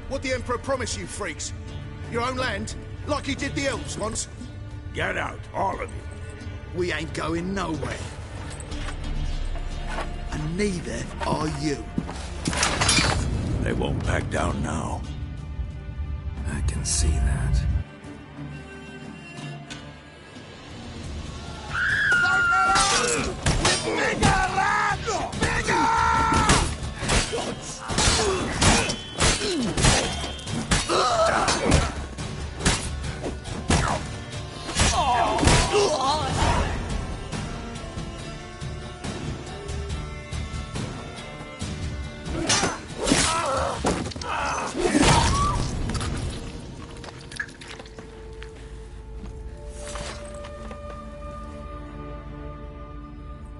What the Emperor promised you, freaks? Your own land? Like he did the elves once? Get out, all of you. We ain't going nowhere. And neither are you. They won't back down now. I can see that. Bigger, lad! Bigger!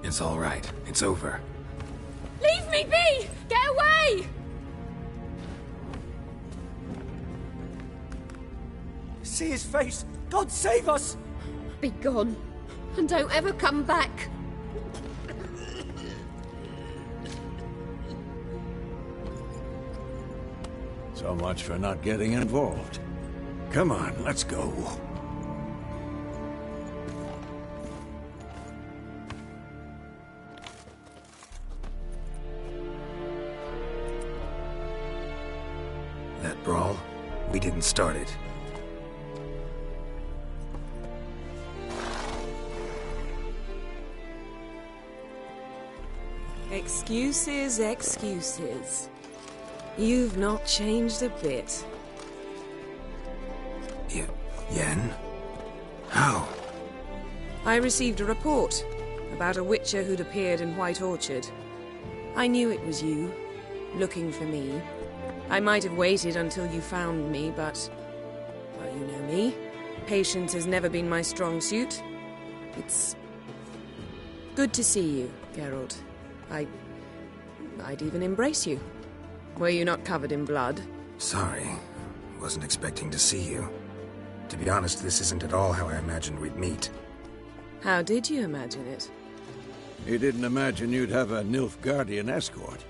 It's all right. It's over. Leave me be! Get away! See his face! God save us! Be gone. And don't ever come back. So much for not getting involved. Come on, let's go. That brawl, we didn't start it. Excuses, excuses. You've not changed a bit. Yen? How? I received a report about a witcher who'd appeared in White Orchard. I knew it was you, looking for me. I might have waited until you found me, but... well, you know me. Patience has never been my strong suit. It's... good to see you, Geralt. I'd even embrace you. Were you not covered in blood? Sorry. Wasn't expecting to see you. To be honest, this isn't at all how I imagined we'd meet. How did you imagine it? He didn't imagine you'd have a Nilfgaardian escort.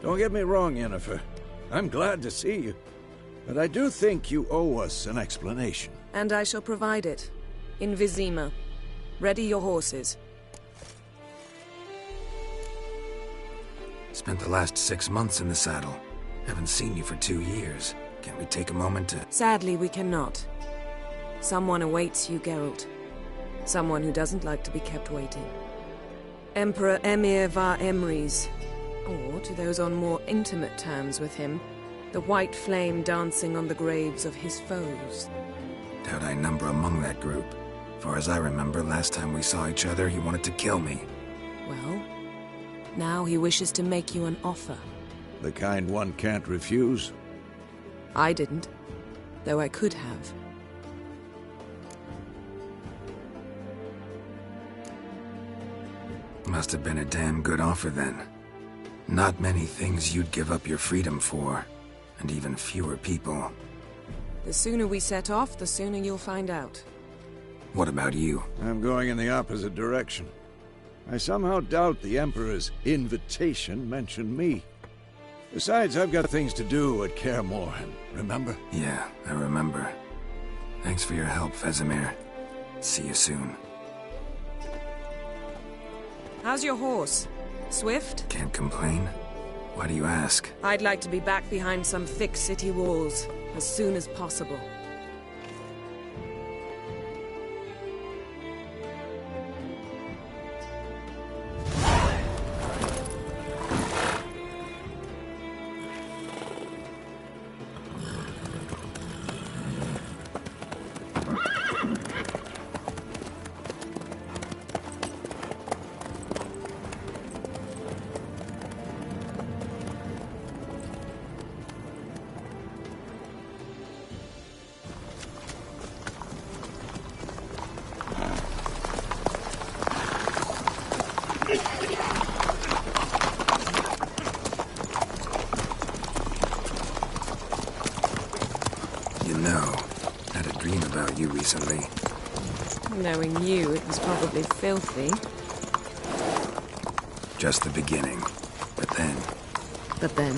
Don't get me wrong, Yennefer. I'm glad to see you. But I do think you owe us an explanation. And I shall provide it. In Vizima. Ready your horses. Spent the last 6 months in the saddle. Haven't seen you for 2 years. Can't we take a moment to... Sadly, we cannot. Someone awaits you, Geralt. Someone who doesn't like to be kept waiting. Emperor Emir var Emrys. Or, to those on more intimate terms with him, the white flame dancing on the graves of his foes. Doubt I number among that group. Far as I remember, last time we saw each other, he wanted to kill me. Well, now he wishes to make you an offer. The kind one can't refuse? I didn't, though I could have. Must have been a damn good offer then. Not many things you'd give up your freedom for, and even fewer people. The sooner we set off, the sooner you'll find out. What about you? I'm going in the opposite direction. I somehow doubt the Emperor's invitation mentioned me. Besides, I've got things to do at Kaer Morhen, remember? Yeah, I remember. Thanks for your help, Vesemir. See you soon. How's your horse? Swift? Can't complain. Why do you ask? I'd like to be back behind some thick city walls, as soon as possible. You know, had a dream about you recently. Knowing you, it was probably filthy. Just the beginning. But then... But then...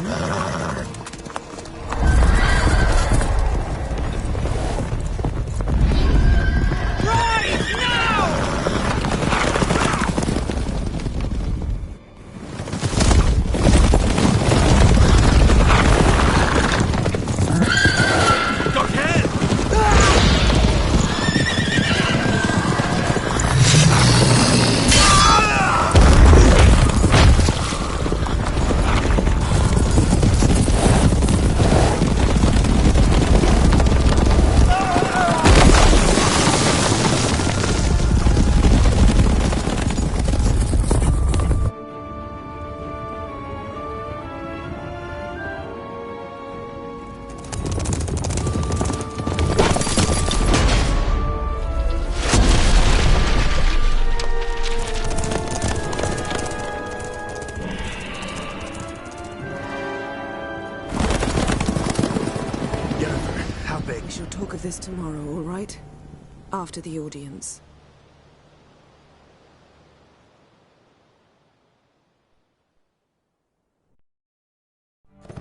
We shall talk of this tomorrow, all right? After the audience.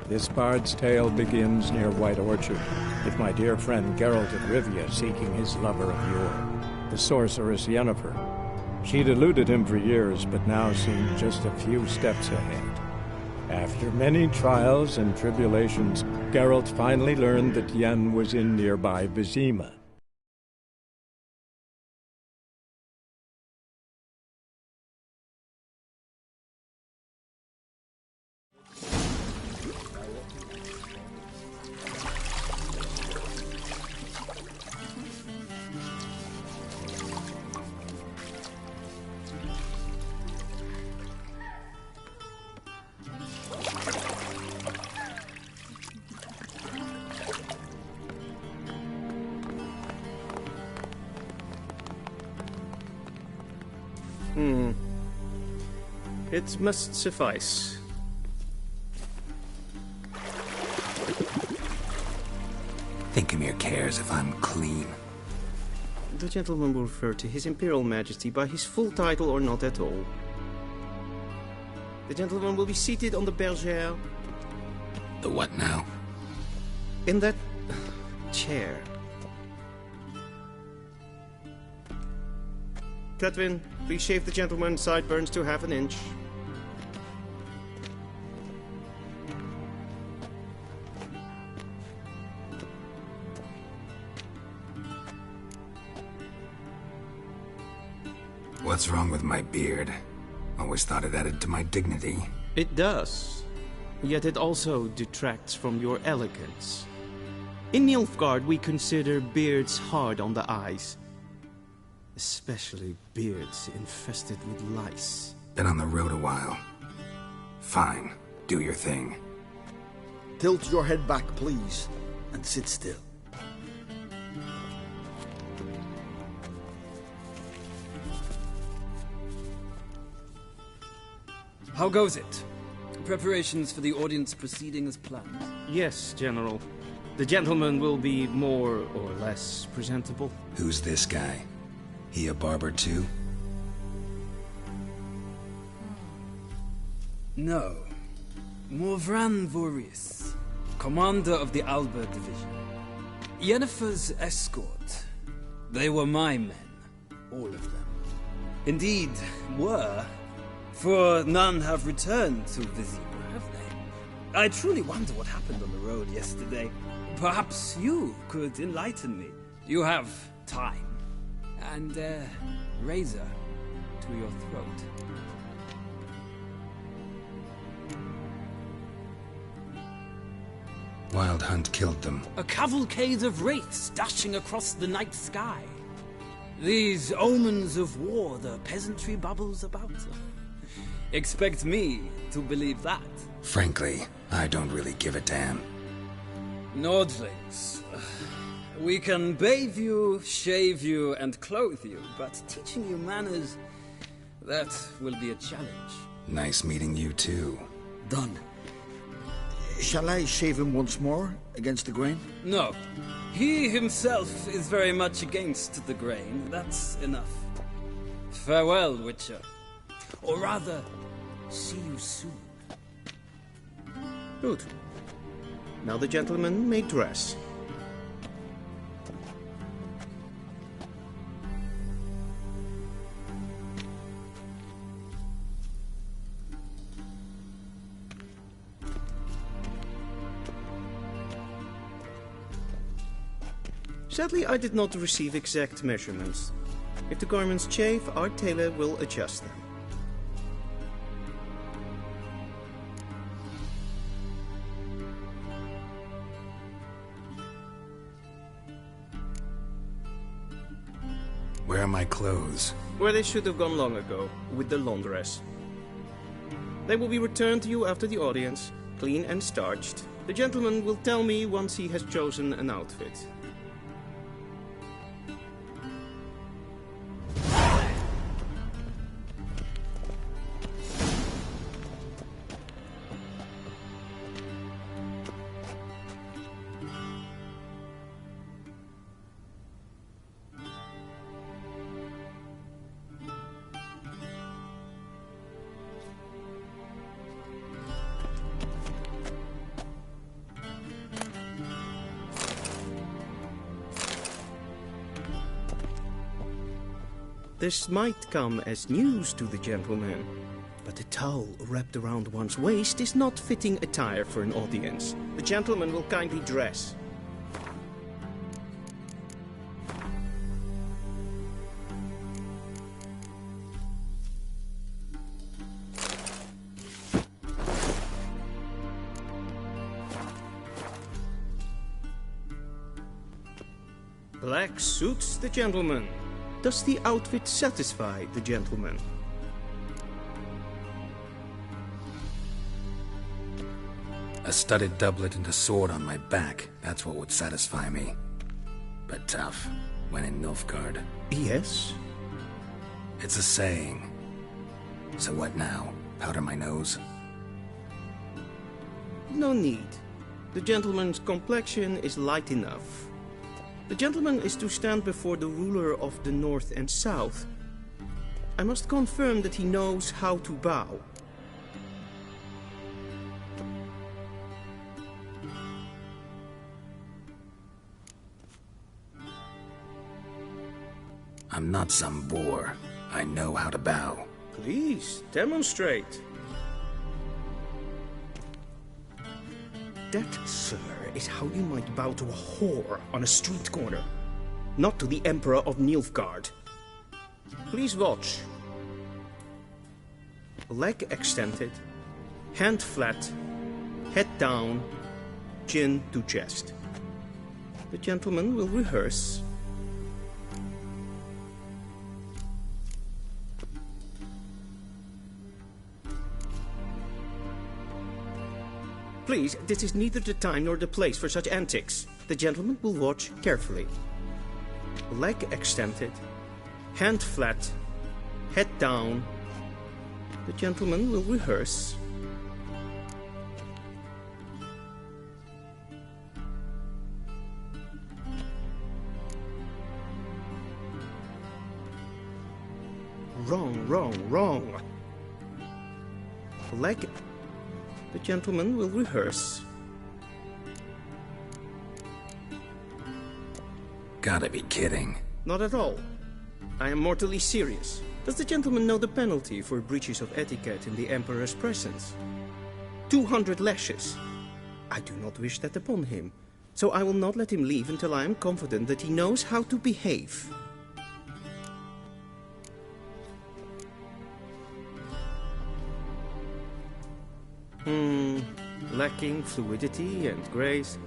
This bard's tale begins near White Orchard, with my dear friend Geralt of Rivia seeking his lover of yore, the sorceress Yennefer. She'd eluded him for years, but now seemed just a few steps ahead. After many trials and tribulations, Geralt finally learned that Yen was in nearby Vizima. It must suffice. Thinkamere cares if I'm clean. The gentleman will refer to His Imperial Majesty by his full title or not at all. The gentleman will be seated on the bergère. The what now? In that chair. Cletwin, please shave the gentleman's sideburns to half an inch. What's wrong with my beard? Always thought it added to my dignity. It does. Yet it also detracts from your elegance. In Nilfgaard, we consider beards hard on the eyes. Especially beards infested with lice. Been on the road a while. Fine. Do your thing. Tilt your head back, please, and sit still. How goes it? Preparations for the audience proceeding as planned? Yes, General. The gentleman will be more or less presentable. Who's this guy? He a barber too? No. Morvran Voris, commander of the Alba division. Yennefer's escort. They were my men. All of them. Indeed, were. For none have returned to Vizima, have they? I truly wonder what happened on the road yesterday. Perhaps you could enlighten me. You have time. And razor to your throat. Wild Hunt killed them. A cavalcade of wraiths dashing across the night sky. These omens of war the peasantry bubbles about. Expect me to believe that. Frankly, I don't really give a damn. Nordlings. We can bathe you, shave you, and clothe you, but teaching you manners, that will be a challenge. Nice meeting you too. Done. Shall I shave him once more, against the grain? No. He himself is very much against the grain. That's enough. Farewell, Witcher. Or rather, see you soon. Good. Now the gentleman may dress. Sadly, I did not receive exact measurements. If the garments chafe, our tailor will adjust them. Where are my clothes? Where they should have gone long ago, with the laundress. They will be returned to you after the audience, clean and starched. The gentleman will tell me once he has chosen an outfit. This might come as news to the gentleman, but a towel wrapped around one's waist is not fitting attire for an audience. The gentleman will kindly dress. Black suits the gentleman. Does the outfit satisfy the gentleman? A studded doublet and a sword on my back, that's what would satisfy me. But tough, when in Nilfgaard. Yes? It's a saying. So what now? Powder my nose? No need. The gentleman's complexion is light enough. The gentleman is to stand before the ruler of the North and South. I must confirm that he knows how to bow. I'm not some boor. I know how to bow. Please, demonstrate. That, sir, is how you might bow to a whore on a street corner, not to the Emperor of Nilfgaard. Please watch. Leg extended, hand flat, head down, chin to chest. The gentleman will rehearse. Please, this is neither the time nor the place for such antics. The gentleman will watch carefully. Leg extended, hand flat, head down. The gentleman will rehearse. Wrong, wrong, wrong. Leg. The gentleman will rehearse. Gotta be kidding. Not at all. I am mortally serious. Does the gentleman know the penalty for breaches of etiquette in the Emperor's presence? 200 lashes. I do not wish that upon him, so I will not let him leave until I am confident that he knows how to behave. Lacking fluidity and grace.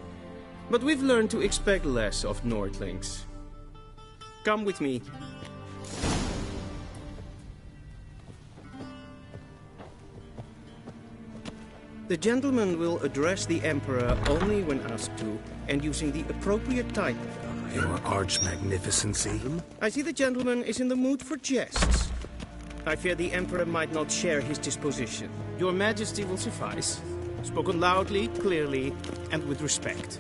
But we've learned to expect less of Nordlings. Come with me. The gentleman will address the Emperor only when asked to, and using the appropriate title. Your arch-magnificency? I see the gentleman is in the mood for jests. I fear the Emperor might not share his disposition. Your Majesty will suffice. Spoken loudly, clearly, and with respect.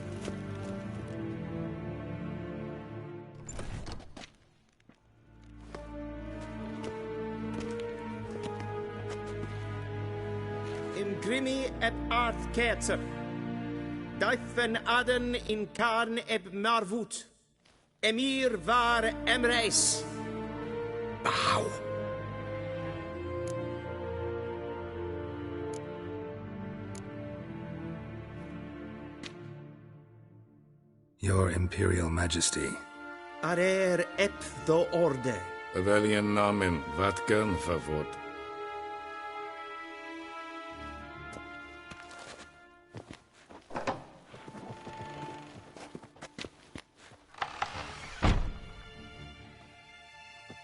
Imgrimi et art ketzer. Daifen aden in karn eb marvut. Emir var emreis. Bow. Your Imperial Majesty. Arer ep do orde. Evelian namen, vatgen favort.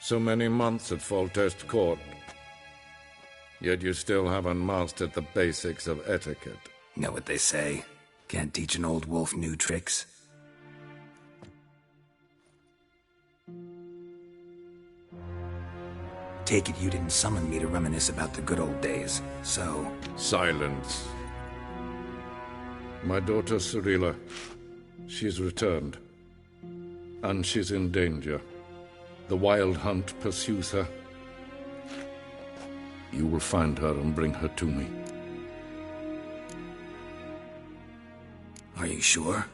So many months at Foltest Court. Yet you still haven't mastered the basics of etiquette. Know what they say? Can't teach an old wolf new tricks. Take it you didn't summon me to reminisce about the good old days, so... Silence. My daughter Cyrilla, she's returned. And she's in danger. The Wild Hunt pursues her. You will find her and bring her to me. Are you sure?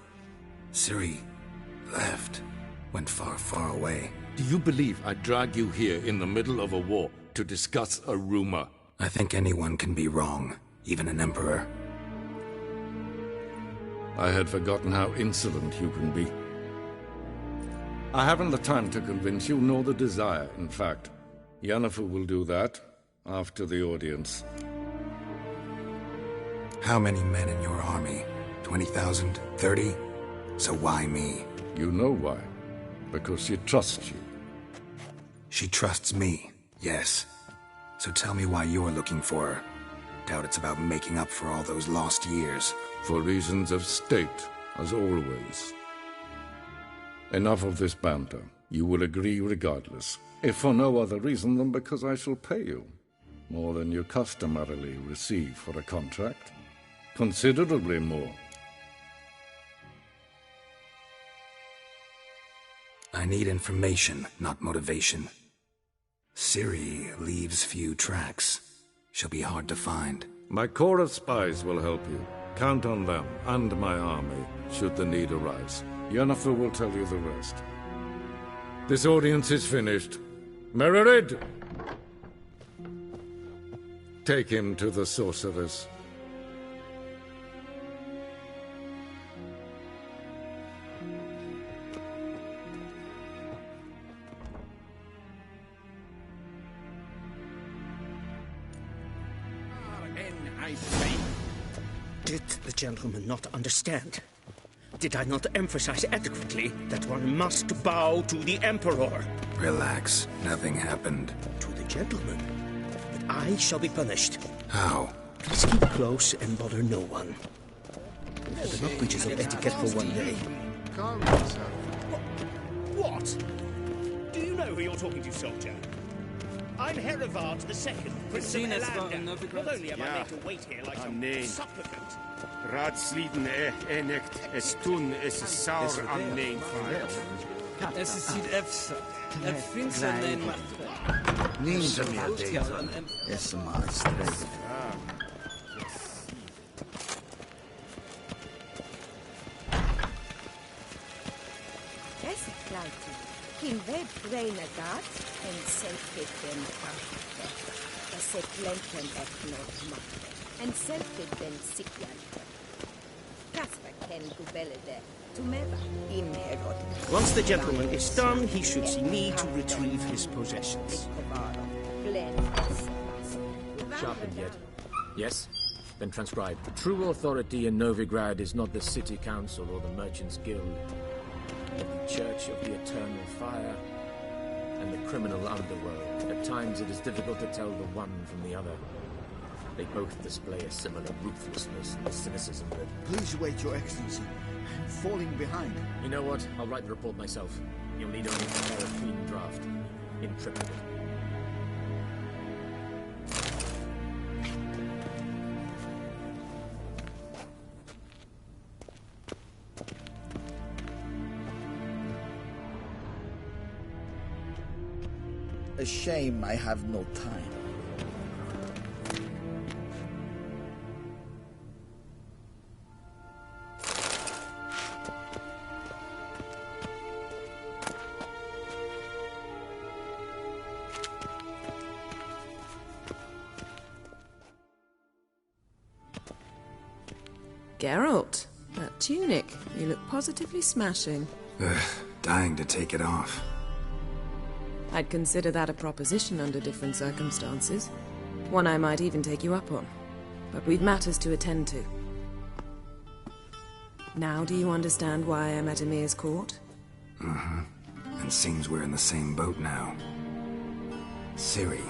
Ciri left. Went far, far away. Do you believe I'd drag you here in the middle of a war to discuss a rumor? I think anyone can be wrong, even an emperor. I had forgotten how insolent you can be. I haven't the time to convince you, nor the desire, in fact. Yennefer will do that after the audience. How many men in your army? 20,000? 30? So why me? You know why. Because she trusts you. She trusts me, yes. So tell me why you're looking for her. Doubt it's about making up for all those lost years. For reasons of state, as always. Enough of this banter. You will agree regardless, if for no other reason than because I shall pay you. More than you customarily receive for a contract. Considerably more. I need information, not motivation. Ciri leaves few tracks. She'll be hard to find. My corps of spies will help you. Count on them, and my army, should the need arise. Yennefer will tell you the rest. This audience is finished. Mererid! Take him to the sorceress. Did the gentleman not understand? Did I not emphasize adequately that one must bow to the Emperor? Relax. Nothing happened. To the gentleman. But I shall be punished. How? Please keep close and bother no one. We've had enough breaches of etiquette for one day. Calm yourself. What? Do you know who you're talking to, soldier? I'm Herivard II, Prince of Elander. Not only am I made to wait here like some supplicant. Raadsliden enigt es tun es saur am neem Es is niet efsa. Finster neem Neem ze meer deze. Es maar streef. Es kleidje. Kim web reine gaat en zelf het den kampte. Es het lenten ek not machte. En zelf het den sikjan. Kasper ken gubellede. Tumeva in herod. Once the gentleman is done, he should see me to retrieve his possessions. Sharpened yet? Yes? Then transcribe. The true authority in Novigrad is not the city council or the merchants' guild, but the Church of the Eternal Fire and the criminal underworld. At times it is difficult to tell the one from the other. They both display a similar ruthlessness and cynicism that... Please wait, Your Excellency. I'm falling behind. You know what? I'll write the report myself. You'll need only prepare a clean draft. In triplicate. A shame I have no time. Geralt, that tunic. You look positively smashing. Ugh, dying to take it off. I'd consider that a proposition under different circumstances. One I might even take you up on. But we've matters to attend to. Now do you understand why I'm at Emir's court? Mm-hmm. And seems we're in the same boat now. Ciri,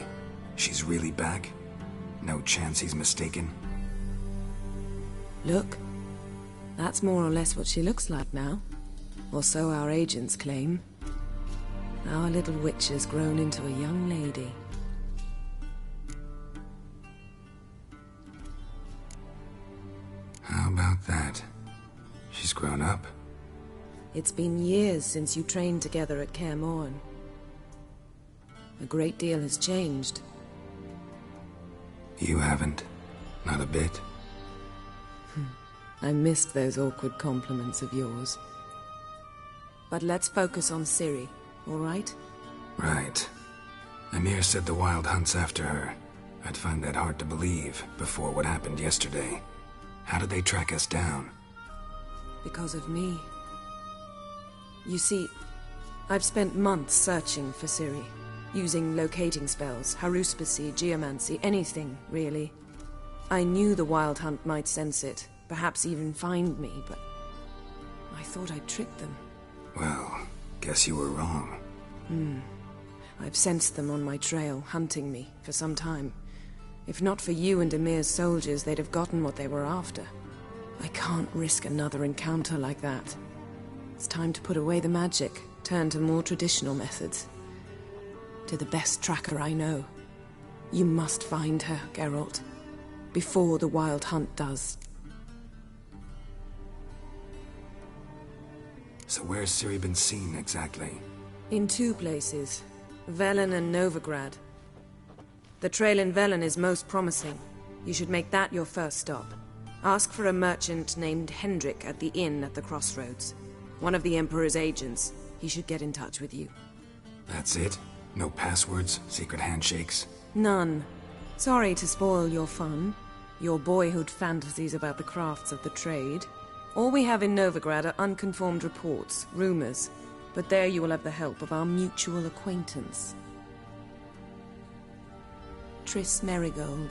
she's really back? No chance he's mistaken? Look, that's more or less what she looks like now. Or so our agents claim. Our little witch has grown into a young lady. How about that? She's grown up. It's been years since you trained together at Kaer Morhen. A great deal has changed. You haven't? Not a bit? I missed those awkward compliments of yours. But let's focus on Ciri, all right? Right. Emir said the Wild hunts after her. I'd find that hard to believe before what happened yesterday. How did they track us down? Because of me. You see, I've spent months searching for Ciri, using locating spells, haruspicy, geomancy, anything, really. I knew the Wild Hunt might sense it, perhaps even find me, but I thought I'd tricked them. Well, guess you were wrong. I've sensed them on my trail, hunting me, for some time. If not for you and Emir's soldiers, they'd have gotten what they were after. I can't risk another encounter like that. It's time to put away the magic, turn to more traditional methods. To the best tracker I know. You must find her, Geralt. Before the Wild Hunt does. So where's Ciri been seen, exactly? In 2 places. Velen and Novigrad. The trail in Velen is most promising. You should make that your first stop. Ask for a merchant named Hendrik at the inn at the crossroads. One of the Emperor's agents. He should get in touch with you. That's it? No passwords? Secret handshakes? None. Sorry to spoil your fun. Your boyhood fantasies about the crafts of the trade. All we have in Novigrad are unconfirmed reports, rumors. But there you will have the help of our mutual acquaintance. Triss Merigold.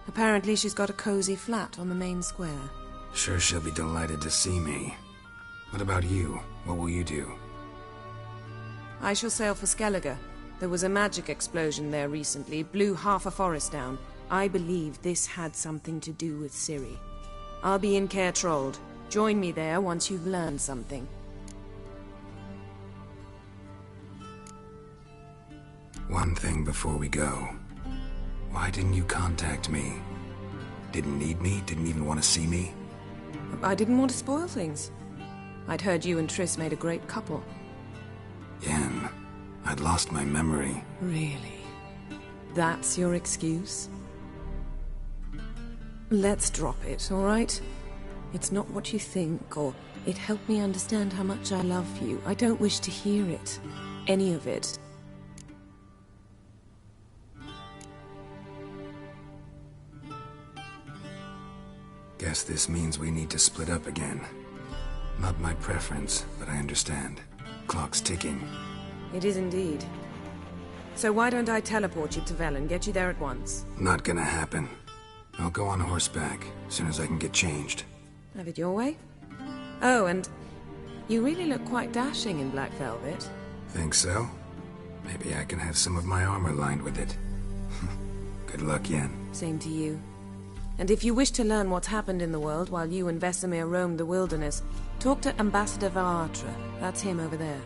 Apparently she's got a cozy flat on the main square. Sure she'll be delighted to see me. What about you? What will you do? I shall sail for Skellige. There was a magic explosion there recently, blew half a forest down. I believe this had something to do with Ciri. I'll be in Caer Trolde. Join me there once you've learned something. One thing before we go. Why didn't you contact me? Didn't need me? Didn't even want to see me? I didn't want to spoil things. I'd heard you and Triss made a great couple. Yen, I'd lost my memory. Really? That's your excuse? Let's drop it, all right? It's not what you think, or it helped me understand how much I love you. I don't wish to hear it. Any of it. Guess this means we need to split up again. Not my preference, but I understand. Clock's ticking. It is indeed. So why don't I teleport you to Velen, get you there at once? Not gonna happen. I'll go on horseback, as soon as I can get changed. Have it your way? Oh, and you really look quite dashing in black velvet. Think so? Maybe I can have some of my armor lined with it. Good luck, Yen. Same to you. And if you wish to learn what's happened in the world while you and Vesemir roamed the wilderness, talk to Ambassador Varatra. That's him over there.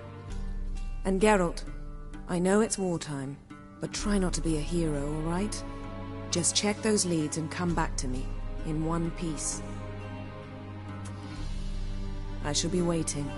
And Geralt, I know it's wartime, but try not to be a hero, all right? Just check those leads and come back to me, in one piece. I shall be waiting.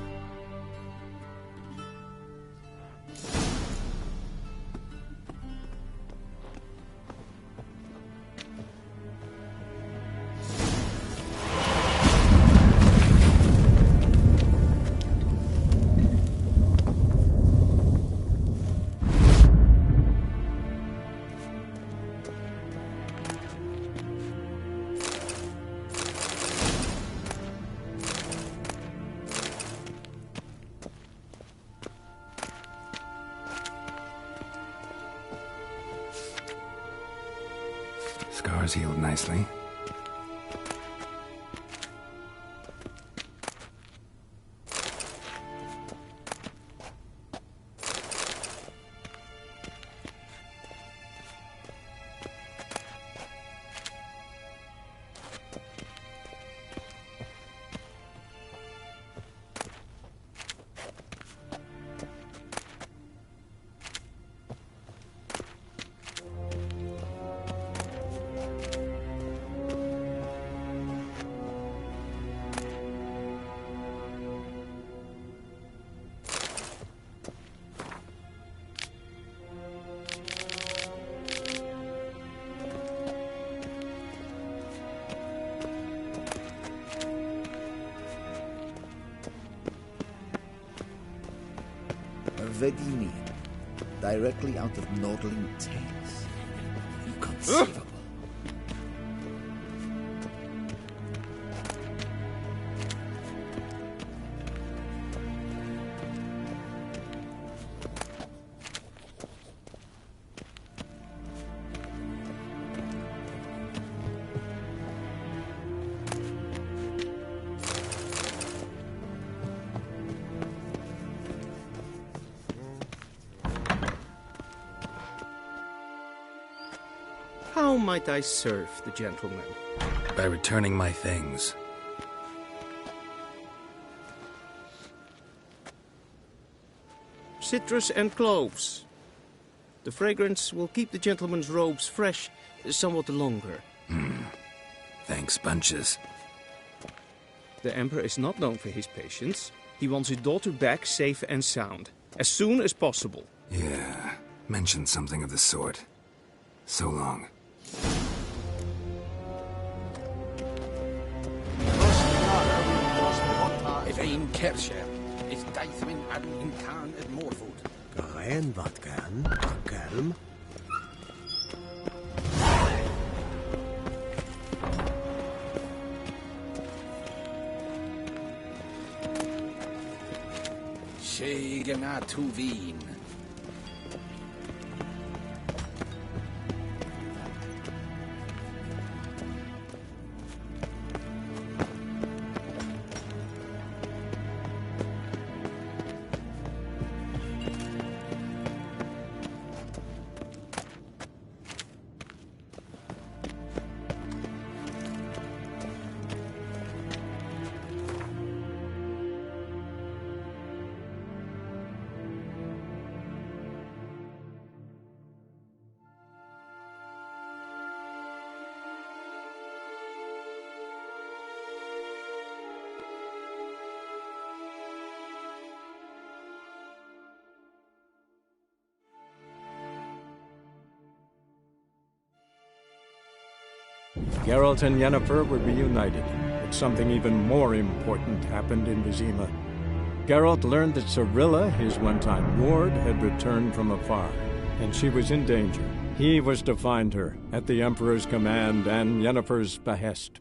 Scars healed nicely. Vedimi, directly out of Nordling Tales. Inconceivable. How might I serve the gentleman? By returning my things. Citrus and cloves. The fragrance will keep the gentleman's robes fresh somewhat longer. Thanks, bunches. The Emperor is not known for his patience. He wants his daughter back safe and sound, as soon as possible. Yeah, mentioned something of the sort. So long. If ein Kerscher is Deithmin Admin Khan at Morfoot. Gaen wat gan, Kelm. Shegena Tuvin. Geralt and Yennefer were reunited, but something even more important happened in Vizima. Geralt learned that Cirilla, his one-time ward, had returned from afar, and she was in danger. He was to find her, at the Emperor's command and Yennefer's behest.